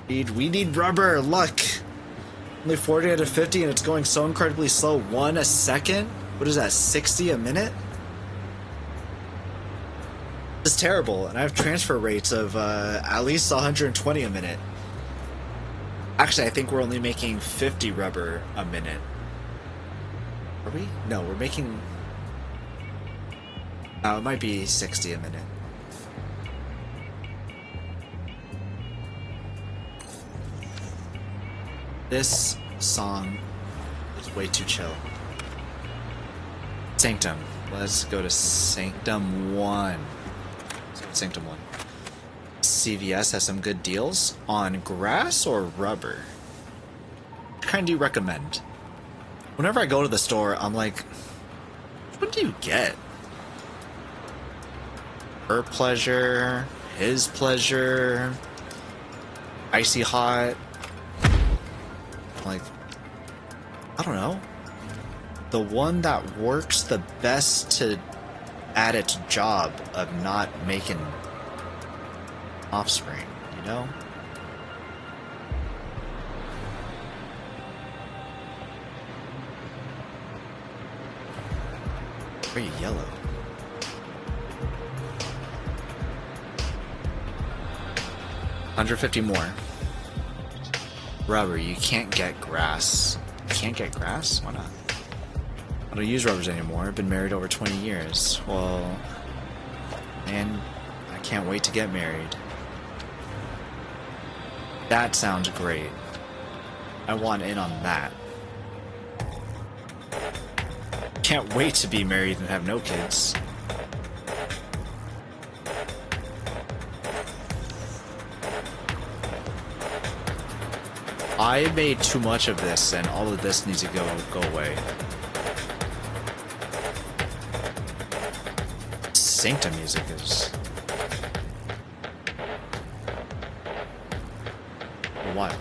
We need rubber. Look. Only 40 out of 50 and it's going so incredibly slow. 1 a second? What is that, 60 a minute? This is terrible. And I have transfer rates of at least 120 a minute. Actually, I think we're only making 50 rubber a minute. Are we? No, we're making... it might be 60 a minute. This song is way too chill. Sanctum. Let's go to Sanctum 1. Let's go to Sanctum 1. CVS has some good deals on grass or rubber. What kind do you recommend? Whenever I go to the store, I'm like, what do you get? Her pleasure, his pleasure, icy hot. Like, I don't know. The one that works the best to at its job of not making offspring, you know? Very yellow. $150 more. Rubber, you can't get grass. You can't get grass? Why not? I don't use rubbers anymore. I've been married over 20 years. Well, man, I can't wait to get married. That sounds great. I want in on that. Can't wait to be married and have no kids. I made too much of this, and all of this needs to go away. Sanctum music is wild.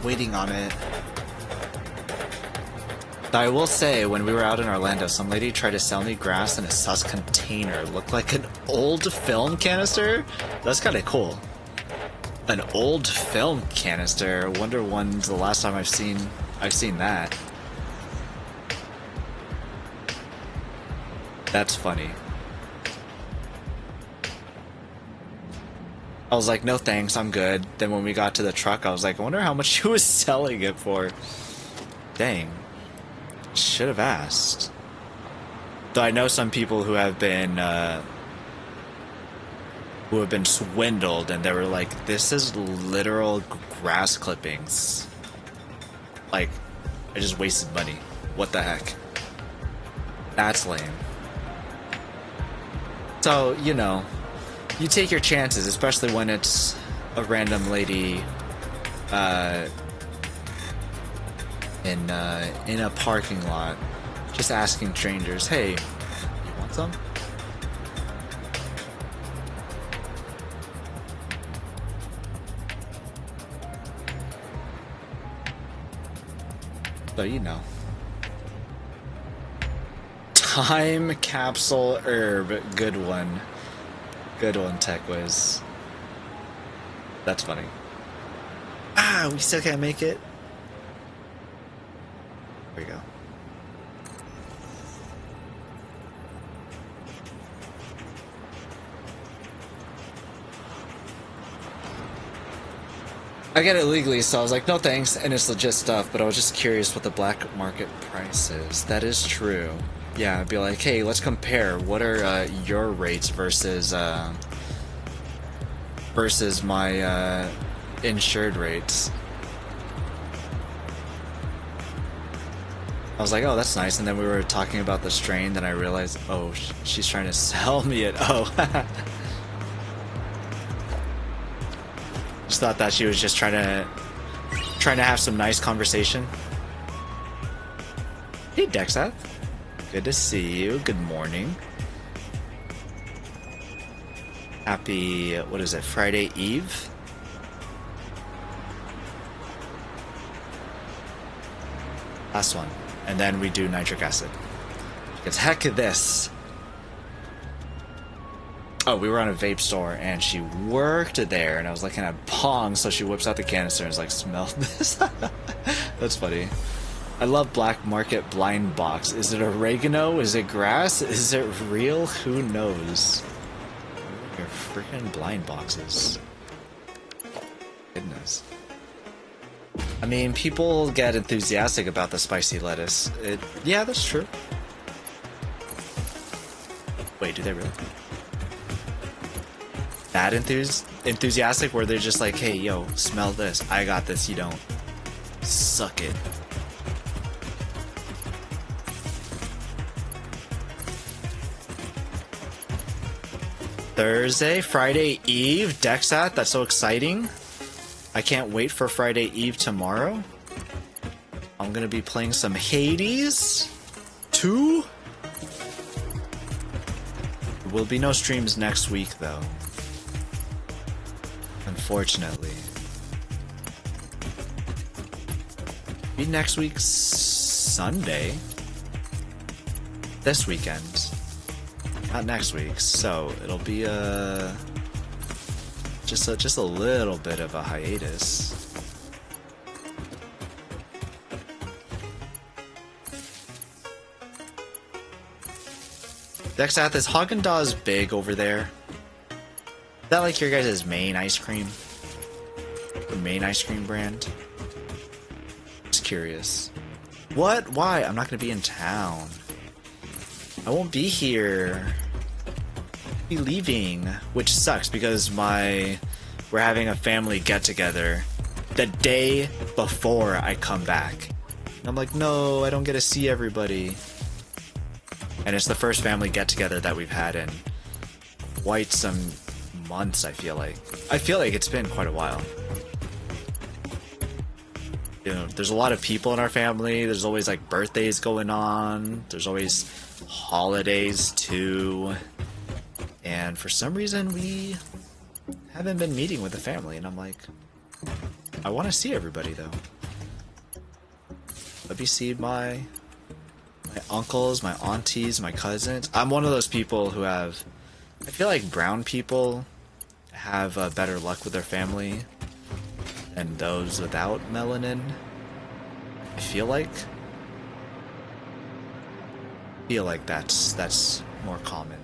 Waiting on it. I will say, when we were out in Orlando, some lady tried to sell me grass in a sus container. Looked like an old film canister? That's kind of cool. An old film canister. Wonder when's the last time I've seen that. That's funny. I was like, no thanks, I'm good. Then when we got to the truck, I was like, I wonder how much she was selling it for. Dang. Should have asked. Though I know some people who have been swindled, and they were like, this is literal grass clippings. Like, I just wasted money. What the heck? That's lame. So, you know, you take your chances, especially when it's a random lady in a parking lot, just asking strangers, hey, you want some? So, you know. Time capsule herb, good one. Good one, TechWiz. That's funny. We still can't make it. There we go. I get it legally, so I was like, no thanks, and it's legit stuff, but I was just curious what the black market price is. That is true. Yeah, be like, hey, let's compare. What are your rates versus my insured rates? I was like, oh, that's nice. And then we were talking about the strain. Then I realized, oh, she's trying to sell me it. Oh, just thought that she was just trying to have some nice conversation. Hey, Dexath. Good to see you. Good morning. Happy, what is it, Friday Eve? Last one. And then we do nitric acid. Because heck of this. Oh, we were on a vape store and she worked there and I was looking at Pong, so she whips out the canister and is like, smell this? That's funny. I love black market blind box. Is it oregano? Is it grass? Is it real? Who knows? Your freaking blind boxes. Goodness. I mean, people get enthusiastic about the spicy lettuce. Yeah, that's true. Wait, do they really? That enthusiastic where they're just like, hey, yo, smell this. I got this, you don't. Suck it. Thursday, Friday Eve, Dexat, that's so exciting. I can't wait for Friday Eve tomorrow. I'm gonna be playing some Hades 2. There will be no streams next week though. Unfortunately. Be next week's Sunday. This weekend. Not next week, so it'll be just a little bit of a hiatus. Dexath, is Haagen-Dazs big over there? Is that like your guys' main ice cream? The main ice cream brand? Just curious. What? Why? I'm not gonna be in town. I won't be here. I'll be leaving, which sucks because we're having a family get together the day before I come back. And I'm like, no, I don't get to see everybody. And it's the first family get together that we've had in quite some months, I feel like. I feel like it's been quite a while. You know, there's a lot of people in our family. There's always like birthdays going on. There's always holidays too, and for some reason we haven't been meeting with the family, and I'm like, I want to see everybody though. Let me see my uncles, my aunties, my cousins. I'm one of those people who I feel like brown people have better luck with their family than those without melanin. I feel like that's more common.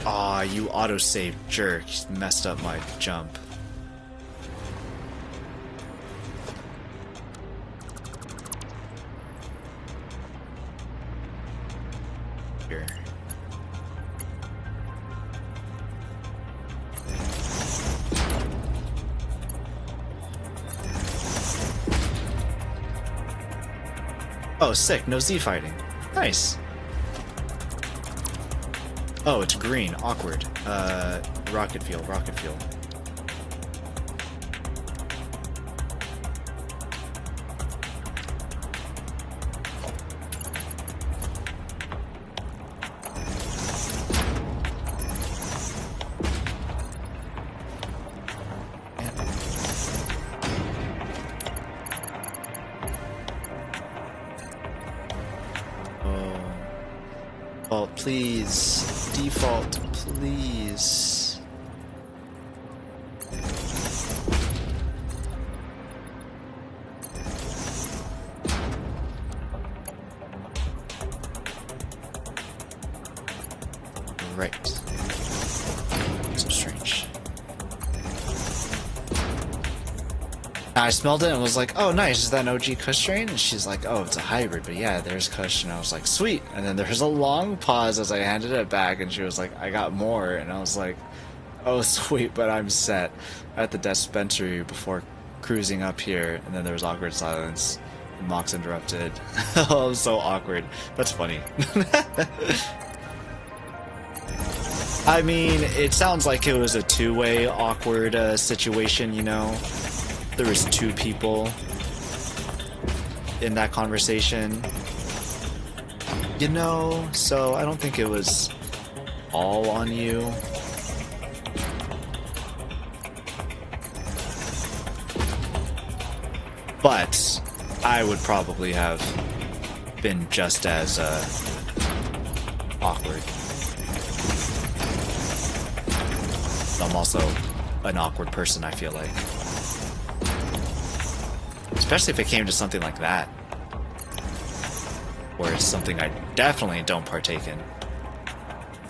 Aw, you autosave jerk. You messed up my jump. Here. Oh, sick. No Z fighting. Nice. Oh, it's green. Awkward. Rocket fuel. Rocket fuel. Please. Default, please. Right. So strange. I smelled it and was like, oh, nice, is that an OG Kush strain? And she's like, oh, it's a hybrid, but yeah, there's Kush. And I was like, sweet. And then there was a long pause as I handed it back, and she was like, I got more. And I was like, oh, sweet, but I'm set at the dispensary before cruising up here. And then there was awkward silence, and Mox interrupted. Oh, it was so awkward. That's funny. I mean, it sounds like it was a two-way awkward situation, you know? There was two people in that conversation, you know? So I don't think it was all on you. But I would probably have been just as awkward. I'm also an awkward person, I feel like. Especially if it came to something like that. Where it's something I definitely don't partake in.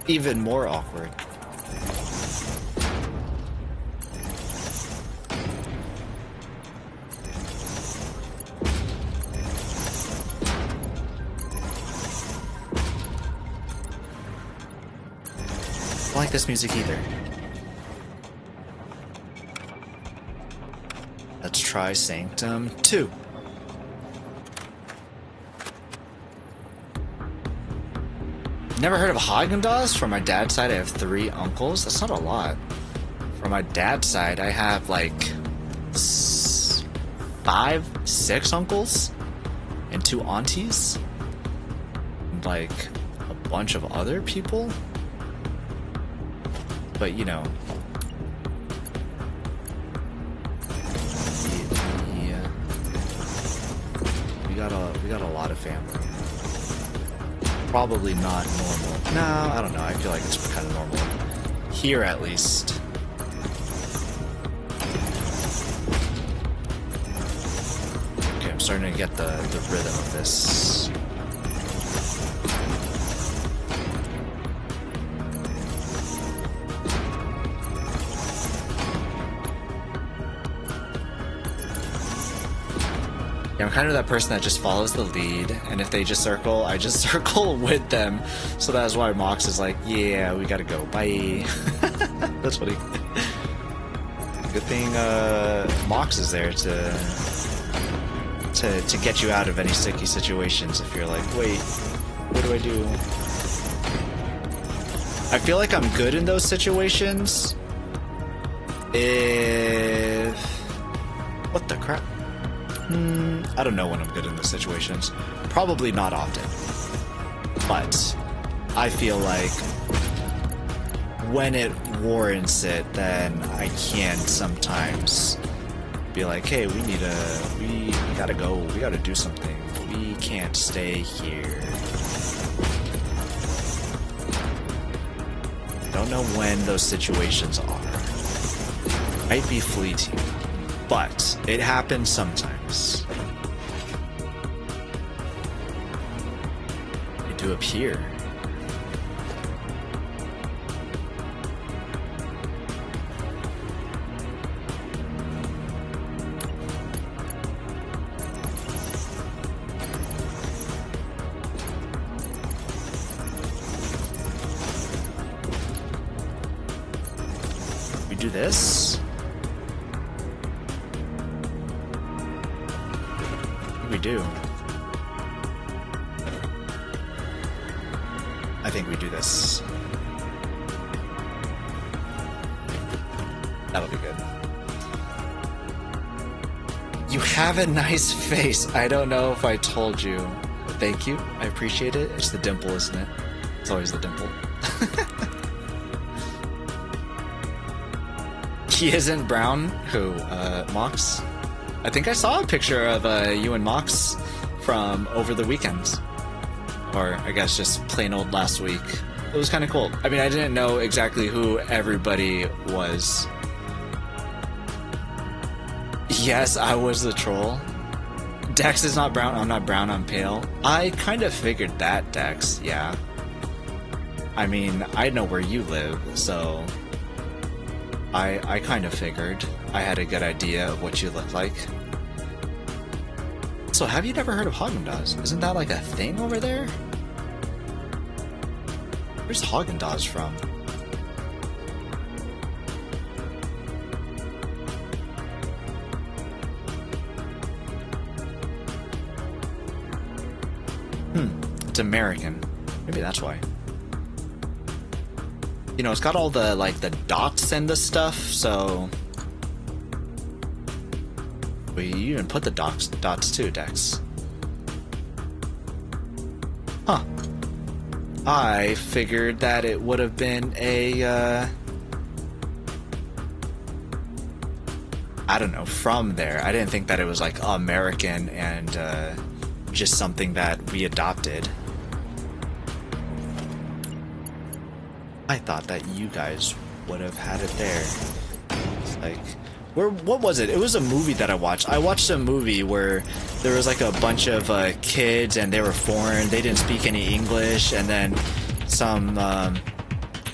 Even more awkward. I don't like this music either. Let's try Sanctum 2. Never heard of Haagen-Dazs? From my dad's side, I have 3 uncles. That's not a lot. From my dad's side, I have like 5, 6 uncles and 2 aunties. And like a bunch of other people. But you know. We got a lot of family. Probably not normal. No, I don't know. I feel like it's kind of normal. Here, at least. Okay, I'm starting to get the rhythm of this. Yeah, I'm kind of that person that just follows the lead, and if they just circle, I just circle with them. So that's why Mox is like, yeah, we gotta go, bye. That's funny. Good thing Mox is there to get you out of any sticky situations if you're like, wait, what do I do? I feel like I'm good in those situations if... What the crap? I don't know when I'm good in those situations. Probably not often. But I feel like when it warrants it, then I can sometimes be like, hey, we gotta go, we gotta do something. We can't stay here. Don't know when those situations are. Might be fleeting, but it happens sometimes. They do appear. We do this. We do. I think we do this. That'll be good. You have a nice face. I don't know if I told you. Thank you. I appreciate it. It's the dimple, isn't it? It's always the dimple. He isn't brown. Who? Mox? I think I saw a picture of you and Mox from over the weekend. Or I guess just plain old last week. It was kind of cool. I mean, I didn't know exactly who everybody was. Yes, I was the troll. Dex is not brown. I'm not brown, I'm pale. I kind of figured that, Dex, yeah. I mean, I know where you live, so... I kind of figured. I had a good idea of what you look like. So, have you never heard of Haagen-Dazs? Isn't that like a thing over there? Where's Haagen-Dazs from? It's American. Maybe that's why. You know, it's got all the, like, the dots and the stuff, so... Well, you even put the dots too, Dex. Huh. I figured that it would have been a, I don't know, from there. I didn't think that it was, like, American and, just something that we adopted. I thought that you guys would have had it there. It's like, what was it? It was a movie that I watched. I watched a movie where there was like a bunch of kids and they were foreign. They didn't speak any English, and then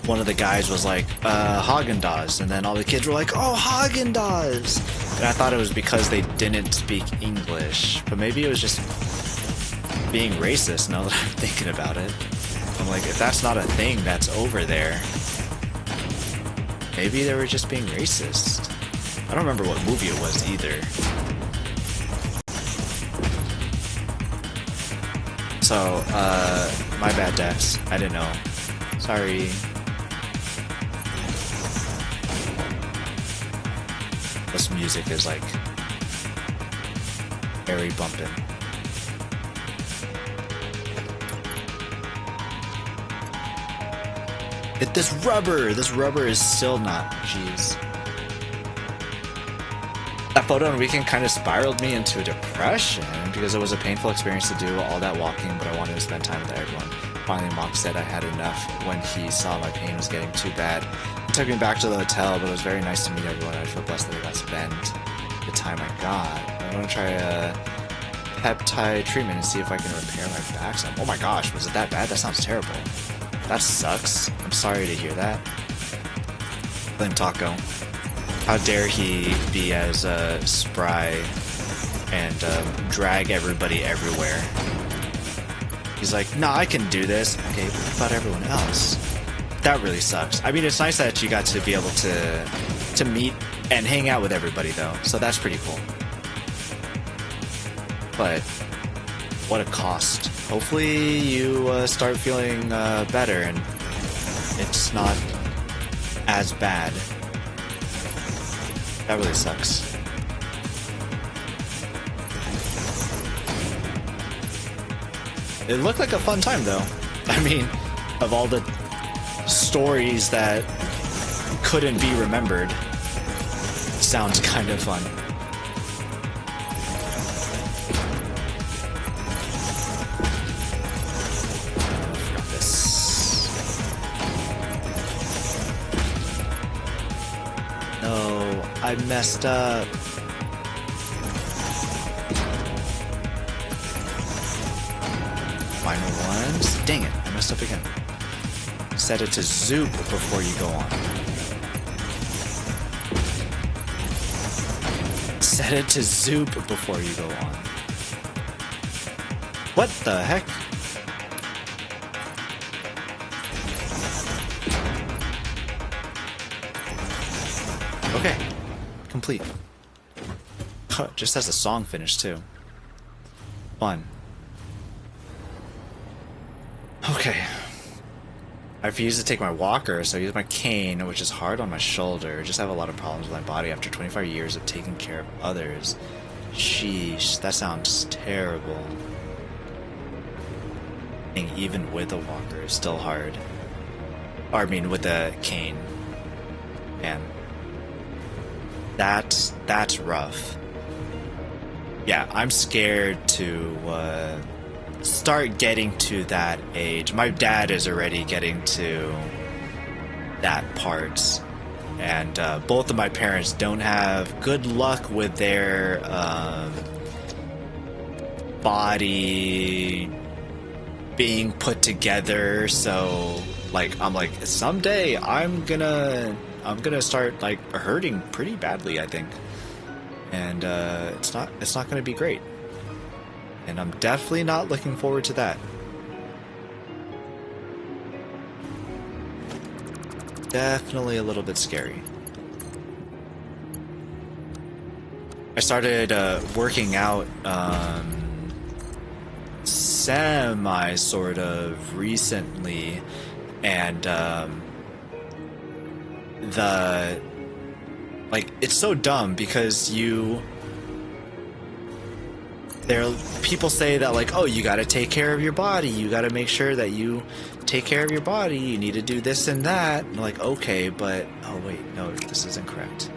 one of the guys was like, Haagen-Dazs, and then all the kids were like, oh, Haagen-Dazs! And I thought it was because they didn't speak English, but maybe it was just being racist now that I'm thinking about it. I'm like, if that's not a thing that's over there, maybe they were just being racist. I don't remember what movie it was either. So, my bad, Dex. I didn't know. Sorry. This music is like very bumping. Get this rubber! This rubber is still not. Jeez. That photo on Weekend kind of spiraled me into a depression because it was a painful experience to do all that walking, but I wanted to spend time with everyone. Finally, Mom said I had enough when he saw my pain was getting too bad. He took me back to the hotel, but it was very nice to meet everyone. I feel blessed that I got to spend the time I got. I want to try a peptide treatment and see if I can repair my back some. Oh my gosh, was it that bad? That sounds terrible. That sucks. I'm sorry to hear that. Blame Taco. How dare he be as spry and drag everybody everywhere. He's like, nah, I can do this. Okay, but what about everyone else? That really sucks. I mean, it's nice that you got to be able to meet and hang out with everybody, though. So that's pretty cool. But what a cost. Hopefully you start feeling better and it's not as bad. That really sucks. It looked like a fun time, though. I mean, of all the stories that couldn't be remembered, sounds kind of fun. No, I messed up. Final ones. Dang it, I messed up again. Set it to zoop before you go on. Set it to zoop before you go on. What the heck? Okay, complete. Just as the song finished too. Fun. Okay. I refuse to take my walker, so I use my cane, which is hard on my shoulder. I just have a lot of problems with my body after 25 years of taking care of others. Sheesh, that sounds terrible. And even with a walker, it's still hard. Or, I mean, with a cane. Man. That's rough. Yeah, I'm scared to start getting to that age. My dad is already getting to that part, and both of my parents don't have good luck with their body being put together. So, like, I'm like, someday I'm gonna I'm gonna start like hurting pretty badly, I think, and it's not gonna be great, and I'm definitely not looking forward to that. Definitely a little bit scary. I started working out semi sort of recently, and it's so dumb because people say that like, oh, you got to take care of your body, you got to make sure that you take care of your body, you need to do this and that, and like, okay, but oh wait, no, this is incorrect.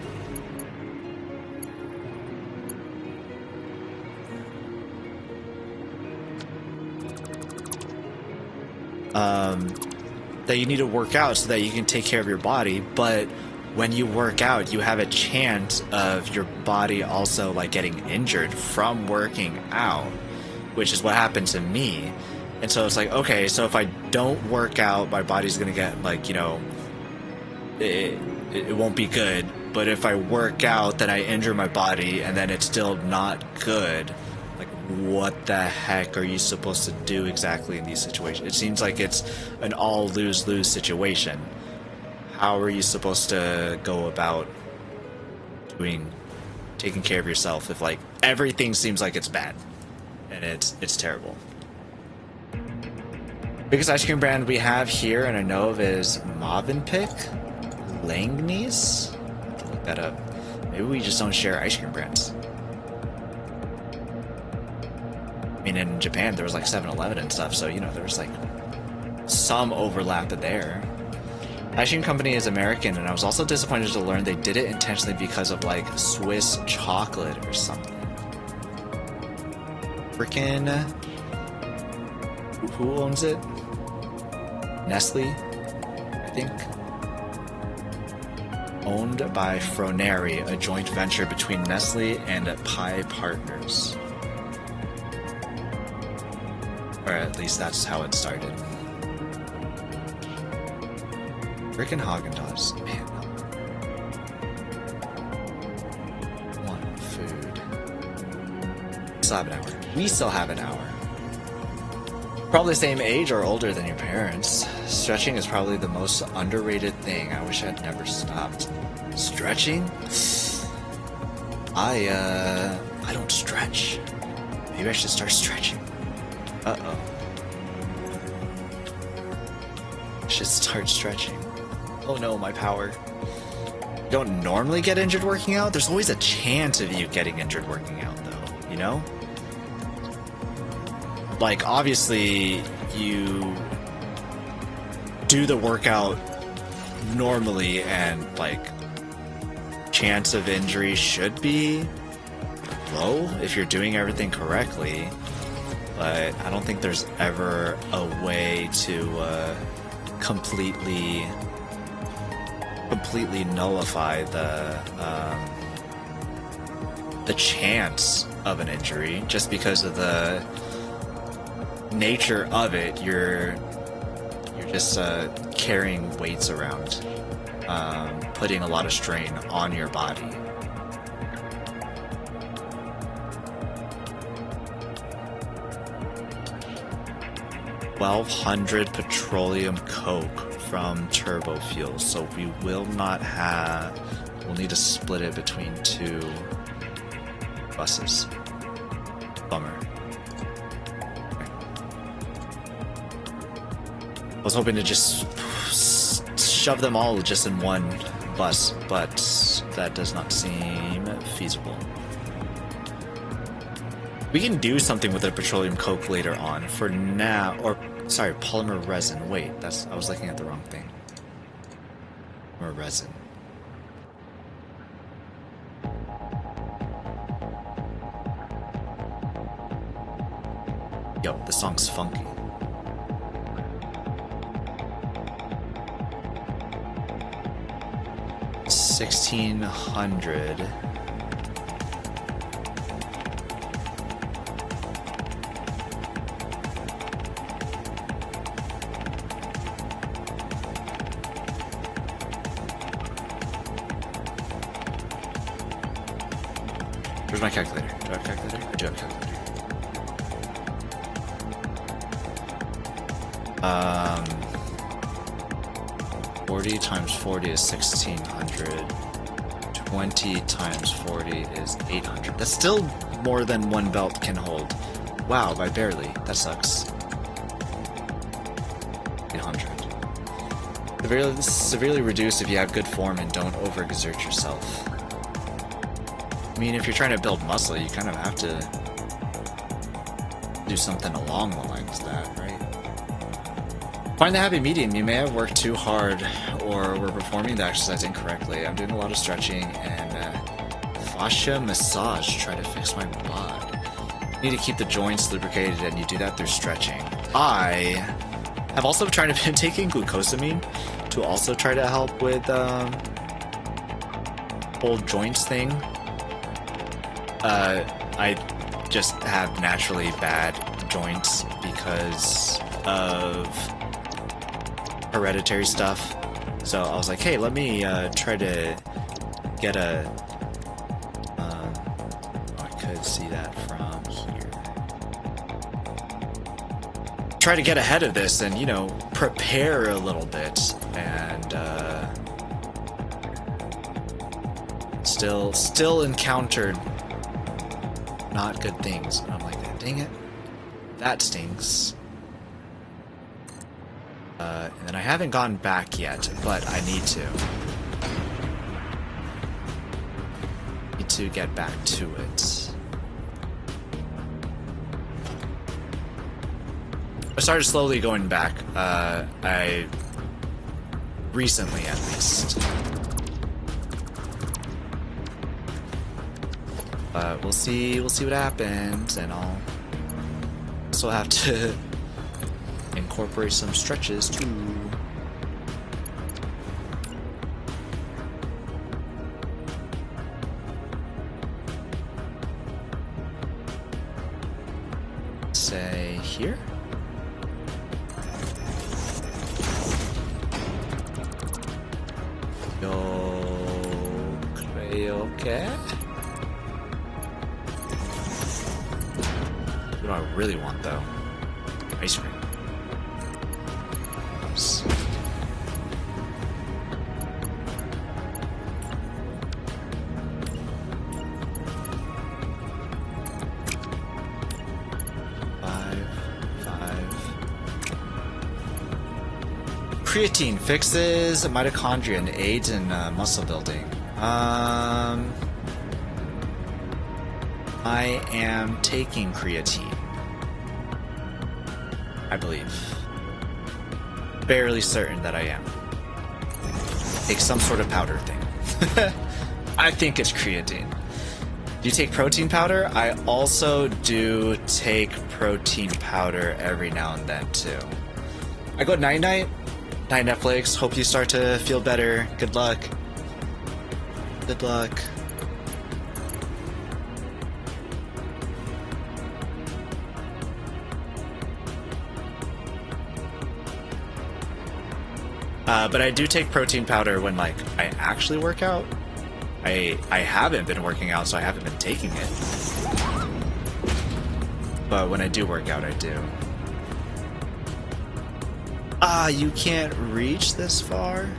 That you need to work out so that you can take care of your body, but when you work out, you have a chance of your body also like getting injured from working out, which is what happened to me. And so it's like, okay, so if I don't work out, my body's gonna get like, you know, it won't be good. But if I work out, then I injure my body, and then it's still not good. Like, what the heck are you supposed to do exactly in these situations? It seems like it's an all lose-lose situation. How are you supposed to go about taking care of yourself if like everything seems like it's bad and it's terrible? Biggest ice cream brand we have here and I know of is Movenpick, Langney's. I have to look that up. Maybe we just don't share ice cream brands. I mean, in Japan there was like 7-Eleven and stuff, so you know there was like some overlap there. Ice cream company is American, and I was also disappointed to learn they did it intentionally because of like Swiss chocolate or something. Frickin' who owns it? Nestle, I think. Owned by Froneri, a joint venture between Nestle and Pi Partners. Or at least that's how it started. Frickin' Haagen-Dazs. Man, no. Want food. Still have an hour. We still have an hour. Probably the same age or older than your parents. Stretching is probably the most underrated thing. I wish I'd never stopped. Stretching? I don't stretch. Maybe I should start stretching. Uh-oh. I should start stretching. Oh no, my power. You don't normally get injured working out? There's always a chance of you getting injured working out, though, you know? Like, obviously, you do the workout normally, and, like, chance of injury should be low if you're doing everything correctly. But I don't think there's ever a way to completely nullify the chance of an injury just because of the nature of it. You're just carrying weights around, putting a lot of strain on your body. $1,200 petroleum coke from turbo fuel, so we will not have. We'll need to split it between 2 buses. Bummer. Okay. I was hoping to just shove them all just in one bus, but that does not seem feasible. We can do something with the petroleum coke later on. For now, or sorry, polymer resin. Wait, I was looking at the wrong thing. Polymer resin. Yo, the song's funky. $1,600. Where's my calculator? Do I have a calculator? I do have a calculator. 40 times 40 is 1600. 20 times 40 is 800. That's still more than one belt can hold. Wow, by barely. That sucks. 800. Severely reduced if you have good form and don't overexert yourself. I mean, if you're trying to build muscle, you kind of have to do something along the lines of that, right? Find the happy medium. You may have worked too hard or were performing the exercise incorrectly. I'm doing a lot of stretching and fascia massage. Try to fix my butt. You need to keep the joints lubricated, and you do that through stretching. I have also been taking glucosamine to also try to help with whole joints thing. I just have naturally bad joints because of hereditary stuff. So I was like, hey, let me try to get a... oh, I could see that from here. Try to get ahead of this and, you know, prepare a little bit. And still encountered not good things. And I'm like, dang it, that stinks. And then I haven't gone back yet, but I need to. Need to get back to it. I started slowly going back. I recently, at least. But we'll see what happens, and I'll also have to incorporate some stretches too. Say here. Yo creo que. What do I really want though? Ice cream. Oops. Creatine fixes mitochondria and aids in muscle building. I am taking creatine, I believe. Barely certain that I am. Take some sort of powder thing. I think it's creatine. Do you take protein powder? I also do take protein powder every now and then too. I go night night. Night Netflix. Hope you start to feel better. Good luck. Good luck. But I do take protein powder when, like, I actually work out. I haven't been working out, so I haven't been taking it. But when I do work out, I do. Ah, you can't reach this far?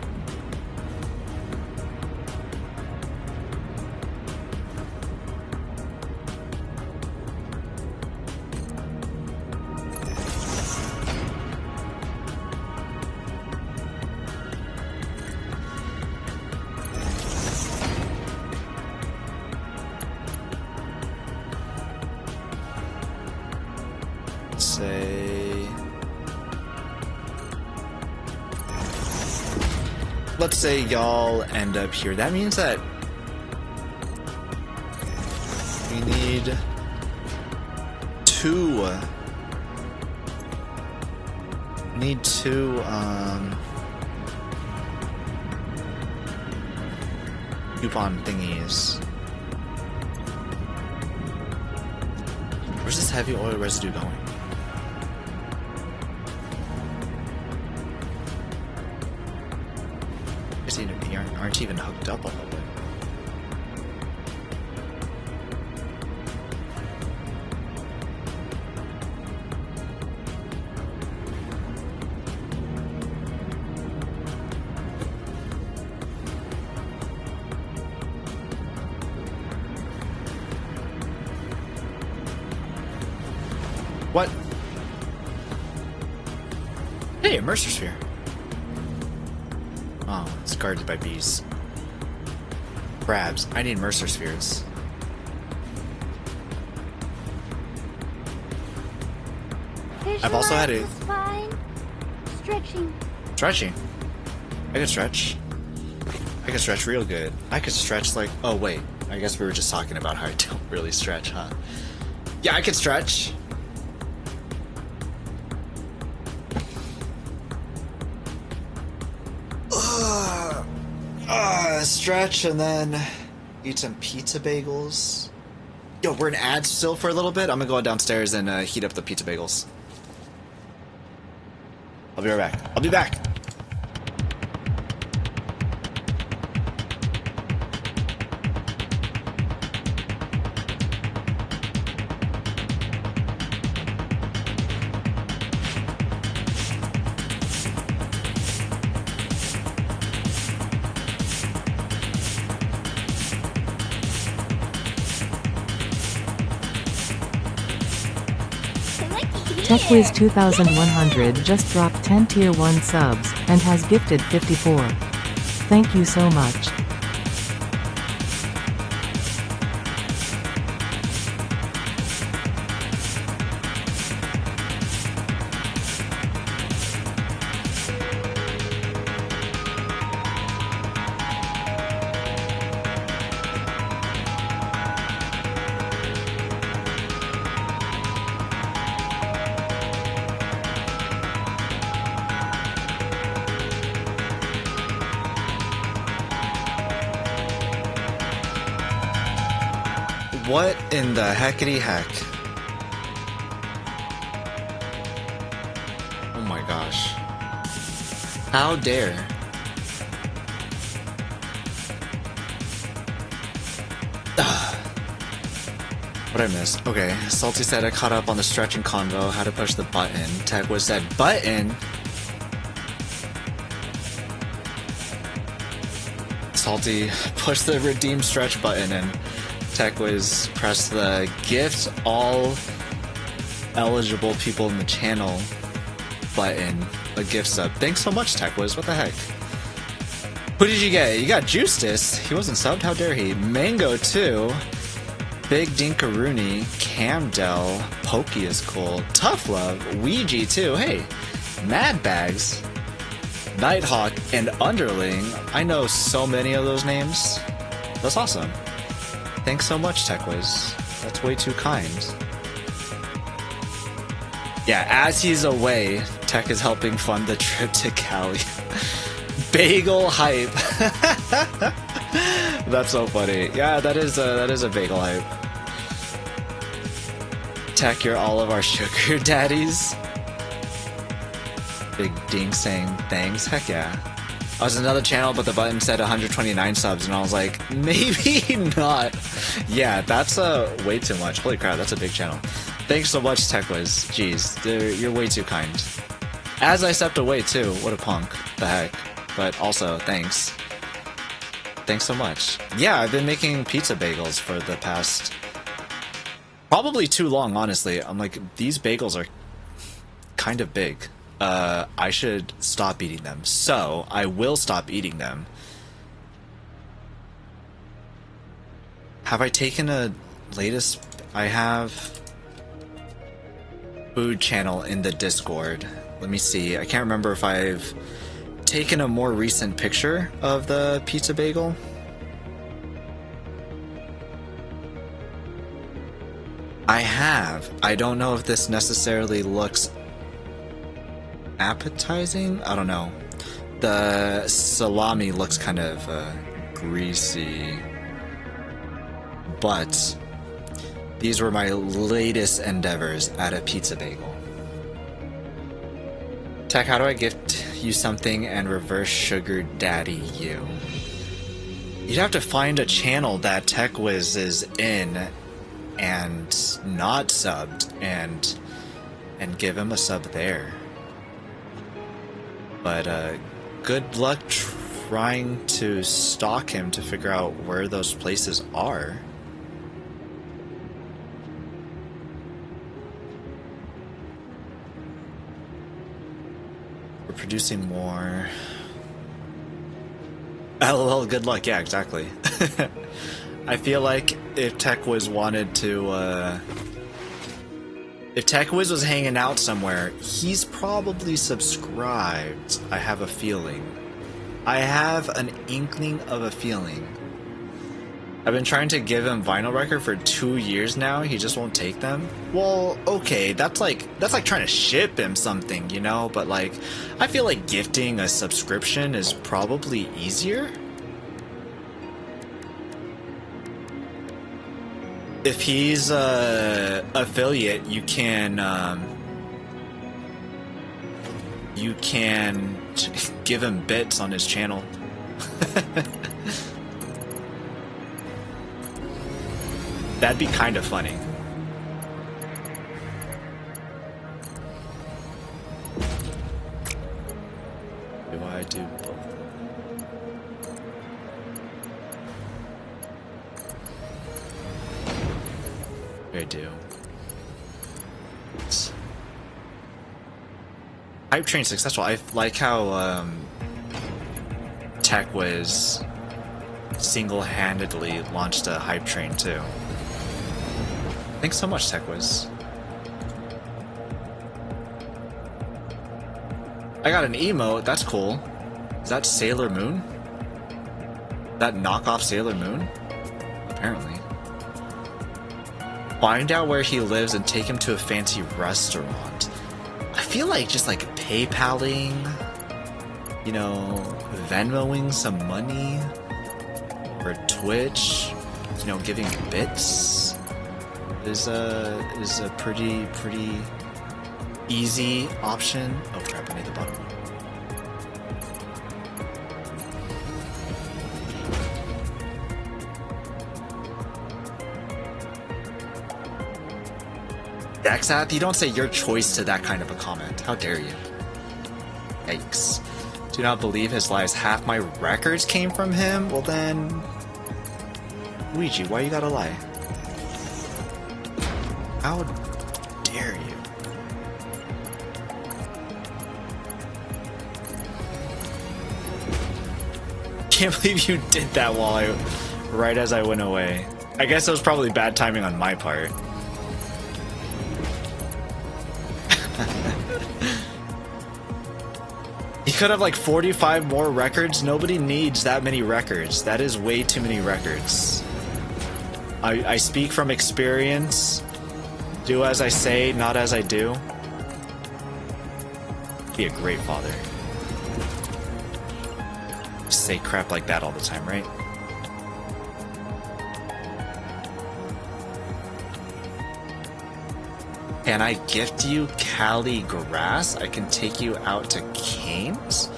Let's say y'all end up here. That means that we need two coupon thingies. Where's this heavy oil residue going? Aren't even hooked up all the way. Hey, a Mercer Sphere. Oh, it's guarded by bees. Crabs. I need Mercer Spheres. I've also had Visualize it. the spine. Stretching. Stretching. I can stretch. I can stretch real good. I could stretch like... Oh, wait. I guess we were just talking about how I don't really stretch, huh? Yeah, I can stretch. Stretch and then eat some pizza bagels. Yo, we're in ads still for a little bit. I'm gonna go downstairs and heat up the pizza bagels. I'll be right back. I'll be back. TechWiz 2100 just dropped 10 tier 1 subs, and has gifted 54. Thank you so much. What in the heckity heck? Oh my gosh. How dare. What'd I miss? Okay, Salty said I caught up on the stretching convo, how to push the button. TechWiz said, button? Salty pushed the redeem stretch button and TechWiz pressed the gift all eligible people in the channel button, a gift sub. Thanks so much, TechWiz. What the heck? Who did you get? You got Justus. He wasn't subbed. How dare he? Mango 2. Big Dinkaroony. Camdell. Pokey is cool. Tough Love. Ouija 2. Hey. Mad Bags. Nighthawk and Underling. I know so many of those names. That's awesome. Thanks so much, TechWiz. That's way too kind. Yeah, as he's away, Tech is helping fund the trip to Cali. Bagel hype. That's so funny. Yeah, that is a bagel hype. Tech, you're all of our sugar daddies. Big Dink saying thanks. Heck yeah. I was in another channel, but the button said 129 subs, and I was like, maybe not. Yeah, that's way too much. Holy crap, that's a big channel. Thanks so much, TechWiz. Jeez, you're way too kind. As I stepped away, too. What a punk. The heck. But also, thanks. Thanks so much. Yeah, I've been making pizza bagels for the past... probably too long, honestly. I'm like, these bagels are kind of big. I should stop eating them. So, I will stop eating them. Have I taken a latest... I have... food channel in the Discord. Let me see. I can't remember if I've taken a more recent picture of the pizza bagel. I have. I don't know if this necessarily looks appetizing? I don't know. The salami looks kind of greasy. But these were my latest endeavors at a pizza bagel. Tech, how do I gift you something and reverse sugar daddy you? You'd have to find a channel that TechWiz is in and not subbed and give him a sub there. But good luck trying to stalk him to figure out where those places are. producing more. LOL, good luck. Yeah, exactly. I feel like if TechWiz wanted to, if TechWiz was hanging out somewhere, he's probably subscribed. I have a feeling. I have an inkling of a feeling. I've been trying to give him vinyl record for 2 years now. He just won't take them. Well, okay, that's like trying to ship him something, you know? But like, I feel like gifting a subscription is probably easier. If he's a affiliate, you can give him bits on his channel. That'd be kind of funny. Do I do both? I do. Hype train successful. I like how TechWiz single-handedly launched a hype train too. Thanks so much, TechWiz. I got an emote. That's cool. Is that Sailor Moon? That knockoff Sailor Moon? Apparently. Find out where he lives and take him to a fancy restaurant. I feel like just like PayPaling, you know, Venmoing some money, or Twitch, you know, giving bits is a pretty easy option. Oh crap! I made the bottom one. Daxath, you don't say your choice to that kind of a comment. How dare you? Yikes. Do not believe his lies. Half my records came from him? Well then... Luigi, why you gotta lie? How dare you? Can't believe you did that while right as I went away. I guess it was probably bad timing on my part. He could have like 45 more records. Nobody needs that many records. That is way too many records. I speak from experience. Do as I say, not as I do. Be a great father. Say crap like that all the time, right? Can I gift you Cali grass? I can take you out to Cane's?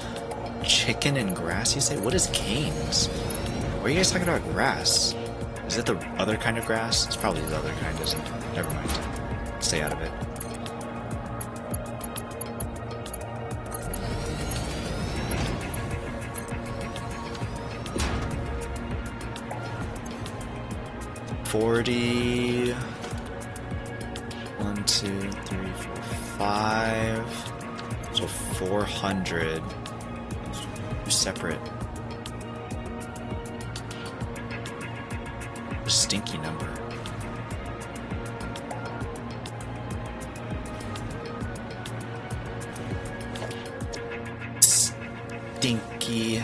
Chicken and grass, you say? What is Cane's? Why are you guys talking about grass? Is it the other kind of grass? It's probably the other kind, isn't it? Never mind. Stay out of it. $40... 1, 2, 3, 4, 5. So 400. Separate. A stinky number. Stinky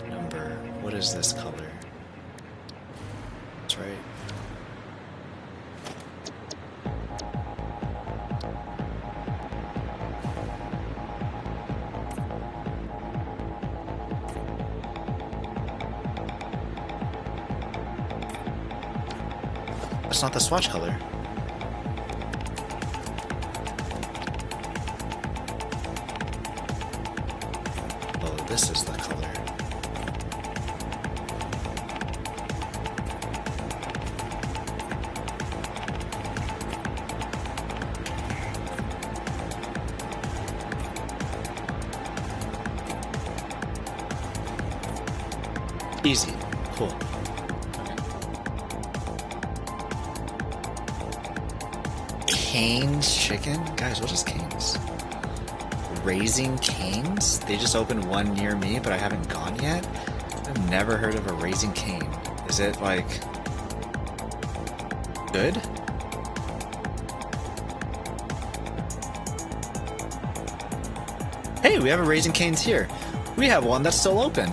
number. What is this color? That's right. That's not the swatch color. Oh, this is the color. Easy. Cool. Cane's chicken? Guys, what is Cane's? Raising Cane's? They just opened one near me, but I haven't gone yet? I've never heard of a Raising Cane. Is it, like, good? Hey, we have a Raising Cane's here. We have one that's still open.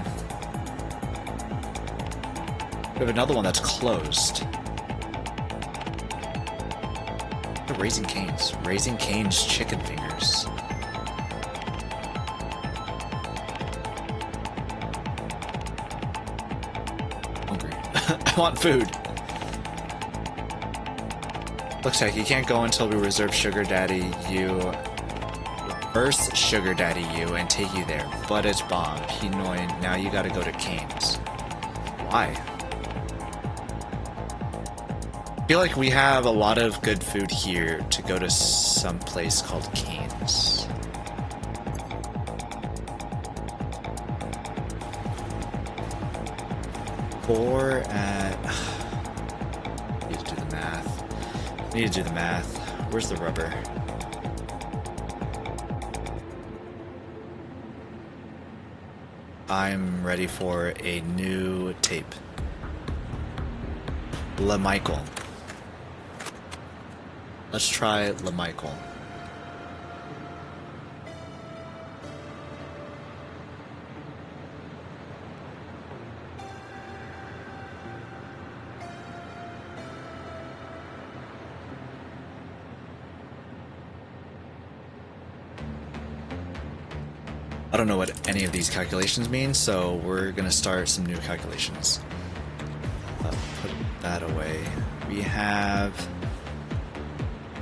We have another one that's closed. Raising Cane's. Raising Cane's chicken fingers. Hungry. I want food. Looks like you can't go until we reserve Sugar Daddy you. Reverse Sugar Daddy you and take you there. But it's bomb. P-Noy, now you gotta go to Cane's. Why? I feel like we have a lot of good food here to go to some place called Cane's. Four at... Need to do the math. Need to do the math. Where's the rubber? I'm ready for a new tape. LeMichael. Let's try LeMichael. I don't know what any of these calculations mean, so we're gonna start some new calculations. Put that away. We have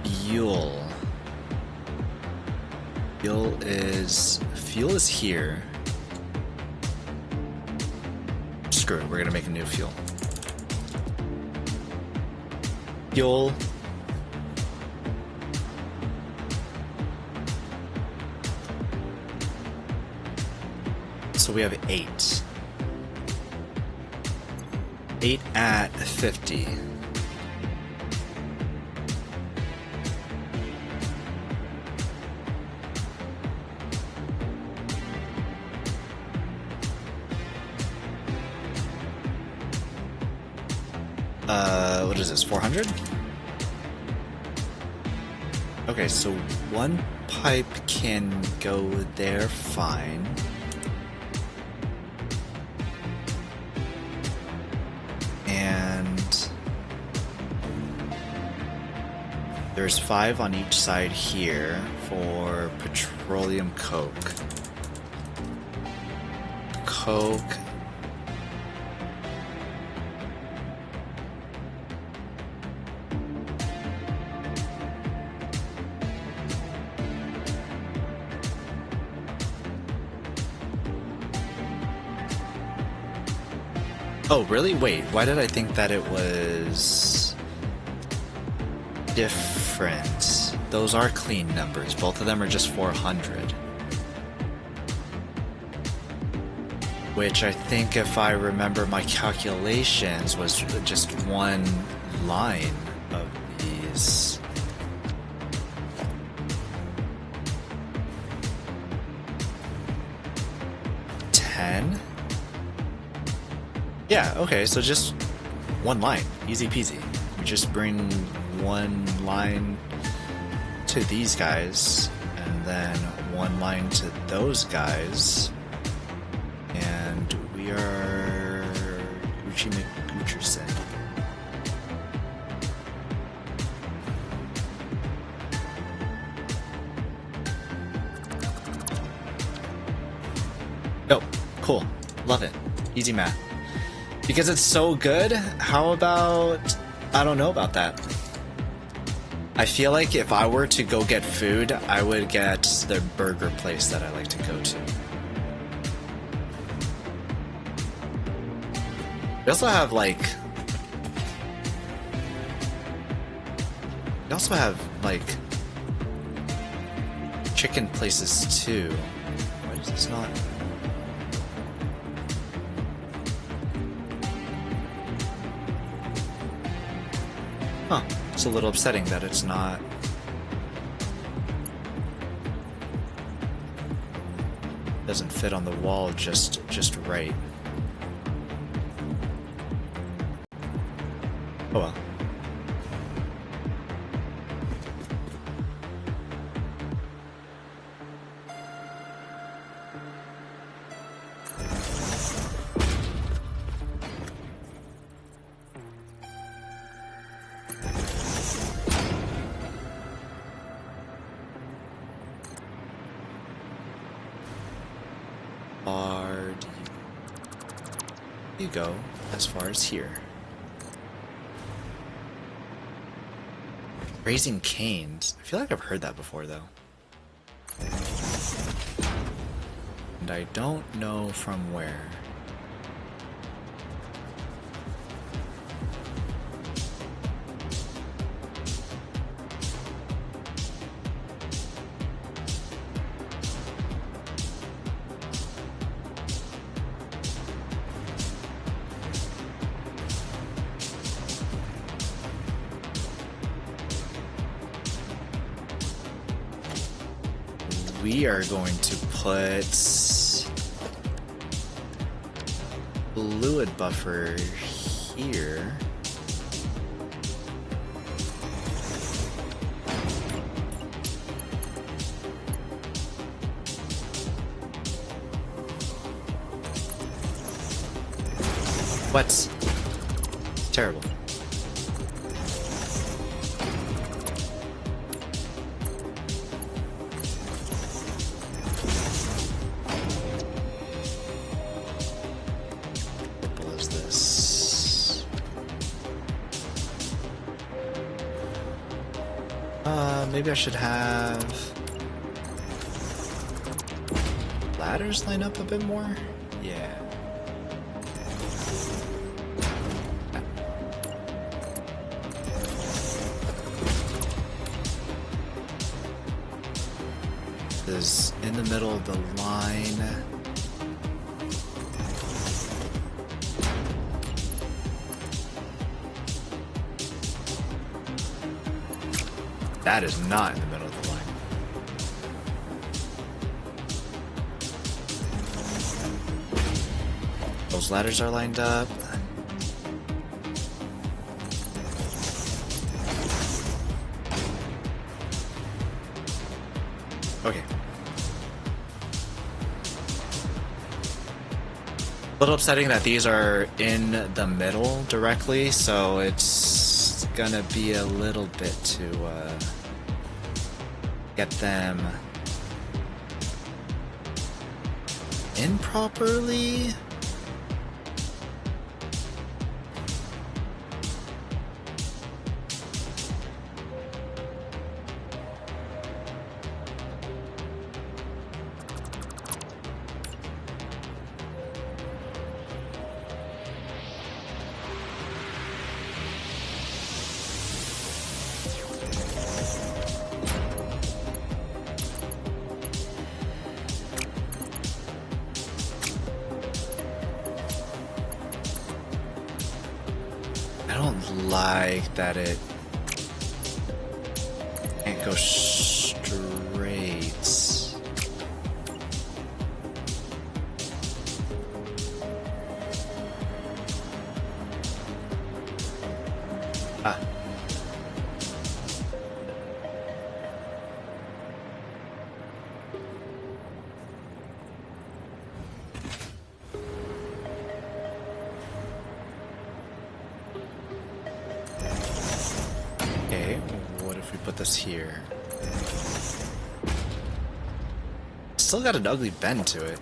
fuel. Fuel is here. Screw it, we're gonna make a new fuel. Fuel. So we have 8. 8 at 50. What is this, 400? Okay, so one pipe can go there, fine. And there's 5 on each side here for petroleum coke. Coke. Oh, really? Wait, why did I think that it was different? Those are clean numbers. Both of them are just 400. Which I think, if I remember my calculations, was just one line of these. Yeah, okay, so just one line. Easy peasy. We just bring one line to these guys, and then one line to those guys, and we are Gucci McGucherson. Oh, cool. Love it. Easy math. Because it's so good, how about... I don't know about that. I feel like if I were to go get food, I would get the burger place that I like to go to. We also have, like... We also have, like... chicken places, too. Why is this not... Huh, it's a little upsetting that it's not... Doesn't fit on the wall just right. Oh well. Far do you go as far as here? Raising Canes. I feel like I've heard that before though. And I don't know from where. We are going to put fluid buffer here. What? Terrible. Maybe I should have ladders line up a bit more? Yeah. This is in the middle of the line. That is not in the middle of the line. Those ladders are lined up. Okay. A little upsetting that these are in the middle directly, so it's gonna be a little bit to get them in properly. I don't like that it can't go straight. Ah. Okay, what if we put this here? Still got an ugly bend to it.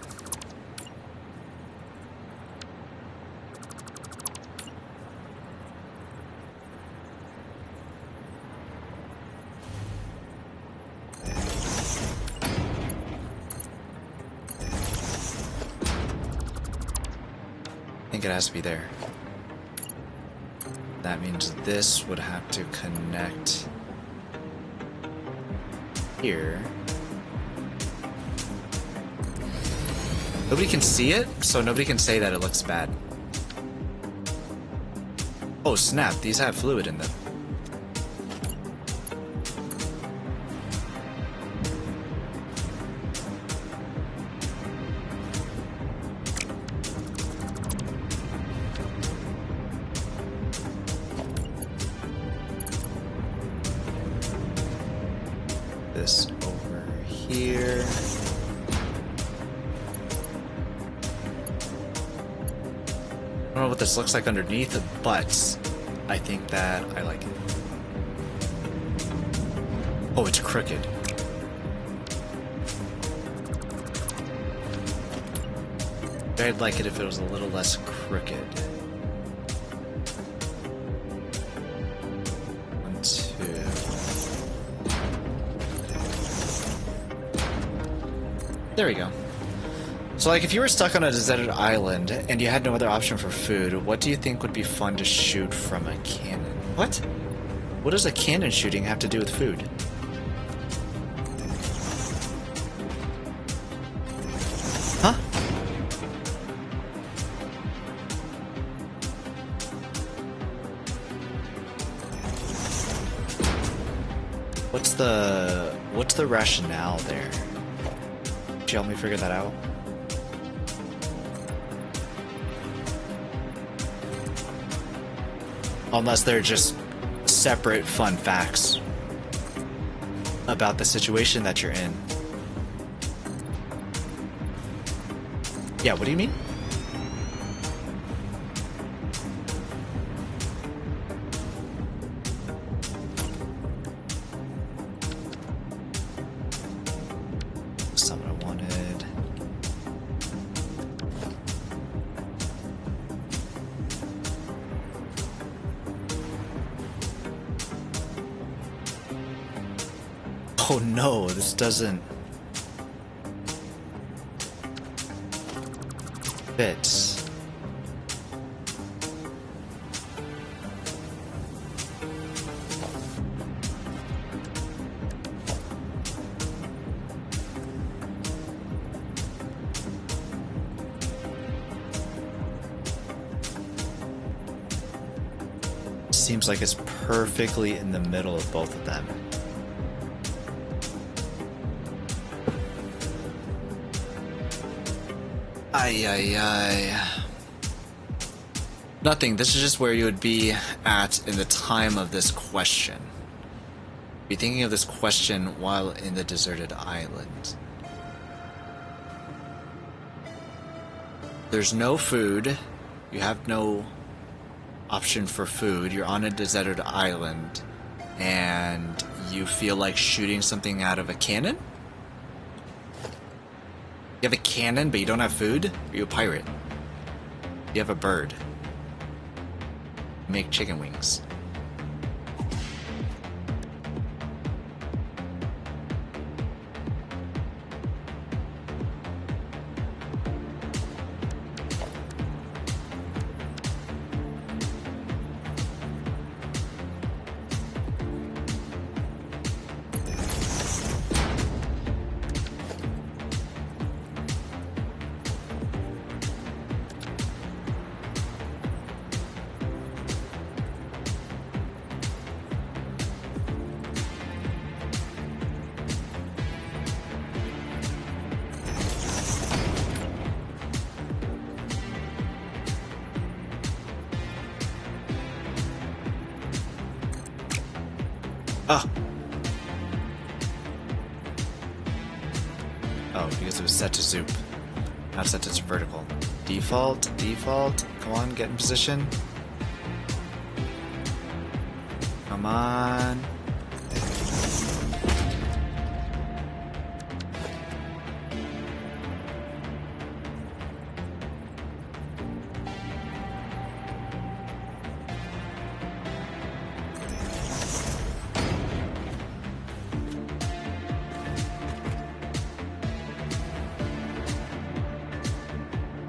I think it has to be there. That means this would have to connect here. Nobody can see it, so nobody can say that it looks bad. Oh snap, these have fluid in them. this looks like underneath, but I think that I like it. Oh, it's crooked. I'd like it if it was a little less crooked. 1, 2. There we go. So, like, if you were stuck on a deserted island and you had no other option for food, what do you think would be fun to shoot from a cannon? What? What does a cannon shooting have to do with food? Huh? What's the rationale there? Could you help me figure that out? Unless they're just separate fun facts about the situation that you're in. Yeah, what do you mean? Something I wanted. Oh no, this doesn't fit. Seems like it's perfectly in the middle of both of them. Ay, ay, ay. Nothing. This is just where you would be at in the time of this question. Be thinking of this question while in the deserted island. There's no food. You have no option for food. You're on a deserted island. And you feel like shooting something out of a cannon? You have a cannon, but you don't have food? Are you a pirate? You have a bird. Make chicken wings. Oh. Oh, because it was set to soup. Not set to vertical. Default, default. Come on, get in position. Come on.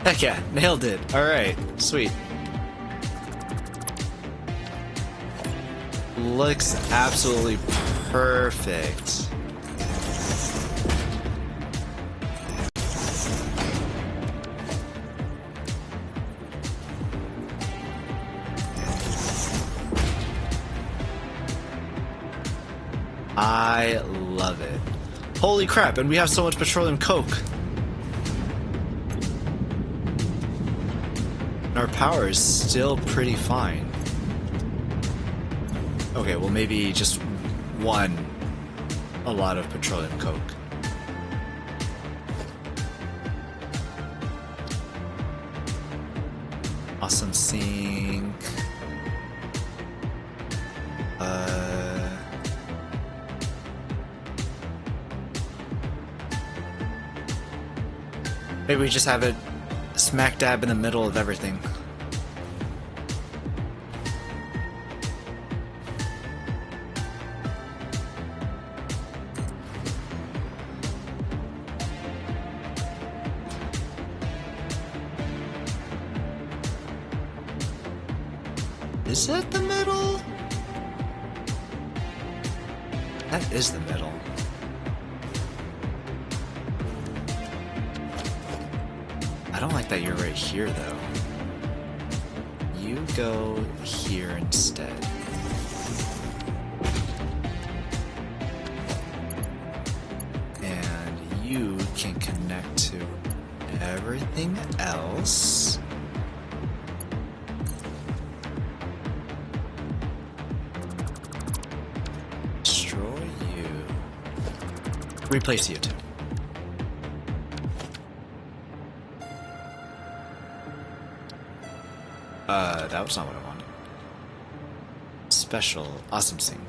Heck yeah, nailed it. Alright, sweet. Looks absolutely perfect. I love it. Holy crap, and we have so much petroleum coke. Our power is still pretty fine. Okay, well maybe just a lot of petroleum coke. Awesome sink. Maybe we just have it smack dab in the middle of everything. Is it the middle? That is the middle. I don't like that you're right here, though. You go here instead. And you can connect to everything else. Destroy you. Replace you two. That was not what I wanted. Special awesome sink.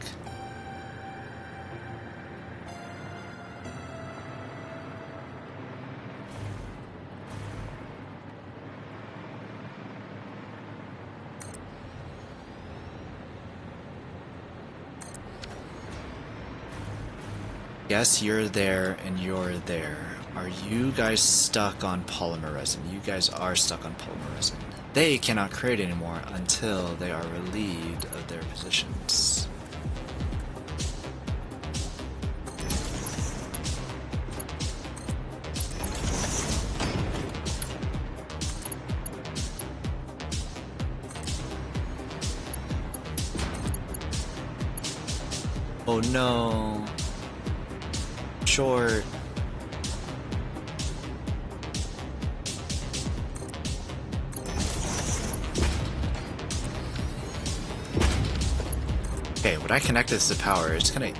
Yes, you're there and you're there. Are you guys stuck on polymer resin? You guys are stuck on polymer resin. They cannot create anymore until they are relieved of their positions. Oh no. Short. Okay, when I connect this to power, it's gonna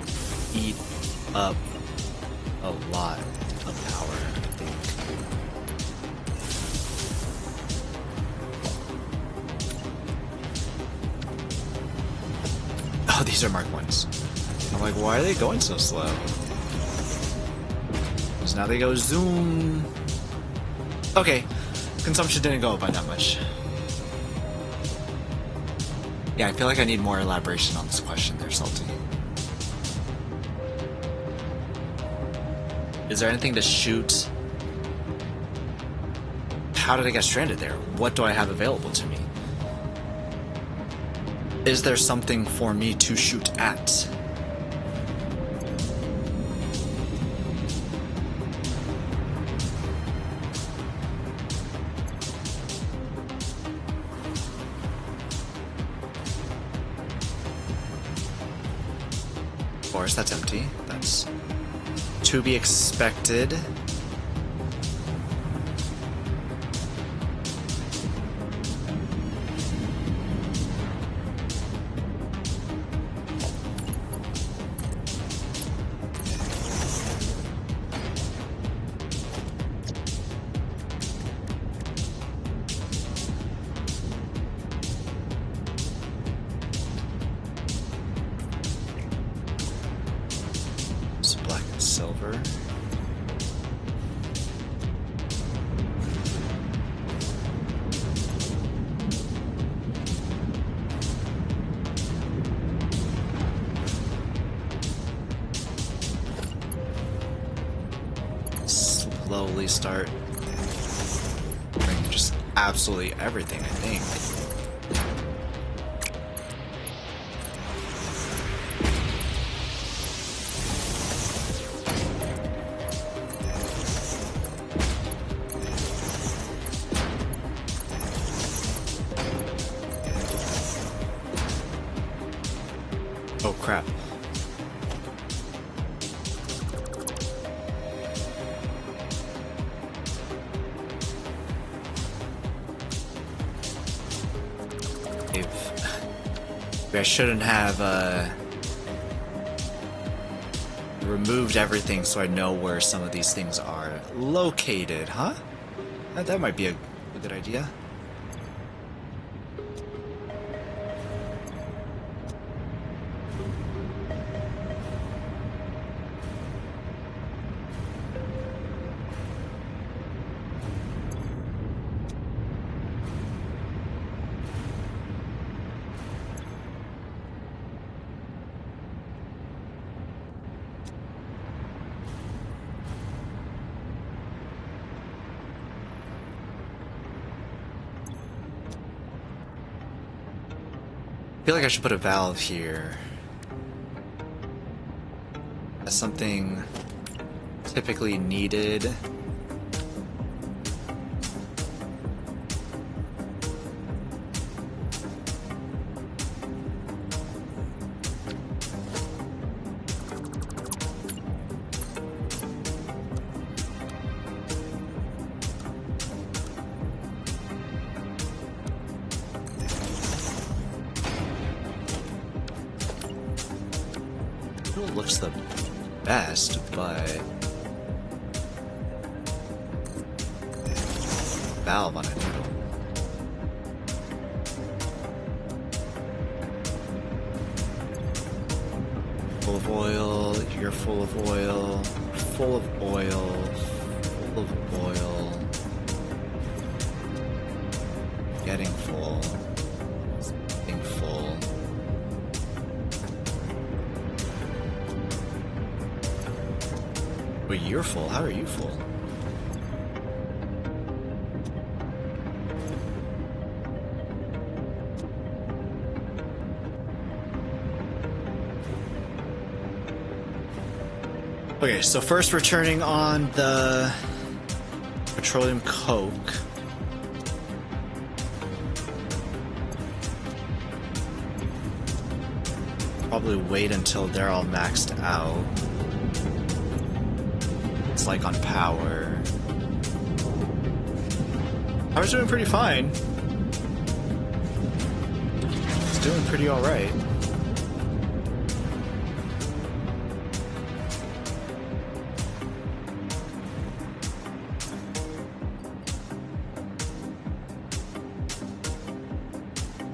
eat up a lot of power, I think. Oh, these are Mark 1s. I'm like, why are they going so slow? Because now they go zoom. Okay, consumption didn't go up by that much. Yeah, I feel like I need more elaboration on this question there, Salty. Is there anything to shoot? How did I get stranded there? What do I have available to me? Is there something for me to shoot at? Of course, that's empty. That's to be expected. Silver. Slowly start bringing just absolutely everything, I think. Oh crap. I shouldn't have removed everything so I know where some of these things are located, huh? That might be a good idea. feel like I should put a valve here. That's something typically needed. It looks the best, but valve on a noodle. Full of oil, you're full of oil, full of oil, full of oil. Getting full. Getting full. Wait, you're full? How are you full? Okay, so first we're turning on the petroleum coke. Probably wait until they're all maxed out. It's like on power. Power's doing pretty fine. It's doing pretty alright.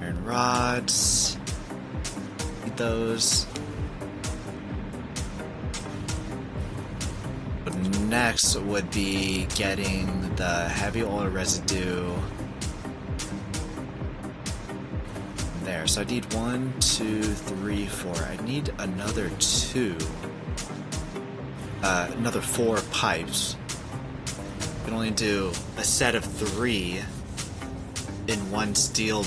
Iron rods. Need those. Next would be getting the heavy oil residue there. So I need 1, 2, 3, 4. I need another 2. Another 4 pipes. I can only do a set of 3 in one steel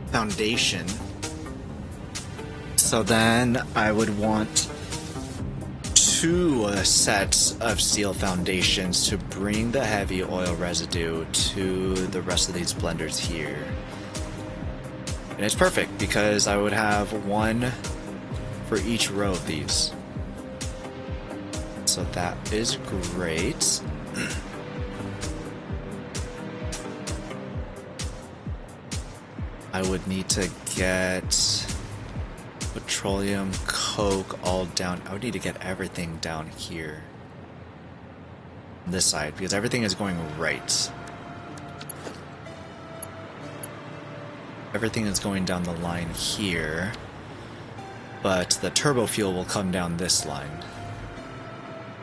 foundation. So then I would want 2 sets of steel foundations to bring the heavy oil residue to the rest of these blenders here. And it's perfect because I would have 1 for each row of these. So that is great. I would need to get petroleum coke all down. I would need to get everything down here. This side, because everything is going right. Everything is going down the line here. But the turbo fuel will come down this line.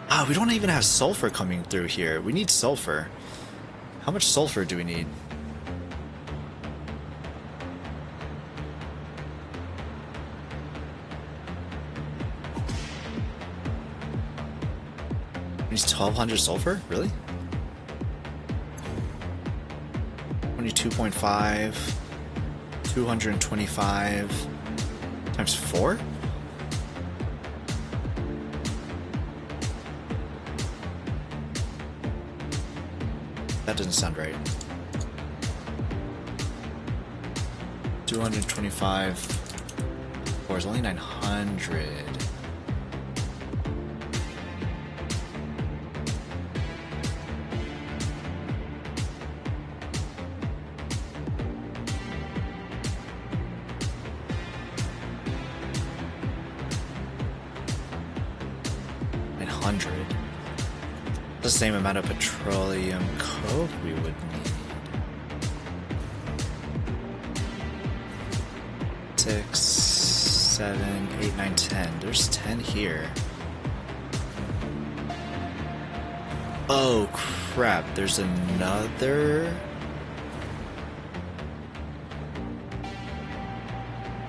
Ah, we don't even have sulfur coming through here. We need sulfur. How much sulfur do we need? Needs 1200 sulfur? Really? 22.5, 225 times 4? That doesn't sound right. 225 or is only 900. The same amount of petroleum coke we would need. 6, 7, 8, 9, 10. There's 10 here. Oh crap, there's another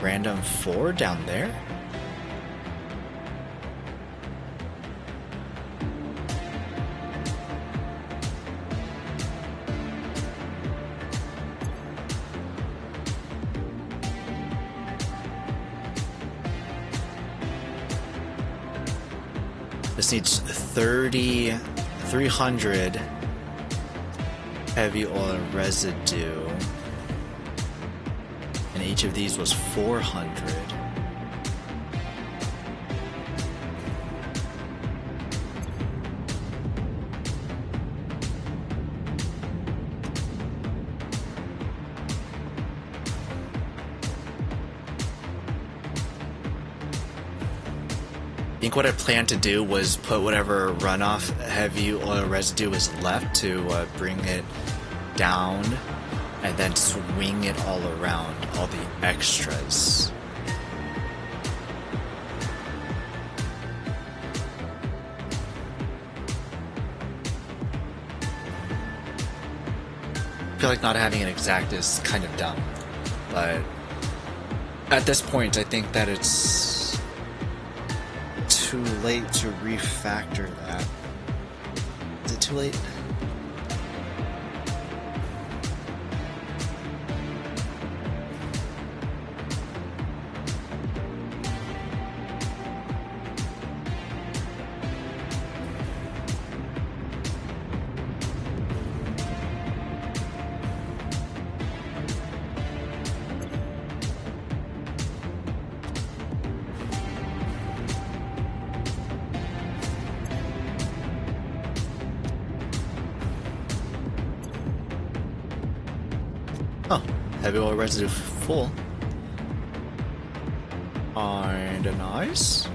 random 4 down there? This needs 300 heavy oil residue. And each of these was 400. I think what I planned to do was put whatever runoff heavy oil residue is left to bring it down and then swing it all around, all the extras. I feel like not having an exact is kind of dumb, but at this point I think that it's too late to refactor that. Is it too late? Oh, heavy oil residue full. Kinda nice.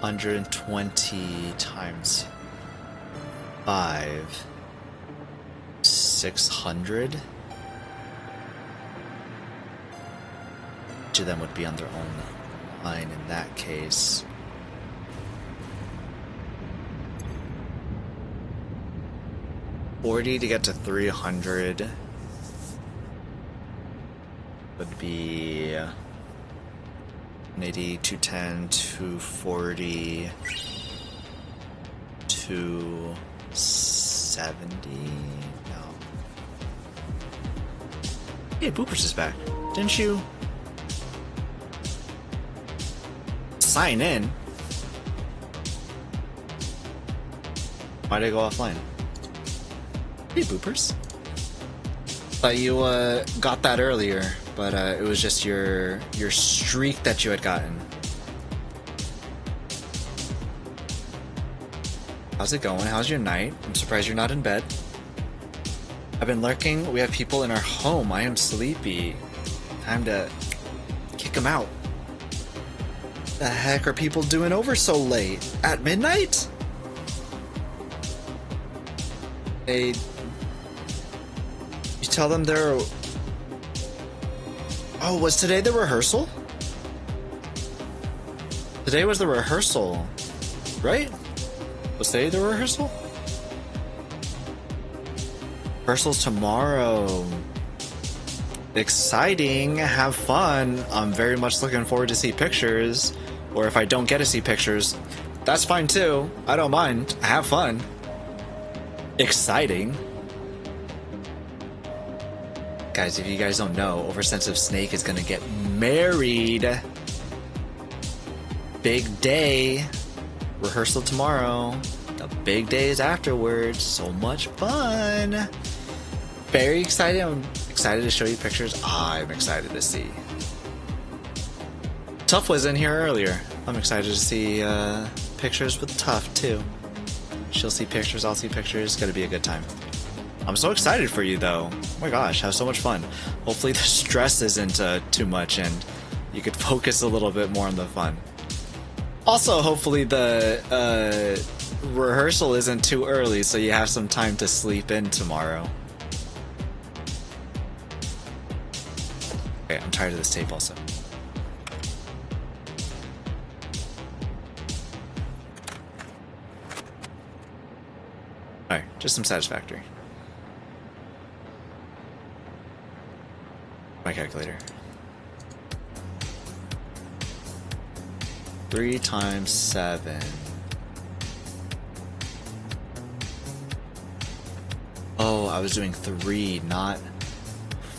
$120 times 5. 600. Each of them would be on their own line in that case. $40 to get to 300 would be 180, 210, 240, 270. No. Hey, Boopers is back. Didn't you sign in? Why'd I go offline? Hey, Boopers. Thought you got that earlier, but it was just your streak that you had gotten. How's it going? How's your night? I'm surprised you're not in bed. I've been lurking. We have people in our home. I am sleepy. Time to kick them out. The heck are people doing over so late? At midnight? Hey, you tell them they're... Oh, was today the rehearsal? Today was the rehearsal, right? Was today the rehearsal? Rehearsal's tomorrow. Exciting. Have fun. I'm very much looking forward to see pictures. Or if I don't get to see pictures, that's fine too. I don't mind. Have fun. Exciting. Guys, if you guys don't know, Oversensitive Snake is gonna get married. Big day. Rehearsal tomorrow. The big day is afterwards. So much fun. Very excited. I'm excited to show you pictures. I'm excited to see. Tuff was in here earlier. I'm excited to see pictures with Tuff too. She'll see pictures, I'll see pictures. It's gonna be a good time. I'm so excited for you though. Oh my gosh, have so much fun. Hopefully the stress isn't too much and you could focus a little bit more on the fun. Also, hopefully the rehearsal isn't too early so you have some time to sleep in tomorrow. Okay, I'm tired of this tape also. Alright, just some Satisfactory. My calculator. 3 times 7. Oh, I was doing 3, not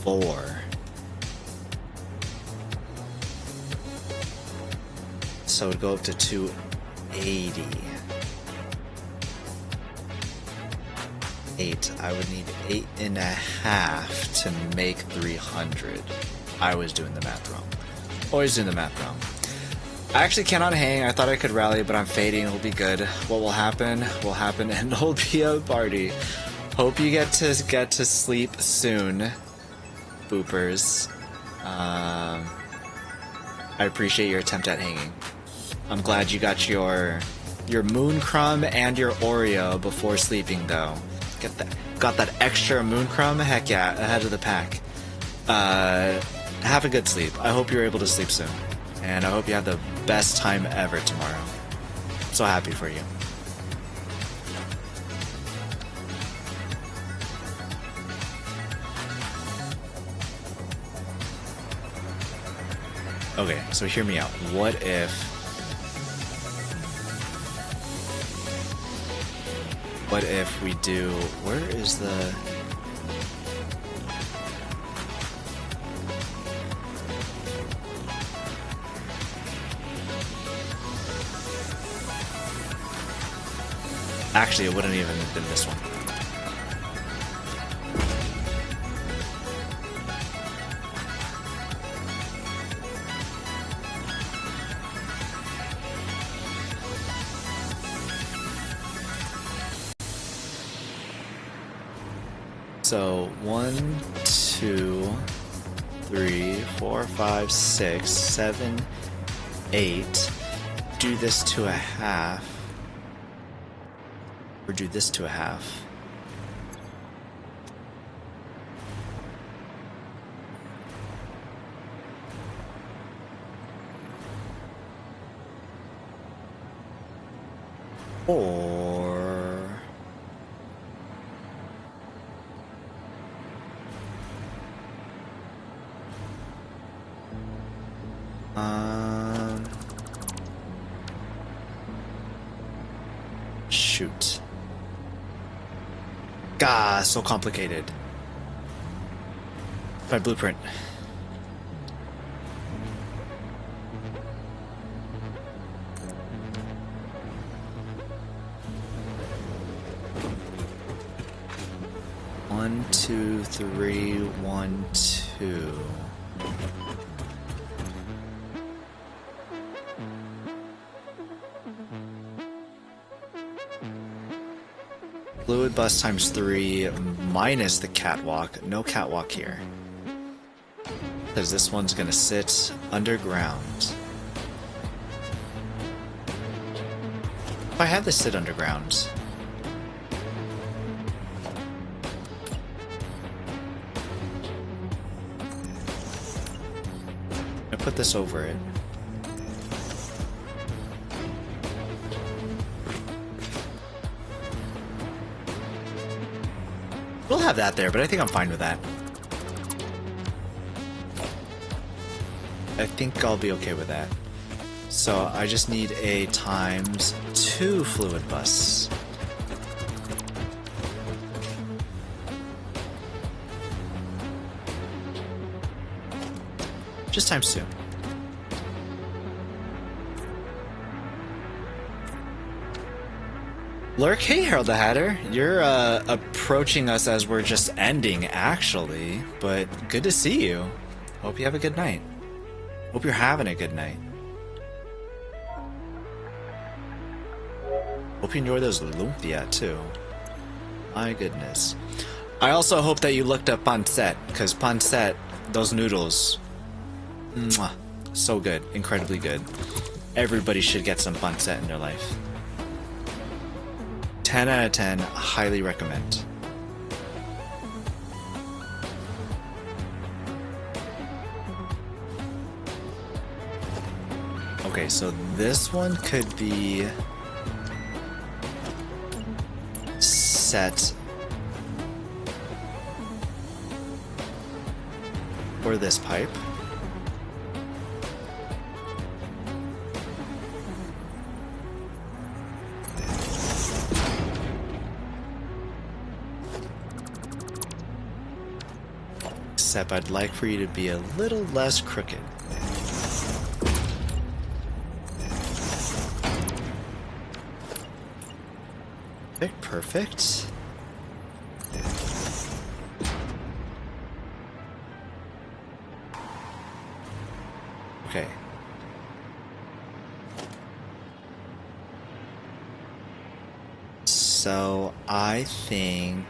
4. So it'd go up to 280. 8. I would need 8.5 to make 300. I was doing the math wrong. Always doing the math wrong. I actually cannot hang. I thought I could rally, but I'm fading. It'll be good. What will happen and it'll be a party. Hope you get to sleep soon, boopers. I appreciate your attempt at hanging. I'm glad you got your moon crumb and your Oreo before sleeping, though. Got that extra moon crumb? Heck yeah, ahead of the pack. Have a good sleep. I hope you're able to sleep soon. And I hope you have the best time ever tomorrow. I'm so happy for you. Okay, so hear me out. What if we do... Where is the... Actually, it wouldn't even have been this one. So 1, 2, 3, 4, 5, 6, 7, 8. Do this to a half. Or do this to a half. Or... Shoot. Gah, so complicated. My blueprint. One, two, three, 1, 2. Fluid bus times 3 minus the catwalk. No catwalk here. Because this one's gonna sit underground. If I had this sit underground... I put this over it. We'll have that there, but I think I'm fine with that. I think I'll be okay with that. So I just need a times 2 fluid bus. Just times 2. Lurk, hey Harold the Hatter. You're approaching us as we're just ending, actually. But good to see you. Hope you have a good night. Hope you're having a good night. Hope you enjoy those lumpia, too. My goodness. I also hope that you looked up pancette, because pancette, those noodles, mwah, so good. Incredibly good. Everybody should get some pancette in their life. 10 out of 10, highly recommend. Okay, so this one could be set for this pipe. except I'd like for you to be a little less crooked. Perfect. Okay. So I think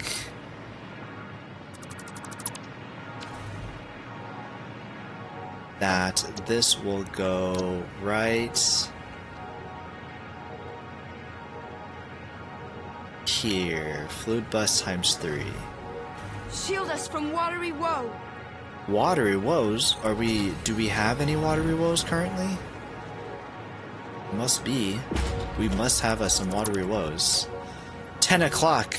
that this will go right here. Fluid bus times 3. Shield us from watery woe. Watery woes? Do we have any watery woes currently? Must be. We must have us some watery woes. 10 o'clock.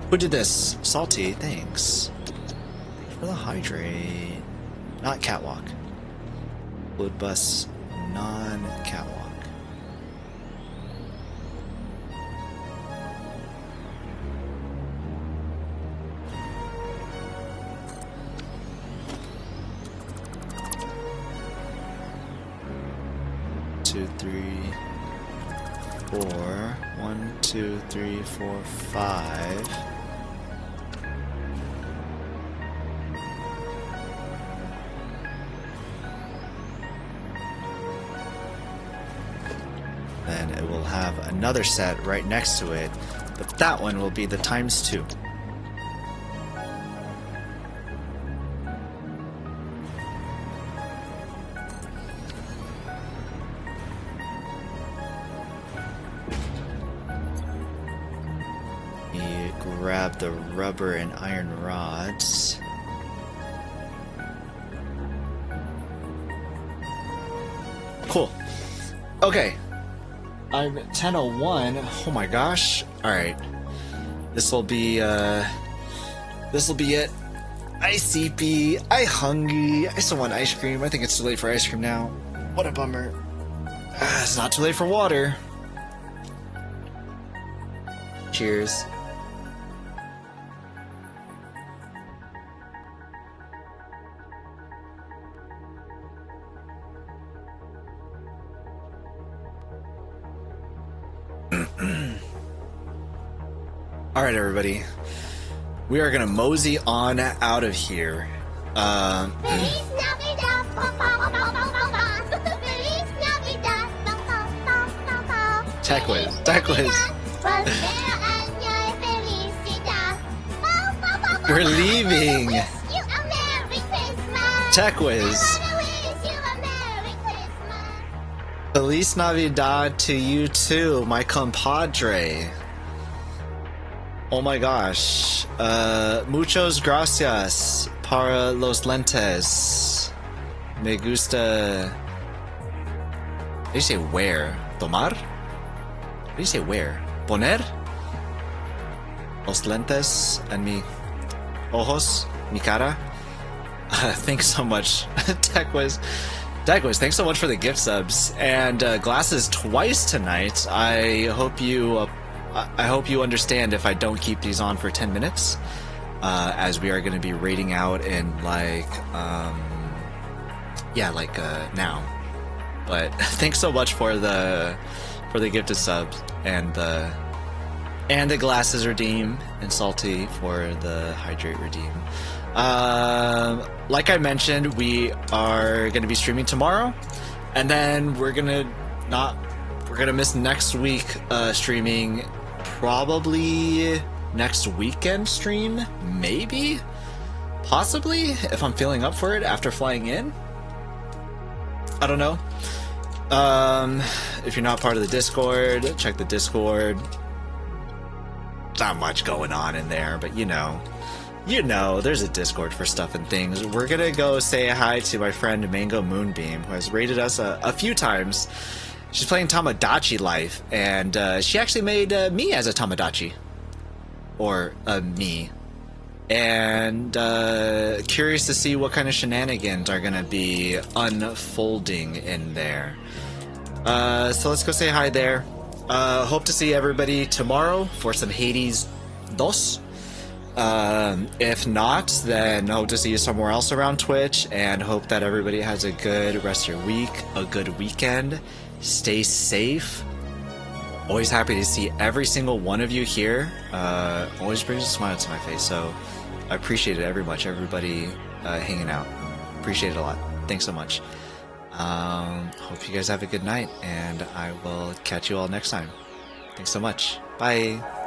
Who did this? Salty, thanks. Thanks for the hydrate. Not catwalk. Fluid bus, non-catwalk. Two, three, four. 1, 2, 3, 4, 5. Then it will have another set right next to it, but that one will be the times 2. You grab the rubber and iron rods. Cool. Okay. I'm at 10:01. Oh my gosh. Alright. This'll be it. I sleepy. I hungry. I still want ice cream. I think it's too late for ice cream now. What a bummer. It's not too late for water. Cheers. Alright, everybody. We are gonna mosey on out of here. Tech Wiz. We're leaving. Tech Wiz. Feliz Navidad to you too, my compadre. Oh my gosh. Muchos gracias para los lentes. Me gusta. How do you say where? Tomar? How do you say where? Poner? Los lentes en mi ojos, mi cara. Thanks so much, Techwiz. Techwiz, thanks so much for the gift subs and glasses twice tonight. I hope you understand if I don't keep these on for 10 minutes, as we are going to be raiding out in now. But thanks so much for the gifted subs and the glasses redeem, and Salty for the hydrate redeem. Like I mentioned, we are going to be streaming tomorrow, and then we're gonna miss next week streaming. Probably next weekend stream, maybe, possibly, if I'm feeling up for it after flying in. I don't know. If you're not part of the Discord, check the Discord. Not much going on in there, but you know, there's a Discord for stuff and things. We're gonna go say hi to my friend Mango Moonbeam, who has raided us a few times. She's playing Tamagotchi Life, and she actually made me as a Tamagotchi. Or me. And curious to see what kind of shenanigans are going to be unfolding in there. So let's go say hi there. Hope to see everybody tomorrow for some Hades Dos. If not, then hope to see you somewhere else around Twitch, and hope that everybody has a good rest of your week, a good weekend. Stay safe. Always happy to see every single one of you here. Always brings a smile to my face, so I appreciate it very much. Everybody hanging out. Appreciate it a lot. Thanks so much. Hope you guys have a good night, and I will catch you all next time. Thanks so much. Bye.